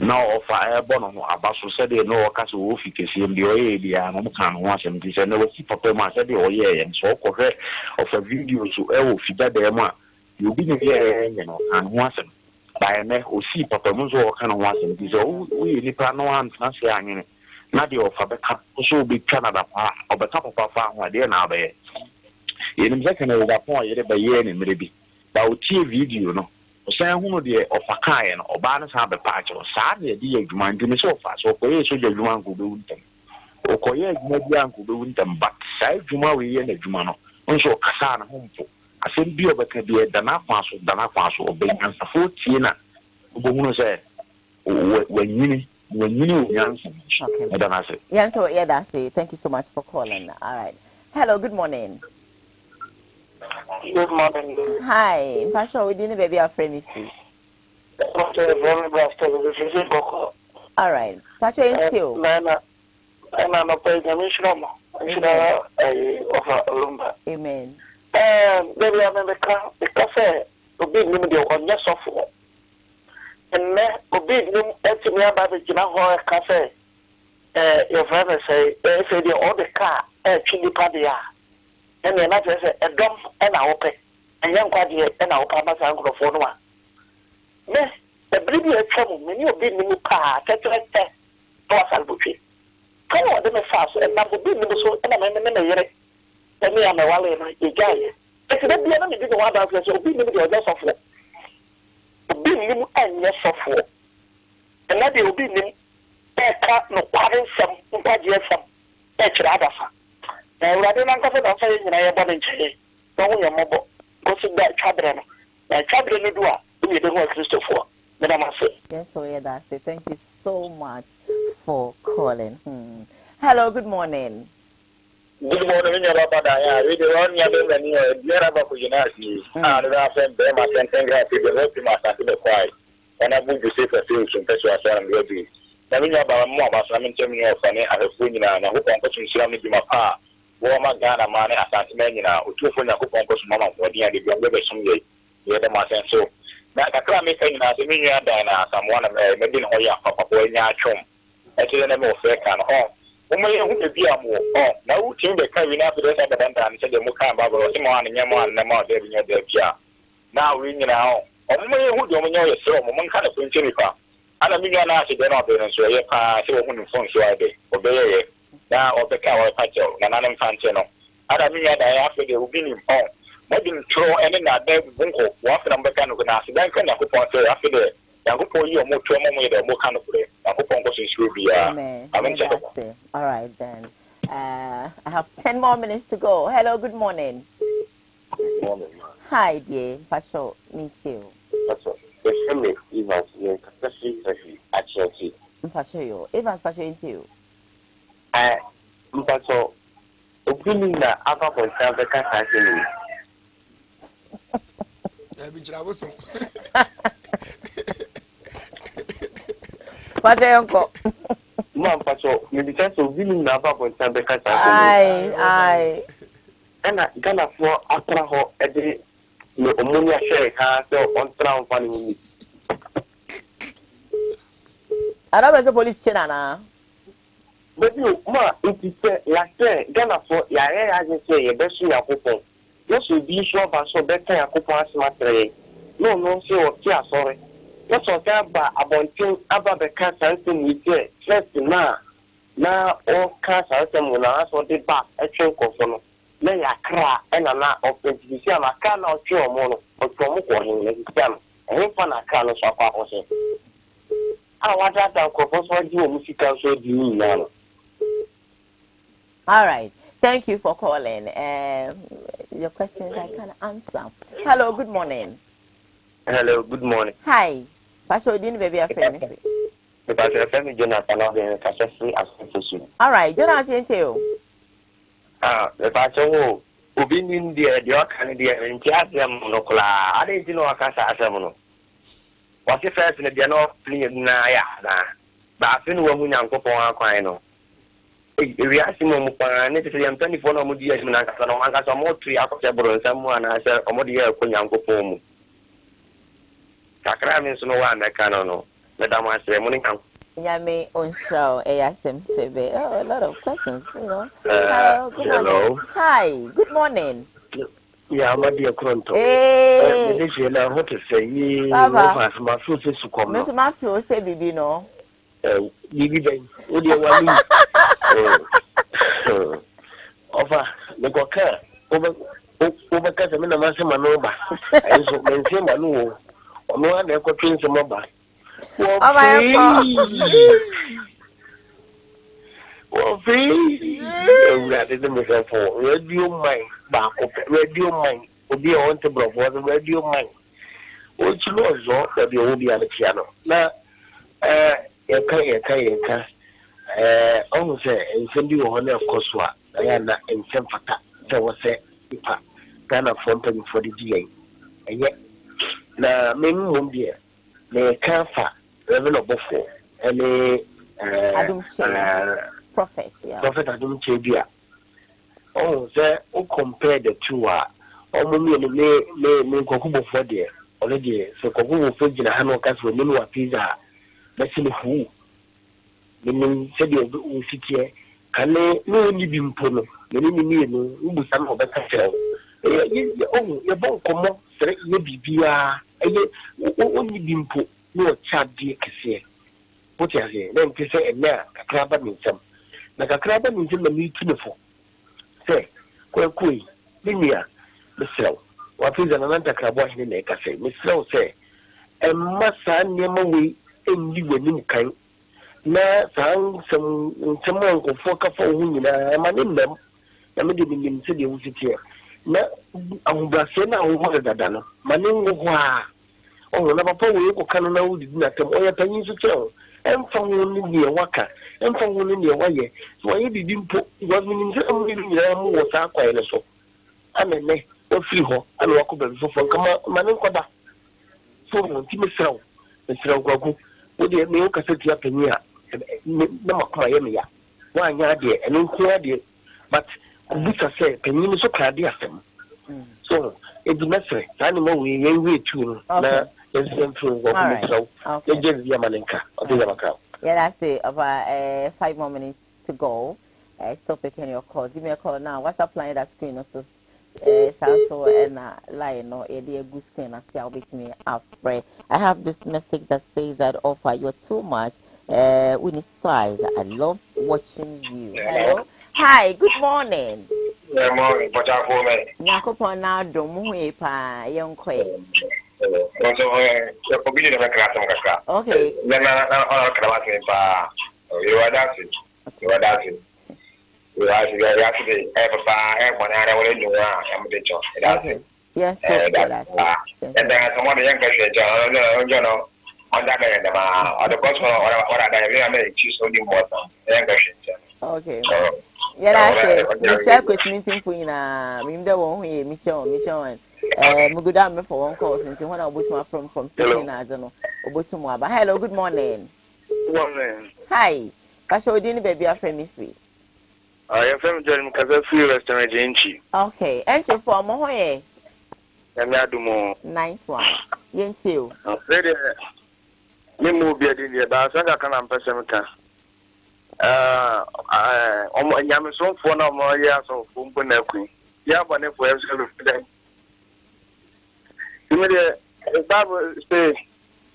Speaker 13: no of fire bono abaso said no case wo fikesi mbi oye bia no kan ho asem ti say no si papa ma said oye yen so kohwe of a video so e wo fida dem a you bi ne ye no kan ho asem ba me o si papa mu so kan ho asem ti say we ni pa no an na se anyene na de of abeka so bi Canada pa obeka papa fa ho de na be ye nim se kan e da pon ye de be ye ni mrebi ba o tie video no say who the of a kind or banners have a patch or sad the idea of man to so fast or for so the one could do them or Koya Median could do them, but side Juma we and the Jumano also Kasana home for. I said, be over can be a Dana Faso or Bang and Safo Tina. Who said, when you answer, I don't answer.
Speaker 6: Yes, so yeah, that's it. Thank you so much for calling. All right. Hello, good morning.
Speaker 14: Good morning.
Speaker 6: Hi, Mpasho, we didn't baby our friend. All right. Mpasho, it's you.
Speaker 14: I'm not paying the mission of Lumba.
Speaker 6: Amen.
Speaker 14: Baby, I'm in the cafe to be limited on your software. And then to be limited me about the Jina cafe. Your father say, if you all the car, chili padia. And then I say a dump and I open, and young quaddy and I open my uncle for one. Miss, the previous trouble, many of the new car, test, Albuchi. Come on, the fast, and not the big so, and I'm in a year. Tell me I'm a wally and a guy. If you don't be enemy, didn't want to so be limited or just software. Be him and your software. And that will be him, a cat no padding some, some, extra. Rather than go saying in a bonnet, don't your mobile, go to that cabin. My cabin, you do you don't want Christopher. Then I must say,
Speaker 6: yes, so yeah, that's it. Thank you so much for calling. Hello, good morning.
Speaker 14: Good morning, your Papa. We do on your name and you're about to unite me. And I sent them a sentence to the hope master to the quiet. And I moved to say for things from Pessoa and Ready. Now, we know about more about some interview of funny as a food, and I hope I'm putting some into my car. Woma Ghana man assassination na utufo na kupon ko sumama wodi ade bi ngbe sumye ye de ma senso na kakra me kan na se me nua dan na samwa na me din ho ya papa boy nya atwom e tele na me o fe kan ho mo ye hu be bia mo na wu tin be kan wi na so de sa da dan se de mo kan ba bo se mo an nya mo an na mo de bi nya de bia na wi nyina ho mo ye hu de mo nya ye se mo man kan so ntini pa ana me nua na se de na be no so ye pa se wo hu ni fon so ade obeye na obeka wa pacho na nanem fante no ada mi ya da ya fe de obi ni mo din tro ene na da bunko wa fe na mbeka no na se dan kan ya ko ponte ya fe de ya ko po yi o mo tro mo ye de mo kan no kure ya ko ponko so sure bi ya amen check.
Speaker 6: All right then. I have 10 more minutes to go. Hello, good morning.
Speaker 14: Good morning, ma.
Speaker 6: Hi, dear. Pacho, meet you.
Speaker 14: Pacho, the family Evans in Catholic actually.
Speaker 6: Pacho yo. Evans Pacho into you.
Speaker 14: Mpacho, opinion na ava for self can happen.
Speaker 6: Pacho yonko.
Speaker 14: Man, Pacho, me because opinion na ava for self can happen.
Speaker 6: Aye.
Speaker 14: Ena Ghana for after ho ede no omonia share ka so on town fani mi.
Speaker 6: Ara be police station na.
Speaker 14: But you, ma, it is like Ghana for Yaya say, a best in your coupon.
Speaker 15: Yes, will be sure about so better a couple of matter. No, see, sorry. Yes, or that about the cast and we get first now all cast out them when I saw the back a chunk of them. Then I cry and I'm not open to the same. I cannot show a mono or promoting next time. And if I can't shop up or say, I want that uncle for you, musical so do you now.
Speaker 6: All right. Thank you for calling. Your questions I can answer. Hello, good morning.
Speaker 15: Hello, good morning.
Speaker 6: Hi. Pastor Odin, baby, a friend.
Speaker 15: Because your family Jonathan of the Cassette Association.
Speaker 6: All right, Jonathan, you.
Speaker 15: The Pastor who been in the Canadian and Tiasiam Monocola. I didn't know a Casa Asamono. What's the first in the Diano playing Naya? But I think we're young couple are crying. We asked him necessarily 24 no years and I got some more tree after someone I said, Omodia Kunyanko Pomo. Sakra means no one I can't know. Madame was saying, Monica.
Speaker 6: Yame on show, ASM TV. Oh, a lot of questions, you know.
Speaker 15: Hello,
Speaker 6: good morning. Hi, good morning.
Speaker 15: Yeah, my dear Cronto.
Speaker 6: Hey,
Speaker 15: this is what to say.
Speaker 6: Baba,
Speaker 15: my food is to come.
Speaker 6: Mr. Matthew, say, baby, no.
Speaker 15: What do you want? Over the cocker over Casamina Manova. I so maintain my no one ever trains a mobile. Well, free. That is the message for radio mind. Back up radio mind. Would be on the block was a radio mind. What you know, that you will be on the piano. Now, Yaka. Almost and send you honor of course what I am not in some fata. There was a Ghana fountain for the DA. And yet, now, maybe one dear, they can't fat, level of before, and
Speaker 6: prophet, yeah.
Speaker 15: Prophet Adam Chabia. Oh, there, compare the two are. Almost me Kokubo for dear, already, so Kokubo for Jina Hanokas with Nino Pizza. Let's see who. Meaning, said you sit here, can they no only be impono, many who was some of the catcher. Oh, your bone come up, say, you be only be impo, no chat dear Cassia. What you say, then to say, and now a crab means some. Like a crab means in the meat for. Say, Quay, Linia, the cell. What is another crab washing in the cafe? Miss Slow say, and Massa near my way, and you were new kind. Na some someone go focus for who na manim them na me de nim se de wusitie na ahubase na ho dada no manim go ha o na papa we ko kan na wudi na tem o ya tanyi so kire emfa ho ni ne waka emfa ho ni ne waye so ye didi mpo was nim se am ni na mu wo sa kwai le so amene o fi ho ana wako be so fo kama manim koda so mo ti me sraw kwaku wo de me o kaseti apani a na makoma ye me ya wa anya de eno nko de but kubusa say panyin so krade asem so e di mesre tani mo we tu na yes through what we throw ye je via malenka o de maka
Speaker 6: yeah, that's it. About 5 more minutes to go. Still picking your calls. Give me a call now. WhatsApp line that screen also Sanso and line no a good screen and see how bit me afraid. I have this message that says that offer you're too much. Winnie size. I love watching you. Hello. Hi, good morning.
Speaker 14: Good morning, but I for me.
Speaker 6: Nyakopo na domu pa yonkwe. Okay.
Speaker 14: Then I can pa. You are dancing. You are dancing. You actually have a bar, everyone I will do. I'm the job. That's
Speaker 6: yes,
Speaker 14: and then someone young person, you know, on that end, or the person or I may choose only more young person.
Speaker 6: Okay. Yeah, that's it. The check was meeting for you now. Remember one way, Michelle. Muguda for one call since when I was my from Sydney, I don't know. But hello, good morning.
Speaker 14: Good morning.
Speaker 6: Hi. Pastor Odin, baby, a friend me free.
Speaker 14: I am from Jeremy because free restaurant Jenchi.
Speaker 6: Okay, and you for more. Nice one. Yentil.
Speaker 14: Me move be in the bus. I can't person. Nyame so for no more years of Bumbunaki. Yeah, but if we have them. The Bible says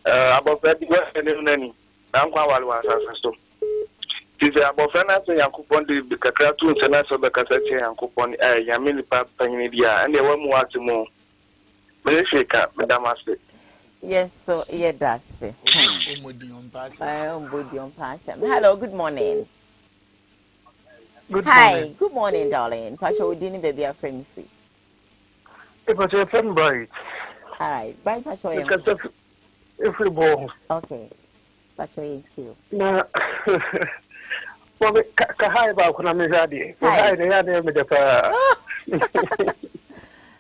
Speaker 14: about that, and I'm going to Is about finance and coupon the Kakratu International Bacasati and coupon Yamini Papa India, and they were more to more. Malaysia, Madame Aspect.
Speaker 4: Yes, so yeah, that's it. Hello, good morning.
Speaker 14: Good
Speaker 4: Hi,
Speaker 14: morning.
Speaker 4: good morning, darling. Pasha, we didn't baby a friend free.
Speaker 14: It was a friend bright.
Speaker 4: All right, bye, Pasha.
Speaker 14: If we go.
Speaker 4: Okay, Pasha, you too.
Speaker 14: No. Well, hi about Kunamizadi. Hi, they had them with the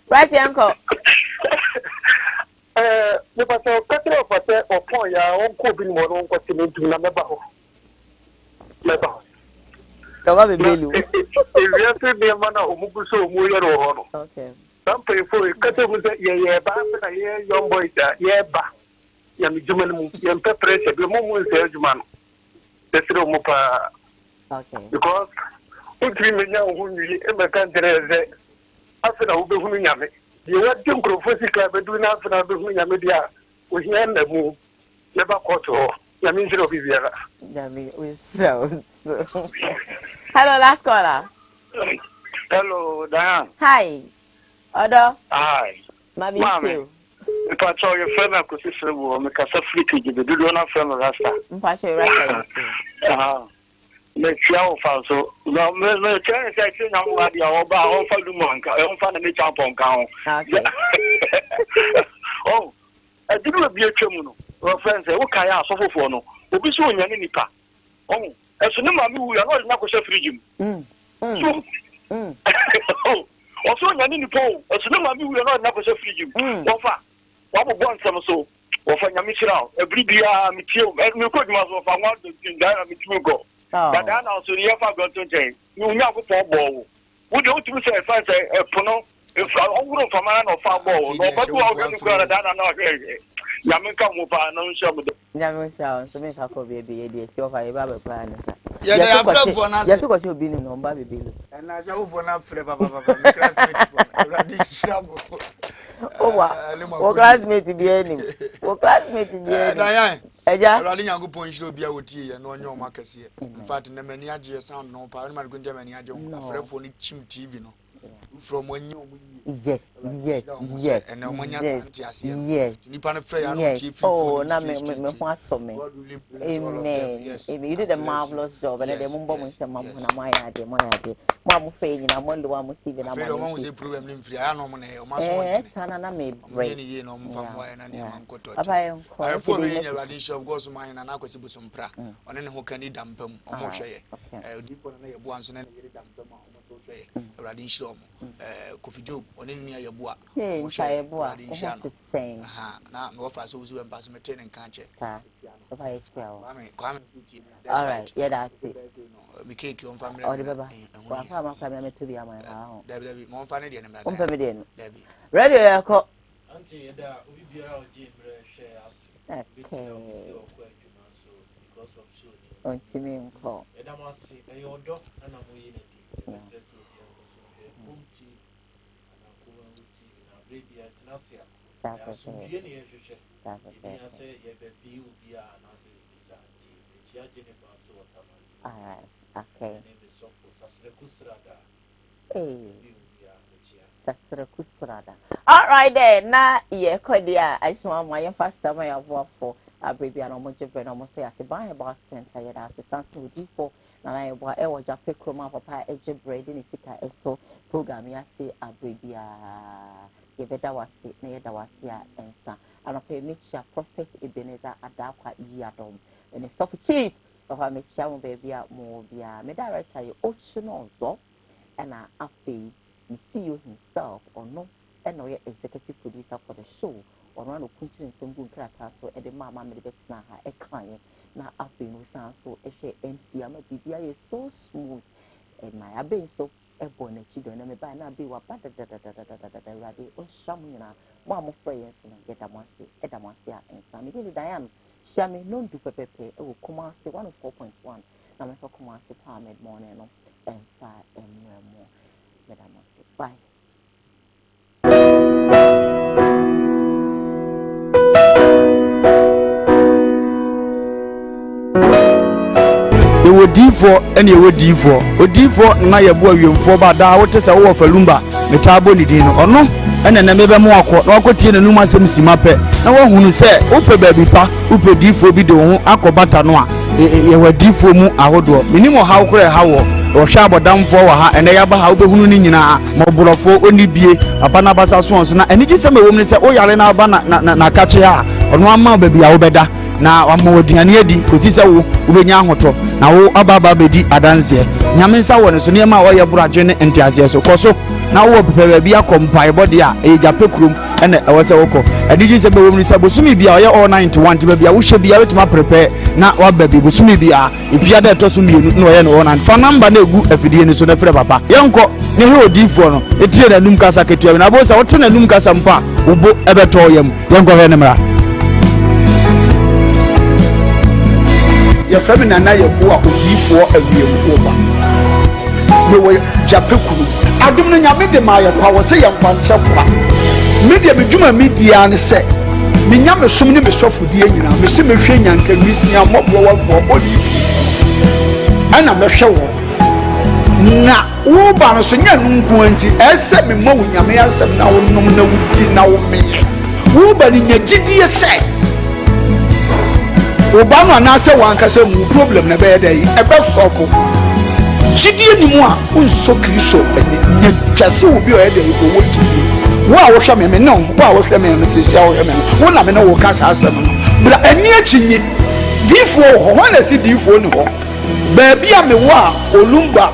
Speaker 4: Right, uncle.
Speaker 14: The pastor cut off at the point, ya own coping one on continue to Namabaho.
Speaker 4: Come on, baby.
Speaker 14: If you have to be a man of Muguso, Muyo.
Speaker 4: Okay.
Speaker 14: Some people cut off with a back, a young boy, ba. Yam Juman, Yam Pepper, the moment is man. That's the Mupa.
Speaker 4: Okay.
Speaker 14: Because who dream now who you ever can't after the Ubunami. You have to go for the club, but do not for the Media. We hear the move. Never caught her. Yamin of Viviana.
Speaker 4: Yami, we so. Hello, last caller.
Speaker 14: Hello, Diane.
Speaker 4: Hi. Odo.
Speaker 14: Hi.
Speaker 4: Mami.
Speaker 14: If I saw your friend, I could see some make us a flicky. You do not friend of Rasta.
Speaker 4: Mpashe Rasta.
Speaker 14: Make your so no, me tell you, I'm going to over all for the monk. I don't find any champ on count. Oh, I didn't be a chum. Our friends say, okay, I suffer for no. We'll be soon, Yanipa. Oh, as soon as we are not going to free him. Oh, also, Yanipo, as soon as we are not going to free him. Offer. What want some so? Offer Yamishra, a Bribia, Mitchell, and you could must offer one to Mitchell go. But then also the ever got to change. You know, for ball. Would you say if I say a pono, if I would from man or far ball, no, but you are going to go that and not here. Yamika Mupa, no show.
Speaker 4: Yamisha, so make a copy baby, the silver a baby plan.
Speaker 3: Yes,
Speaker 4: what you've been in on baby bill.
Speaker 3: And I shall for not flavor, classmate.
Speaker 4: Oh, classmate be any. Oh, classmate be any.
Speaker 3: Eja Rally Yango Point should be out here and on your market here. In fact, in the many sound no power, I'm going to many a phone chim TV no. From when you
Speaker 4: yes. And
Speaker 3: no one yes. Nipan Frey,
Speaker 4: oh, now me what to me. Amen. You did a marvelous job, and the Mumbo was a mamma, my idea, Mamma Fay, and I'm one with TV. And I'm always a problem in free. I know money or my son, and I may break any no from why and I'm got to. I have 4 million of goes mine and I could see some pra on any who can eat them or more share. Deep on a once and then dump them Radin Shom, Coffee Job, on any your bois. Radin Shan. Now, no offers who and pass maintain and can't check. All right, yeah, that's it.
Speaker 3: We cake on family.
Speaker 4: Oh, the baby. I'm coming to be a man.
Speaker 3: Debbie, more funny than
Speaker 4: Debbie. Ready, Echo.
Speaker 7: Auntie, that we be out Jim shares.
Speaker 4: Okay.
Speaker 7: Because of so.
Speaker 4: On Timmy call.
Speaker 7: And I must say, your dog and I'm waiting.
Speaker 4: All right then, now yeah, Kodia, I saw my first time I have worked for a baby and almost a almost say I say buy a bus center, yeah, assistance to D4. Na I wa e waja pekroma papa eje bread ni sika eso program ya se abrebia ye beda wase na ye da wase a ensa anope mixture prophet Ebenezer adakwa yi adom ene soft chief of a mixture mo baby a mo bia me director ye ochuno zo na afi the CEO himself or no and no executive producer for the show or no kunchi nsengbu krata so e de mama me de betina ha e kan na afi no san so ehwe MC ama bibia ye so smooth and my abe so e bona chido na me ba na be wa ba da rade o shamu nyina mo am frɛ yɛn so no ye da mwase e da mwase a ensa me de Diane Shami no do pepepe e wo Kumasi 104.1 na me fa Kumasi pa mid morning no and fa emmo me da mwase bye
Speaker 2: odifo ene ye odifo na ye bo awiemfo ba da wote se wo falumba metabo ni din no ono ene na mebe mo akọ na wakotie na num asem sima pe na wahunu se upe baabi pa upe difo bi de ho akobata no a ye wadifo mu ahodo minimo hawo kore hawo o hwa abodamfo wa ha ene ya ba ha obehunu ni nyina moborofo oni bie aba na basa so na eni gise me wom ni se o yare na aba na kache ha ono ama baabi a wo beda na wama waduane adi kosi se wo ubenya ahoto na wo ababa bedi adanse nyame nsa wo ne so ne ma wo ye buraje ne entiase so koso na wo pepe bia kompai body a e jape krum ene e wo se woko adiji se be wo ni se bosumi bia ye all 91 te bia wo hye bia wetima prepare na wa baby bosumi bia ifia da to so mienu na wo ye no one fa number na egu afidie ni so na frɛ papa yenko ne he odifo no etire na num kasa ketua na bo se wo te na num kasa mpa ubo ebeto yam yenko he ne mra
Speaker 3: ya fami na ye bo a odifo awiemfo ba me wo jape kuru adum no nyame de ma ye kwa wo se ye mfa nche kwa media medwuma media ne se me nyame som ne me sofodie nyina me se me hwe nyanka nwisia mobro wafo bodi ana me hwe wo na wo ba no so nya nunku anti ese me ma wo nyame asem na wo nom na wudi na wo meye wo ba ni nya gidie se oba no na se wan ka se mu problem na be dey e be sofo gidie ni mu a unso kristo ene nya twase obi o e dey go wo gidie wo a wo hwe me no wo a wo hwe me sisi a wo hwe me wo na me no wo ka sa asem no bra ani achinyi difo ho ho na si difo ni ho ba bia me wo a olumba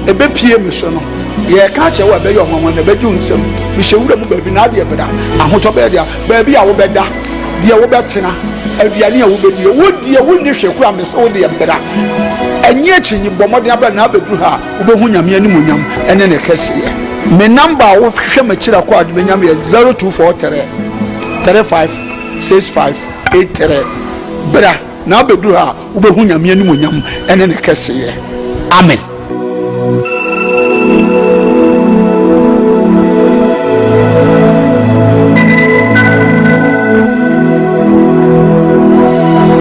Speaker 3: ebe pie me so no ye ka che wo be yo mo na be ju nsem me hewura mu ba bi na de beda ahoto be dia ba bia wo beda de wo betena aduane a wo bedi wo die wo ni hweku a me so wo de beda ani achinyi bomode aba na abeduru ha wo be hu nyame animu nyam ene ne kese me number wo hwe ma kira kwa de nyam ye 0243 356583 bra na abeduru ha wo be hu nyame animu nyam ene ne kese amen.